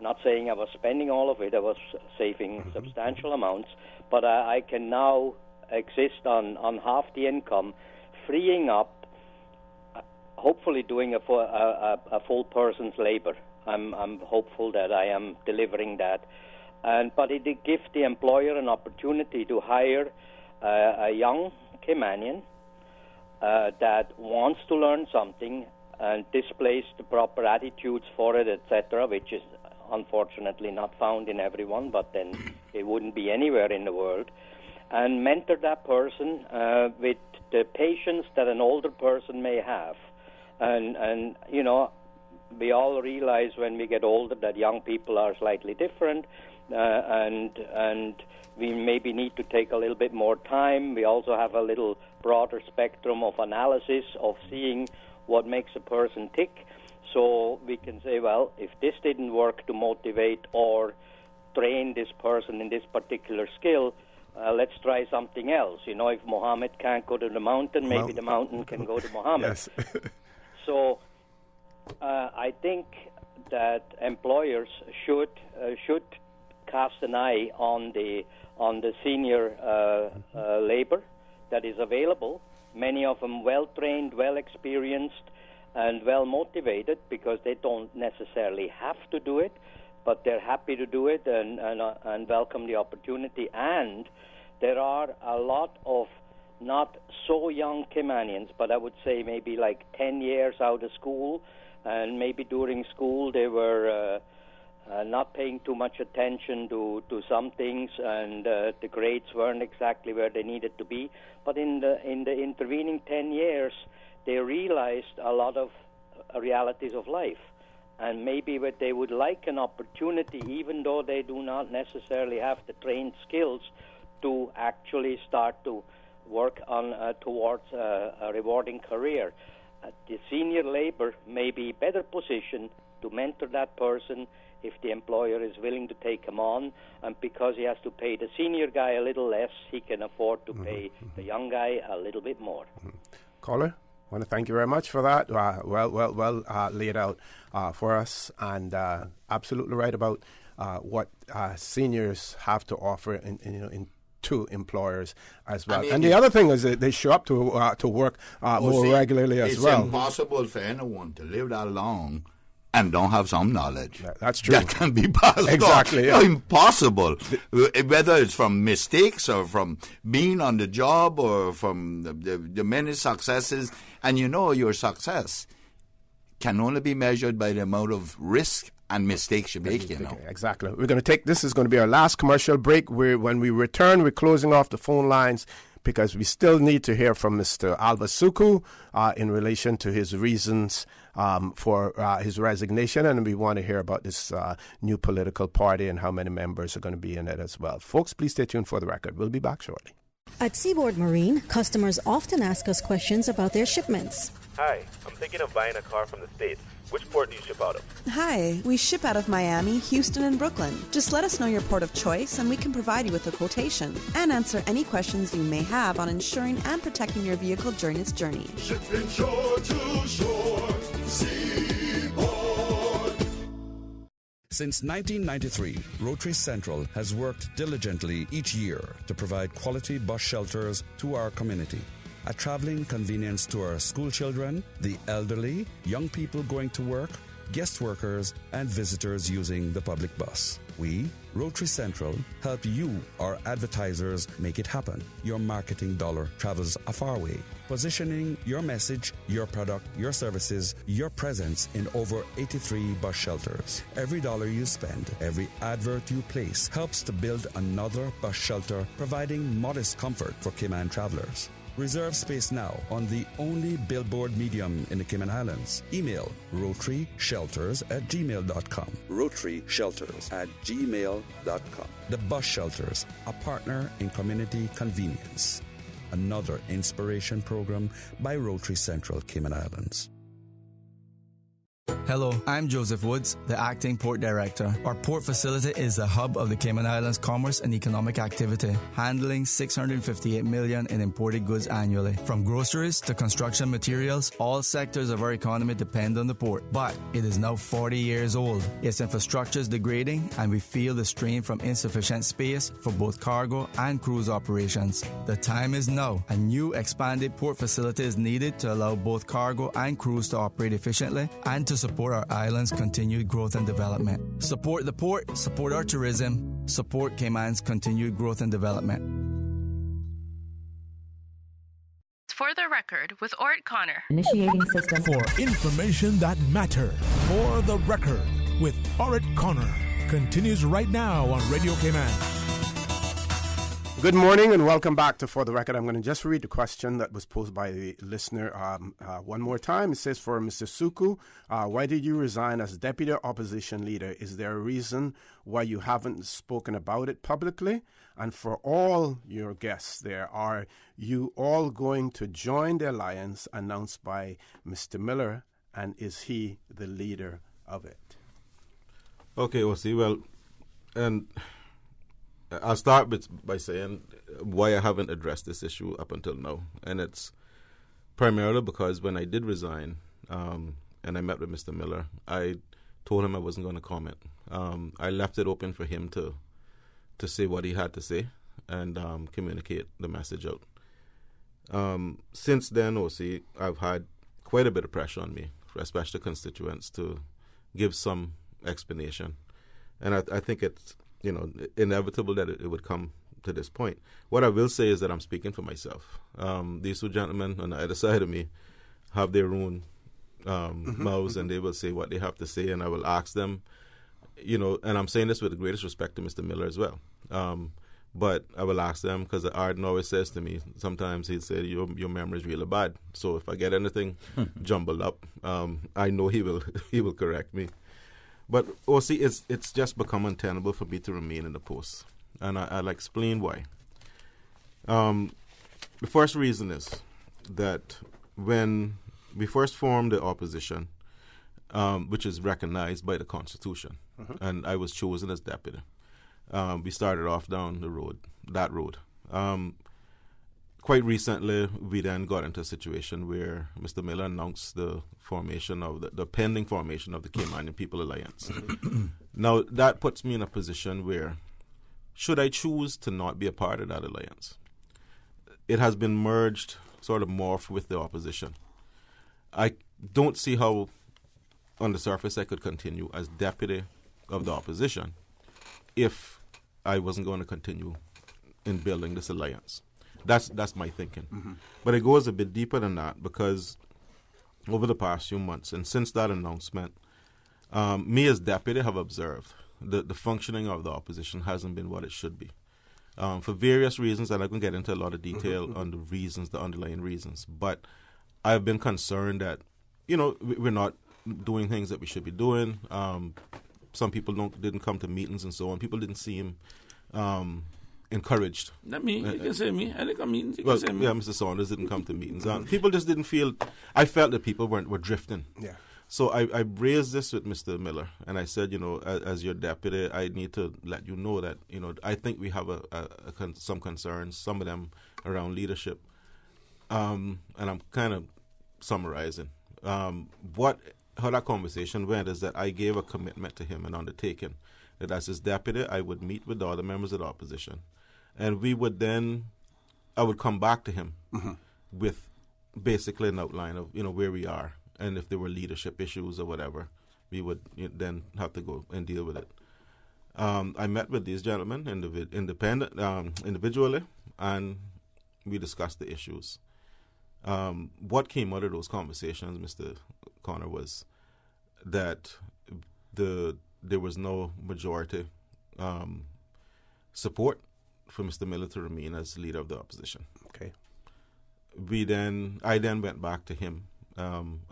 Not saying I was spending all of it, I was saving substantial amounts, but I can now exist on half the income, freeing up, hopefully doing a full person's labor. I'm hopeful that I am delivering that. But it gives the employer an opportunity to hire a young Caymanian that wants to learn something and displays the proper attitudes for it, etc., which is unfortunately not found in everyone, but then it wouldn't be anywhere in the world, and mentor that person with the patience that an older person may have. And we all realize when we get older that young people are slightly different, and we maybe need to take a little bit more time. We also have a little broader spectrum of analysis of seeing what makes a person tick. So we can say, well, if this didn't work to motivate or train this person in this particular skill, let's try something else. If Muhammad can't go to the mountain, maybe the mountain can go to Muhammad. Yes. So I think that employers should cast an eye on the senior labor that is available. Many of them well-trained, well-experienced, and well-motivated because they don't necessarily have to do it, but they're happy to do it and welcome the opportunity. And there are a lot of not so young Caymanians, but I would say maybe like 10 years out of school, and maybe during school they were not paying too much attention to some things, and the grades weren't exactly where they needed to be. But in the intervening 10 years, they realized a lot of realities of life. And maybe they would like an opportunity, even though they do not necessarily have the trained skills, to actually start to work on towards a rewarding career. The senior labor may be better positioned to mentor that person if the employer is willing to take him on, and because he has to pay the senior guy a little less, he can afford to pay the young guy a little bit more. Caller, I want to thank you very much for that. Well laid out for us, and absolutely right about what seniors have to offer in to employers as well. I mean, and the other thing is that they show up to work more regularly as well. It's impossible for anyone to live that long and don't have some knowledge. That's true. That can be passed exactly, on. Yeah. Impossible. Whether it's from mistakes or from being on the job or from the many successes. And you know your success can only be measured by the amount of risk and mistakes you make, Exactly. We're going to take, this is going to be our last commercial break. When we return, we're closing off the phone lines because we still need to hear from Mr. Alva Suckoo in relation to his reasons for his resignation, and we want to hear about this new political party and how many members are going to be in it as well. Folks, please stay tuned for the record. We'll be back shortly. At Seaboard Marine, customers often ask us questions about their shipments. Hi, I'm thinking of buying a car from the States. Which port do you ship out of? Hi, we ship out of Miami, Houston, and Brooklyn. Just let us know your port of choice and we can provide you with a quotation and answer any questions you may have on ensuring and protecting your vehicle during its journey. Shipping shore to shore, Seaboard. Since 1993, Rotary Central has worked diligently each year to provide quality bus shelters to our community. A traveling convenience to our school children, the elderly, young people going to work, guest workers, and visitors using the public bus. We, Rotary Central, help you, our advertisers, make it happen. Your marketing dollar travels a far way. Positioning your message, your product, your services, your presence in over 83 bus shelters. Every dollar you spend, every advert you place helps to build another bus shelter, providing modest comfort for Cayman travelers. Reserve space now on the only billboard medium in the Cayman Islands. Email rotaryshelters@gmail.com. rotaryshelters@gmail.com. The Bus Shelters, a partner in community convenience. Another inspiration program by Rotary Central Cayman Islands. Hello, I'm Joseph Woods, the Acting Port Director. Our port facility is the hub of the Cayman Islands commerce and economic activity, handling $658 million in imported goods annually. From groceries to construction materials, all sectors of our economy depend on the port. But it is now 40 years old. Its infrastructure is degrading, and we feel the strain from insufficient space for both cargo and cruise operations. The time is now. A new expanded port facility is needed to allow both cargo and cruise to operate efficiently and to support our island's continued growth and development. Support the port, support our tourism, support Cayman's continued growth and development. For the record, with Orrett Connor. Initiating system. For information that matters. For the record, with Orrett Connor. Continues right now on Radio Cayman. Good morning and welcome back to For the Record. I'm going to just read the question that was posed by the listener one more time. It says, for Mr. Suckoo, why did you resign as Deputy Opposition Leader? Is there a reason why you haven't spoken about it publicly? And for all your guests there, are you all going to join the alliance announced by Mr. Miller, and is he the leader of it? Okay, well, and I'll start by saying why I haven't addressed this issue up until now. And it's primarily because when I did resign and I met with Mr. Miller, I told him I wasn't going to comment. I left it open for him to say what he had to say and communicate the message out. Since then, OC, I've had quite a bit of pressure on me, especially constituents, to give some explanation. And I think it's inevitable that it would come to this point. What I will say is that I'm speaking for myself. These two gentlemen on the other side of me have their own mouths, and they will say what they have to say, and I will ask them, and I'm saying this with the greatest respect to Mr. Miller as well. But I will ask them, because Arden always says to me, sometimes he'll say, your memory is really bad. So if I get anything jumbled up, I know he will correct me. But see, it's just become untenable for me to remain in the post. And I'll explain why. The first reason is that when we first formed the opposition, which is recognized by the Constitution, and I was chosen as deputy, we started off down that road. Quite recently, we then got into a situation where Mr. Miller announced the formation of the pending formation of the Caymanian People Alliance. Now, that puts me in a position where, should I choose to not be a part of that alliance, it has been merged, sort of morphed with the opposition. I don't see how, on the surface, I could continue as deputy of the opposition if I wasn't going to continue in building this alliance. That's my thinking. But it goes a bit deeper than that, because over the past few months and since that announcement, me as deputy have observed the functioning of the opposition hasn't been what it should be. For various reasons, and I can get into a lot of detail on the underlying reasons. But I've been concerned that, we're not doing things that we should be doing. Some people didn't come to meetings and so on. People didn't seem encouraged. Not me. You can say me. I didn't come to meetings. You Well, can say me. yeah, Mr. Saunders didn't come to meetings. People just didn't feel. I felt that people were drifting. Yeah. So I raised this with Mr. Miller, and I said, as your deputy, I need to let you know that, I think we have some concerns, some of them around leadership. And I'm kind of summarizing. How that conversation went is that I gave a commitment to him, an undertaking, that as his deputy, I would meet with the other members of the opposition. And I would come back to him with basically an outline of, where we are. And if there were leadership issues or whatever, we would then have to go and deal with it. I met with these gentlemen individually, and we discussed the issues. What came out of those conversations, Mr. Connor, was that there was no majority support for Mr. Miller to remain as leader of the opposition. Okay. I then went back to him,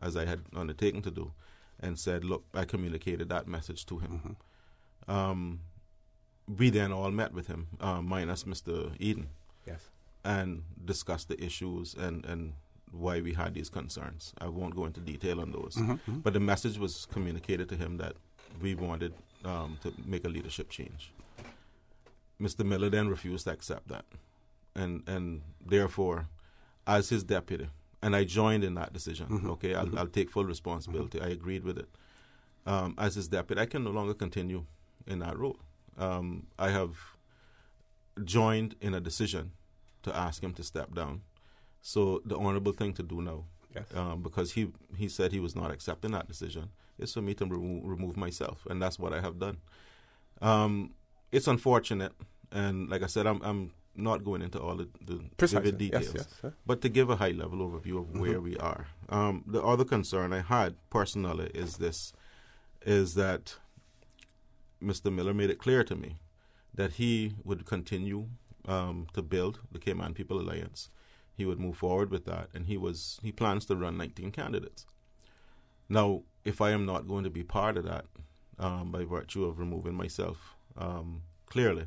as I had undertaken to do, and said, look, I communicated that message to him. We then all met with him, minus Mr. Eden. Yes. And discussed the issues and why we had these concerns. I won't go into detail on those. But the message was communicated to him that we wanted to make a leadership change. Mr. Miller then refused to accept that. And therefore, as his deputy, and I joined in that decision, okay, I'll take full responsibility. I agreed with it. As his deputy, I can no longer continue in that role. I have joined in a decision to ask him to step down. So the honorable thing to do now, because he said he was not accepting that decision, is for me to remove myself, and that's what I have done. It's unfortunate, and like I said, I'm not going into all the vivid details, but to give a high-level overview of where we are. The other concern I had personally is that Mr. Miller made it clear to me that he would continue to build the Cayman People Alliance. He would move forward with that, and he plans to run 19 candidates. Now, if I am not going to be part of that, by virtue of removing myself, clearly,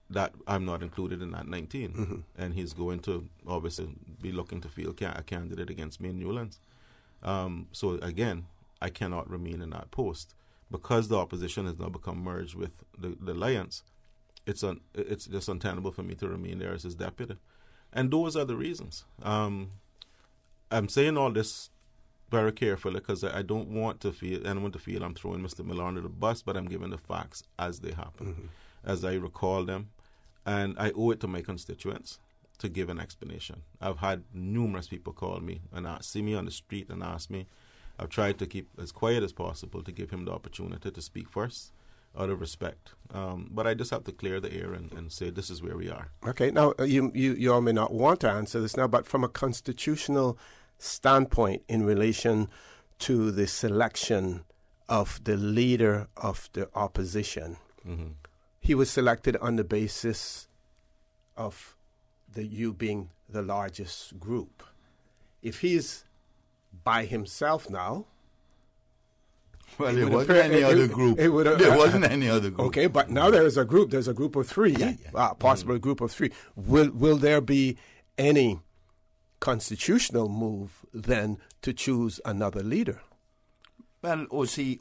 that I'm not included in that 19, and he's going to obviously be looking to field a candidate against me in Newlands. So again, I cannot remain in that post because the opposition has now become merged with the alliance. It's just untenable for me to remain there as his deputy. And those are the reasons. I'm saying all this very carefully because I don't want anyone to feel I'm throwing Mr. Miller under the bus, but I'm giving the facts as they happen, as I recall them. And I owe it to my constituents to give an explanation. I've had numerous people call me and see me on the street and ask me. I've tried to keep as quiet as possible to give him the opportunity to speak first, out of respect. But I just have to clear the air and say this is where we are. Okay, now you all may not want to answer this now, but from a constitutional standpoint in relation to the selection of the leader of the opposition, he was selected on the basis of you being the largest group. If he's by himself now, well, there wasn't any other group. There wasn't any other group. Okay, but now there is a group. There's a group of three, possible group of three. Will there be any constitutional move then to choose another leader? Well, OC,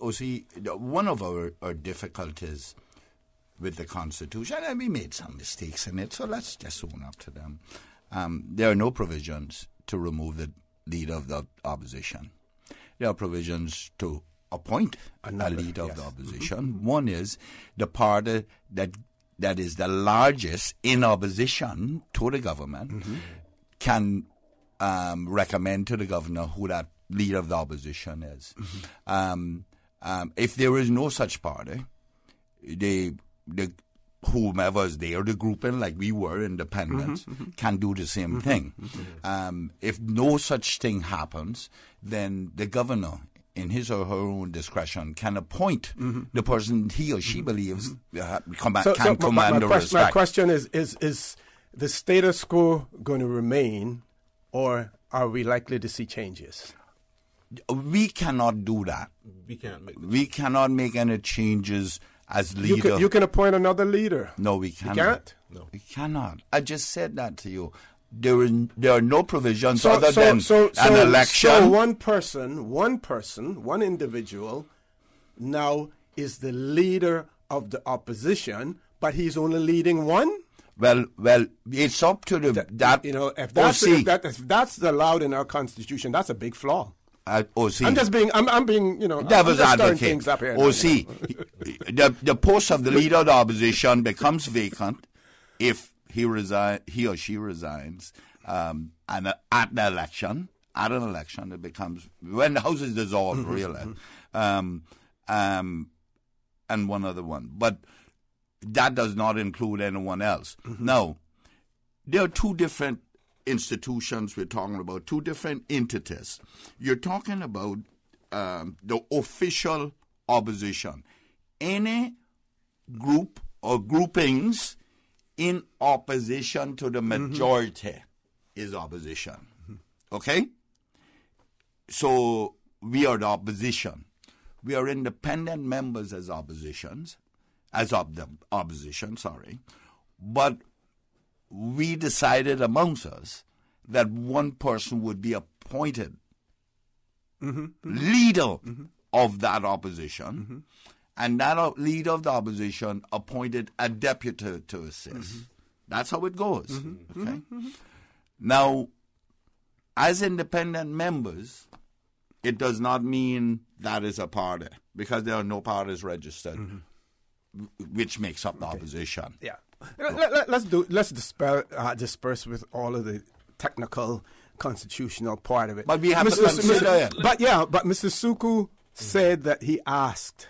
one of our difficulties with the Constitution, and we made some mistakes in it, so let's just own up to them. There are no provisions to remove the leader of the opposition. There are provisions to appoint a leader of the opposition. One is the party that is the largest in opposition to the government can recommend to the governor who that leader of the opposition is. If there is no such party, whomever is there, the grouping, like we were, independents, can do the same thing. If no such thing happens, then the governor, in his or her own discretion, can appoint the person he or she believes command the respect. My question is the status quo going to remain, or are we likely to see changes? We cannot do that. We cannot make any changes as leader. You can appoint another leader. No, we cannot. You can't? No. We cannot. I just said that to you. There are no provisions other than an election. So one individual now is the leader of the opposition, but he's only leading one? Well, it's up to if that's allowed in our Constitution, that's a big flaw. OC. I'm being, devil's advocate. Things up here OC, the post of the leader of the opposition becomes vacant if he or she resigns, and at an election, it becomes, when the House is dissolved, really, and one other one. But that does not include anyone else. Now, there are two different institutions we're talking about, two different entities. You're talking about the official opposition. Any group or groupings in opposition to the majority is opposition. Okay? So we are the opposition. We are independent members as oppositions, but we decided amongst us that one person would be appointed leader of that opposition, and that leader of the opposition appointed a deputy to assist. That's how it goes. Okay? Now, as independent members, it does not mean that is a party, because there are no parties registered, which makes up the opposition. Yeah. Let's disperse with all of the technical constitutional part of it. But we have to consider it. But Mr. Suckoo said that he asked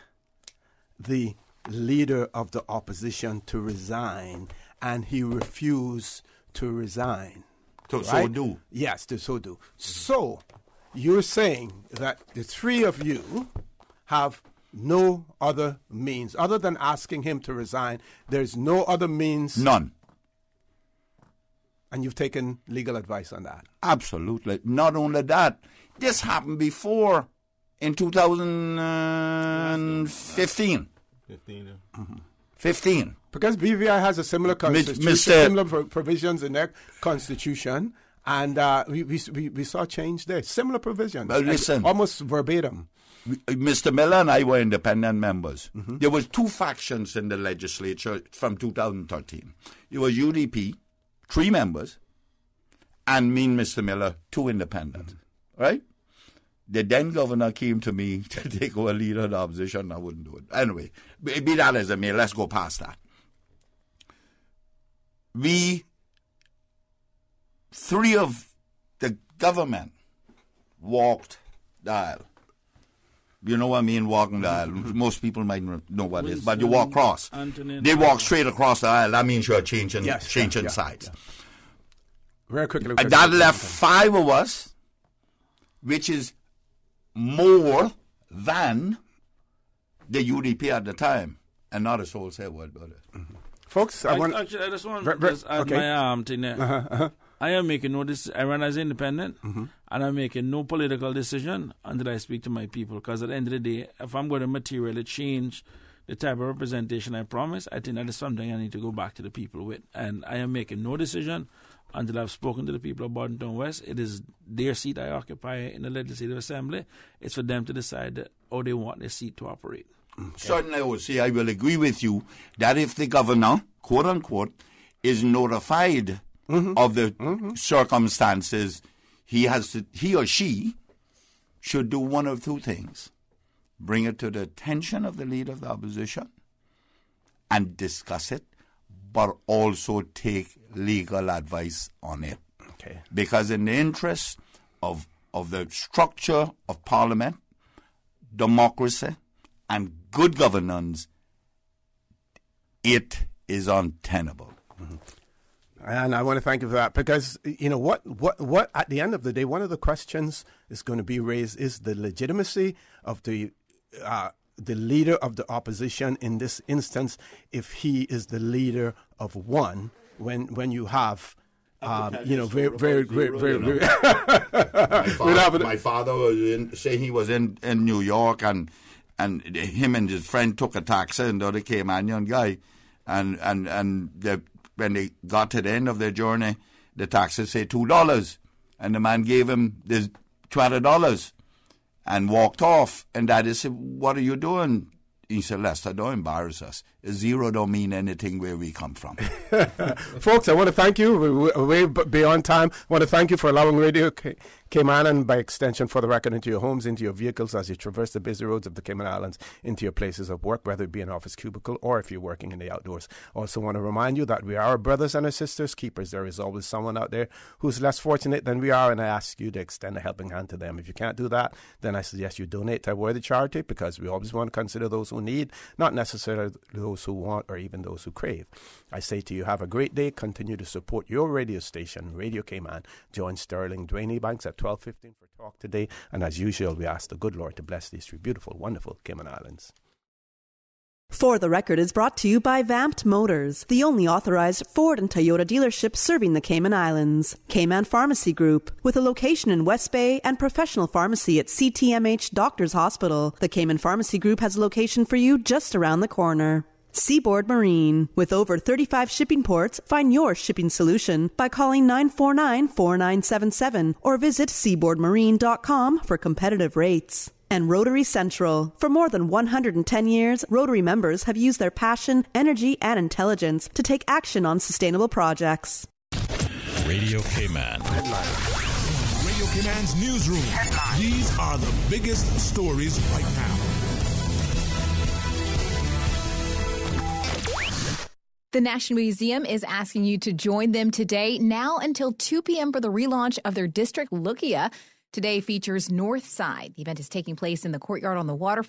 the leader of the opposition to resign, and he refused to resign. So do. Yes, so do. So you're saying that the three of you have no other means other than asking him to resign. There's no other means. None. And you've taken legal advice on that? Absolutely. Not only that, this happened before in 2015. 15. Because BVI has a similar constitution, similar provisions in their constitution, and we saw change there. Similar provisions. Well, listen. Almost verbatim. Mr. Miller and I were independent members. There was two factions in the legislature from 2013. It was UDP, 3 members, and me and Mr. Miller, 2 independents. Right? The then governor came to me to take over leader of the opposition. I wouldn't do it. Anyway, be that as it may, let's go past that. We, 3 of the government, walked the aisle. You know what I mean? Walking the aisle. Most people might not know what it is, but you walk across. They walk straight across the aisle. That means you're changing sides. Very quickly. That left 5 of us, which is more than the UDP at the time, and not a soul said word about it. Mm-hmm. Folks, I just want to add my thing there. I am making no I run as independent, and I'm making no political decision until I speak to my people. Because at the end of the day, if I'm going to materially change the type of representation I promise, I think that is something I need to go back to the people with. And I am making no decision until I've spoken to the people of Bardentown West. It is their seat I occupy in the Legislative Assembly. It's for them to decide how they want their seat to operate. Certainly, I would say I will agree with you that if the governor, quote unquote, is notified of the circumstances, he or she should do one of 2 things: bring it to the attention of the leader of the opposition and discuss it, but also take legal advice on it. Okay. Because in the interest of the structure of Parliament, democracy, and good governance, it is untenable. And I want to thank you for that, because you know what at the end of the day, one of the questions is going to be raised is the legitimacy of the leader of the opposition in this instance, if he is the leader of one, when you have very my father was he was in New York, and him and his friend took a taxi, and the other Caymanian guy, and when they got to the end of their journey, the taxi said $2, and the man gave him this $20 and walked off. And Daddy said, "What are you doing?" He said, "Lester, don't embarrass us. A zero don't mean anything where we come from." Folks, I want to thank you. We're way beyond time. I want to thank you for allowing Radio Cayman, and by extension, for the record, into your homes, into your vehicles as you traverse the busy roads of the Cayman Islands, into your places of work, whether it be an office cubicle or if you're working in the outdoors. Also want to remind you that we are our brothers and our sisters' keepers. There is always someone out there who's less fortunate than we are, and I ask you to extend a helping hand to them. If you can't do that, then I suggest you donate to a worthy charity, because we always want to consider those who need, not necessarily those who want or even those who crave. I say to you, have a great day. Continue to support your radio station, Radio Cayman. Join Sterling Dwayne Ebanks at 12:15 for Talk Today. And as usual, we ask the good Lord to bless these 3 beautiful, wonderful Cayman Islands. For the Record is brought to you by Vamped Motors, the only authorized Ford and Toyota dealership serving the Cayman Islands. Cayman Pharmacy Group, with a location in West Bay and professional pharmacy at CTMH Doctors Hospital. The Cayman Pharmacy Group has a location for you just around the corner. Seaboard Marine, with over 35 shipping ports, find your shipping solution by calling 949-4977 or visit seaboardmarine.com for competitive rates. And Rotary Central. For more than 110 years, Rotary members have used their passion, energy, and intelligence to take action on sustainable projects. Radio Cayman. Radio Cayman's newsroom. These are the biggest stories right now. The National Museum is asking you to join them today, now until 2 p.m. for the relaunch of their District Lookia. Today features North Side. The event is taking place in the courtyard on the waterfront.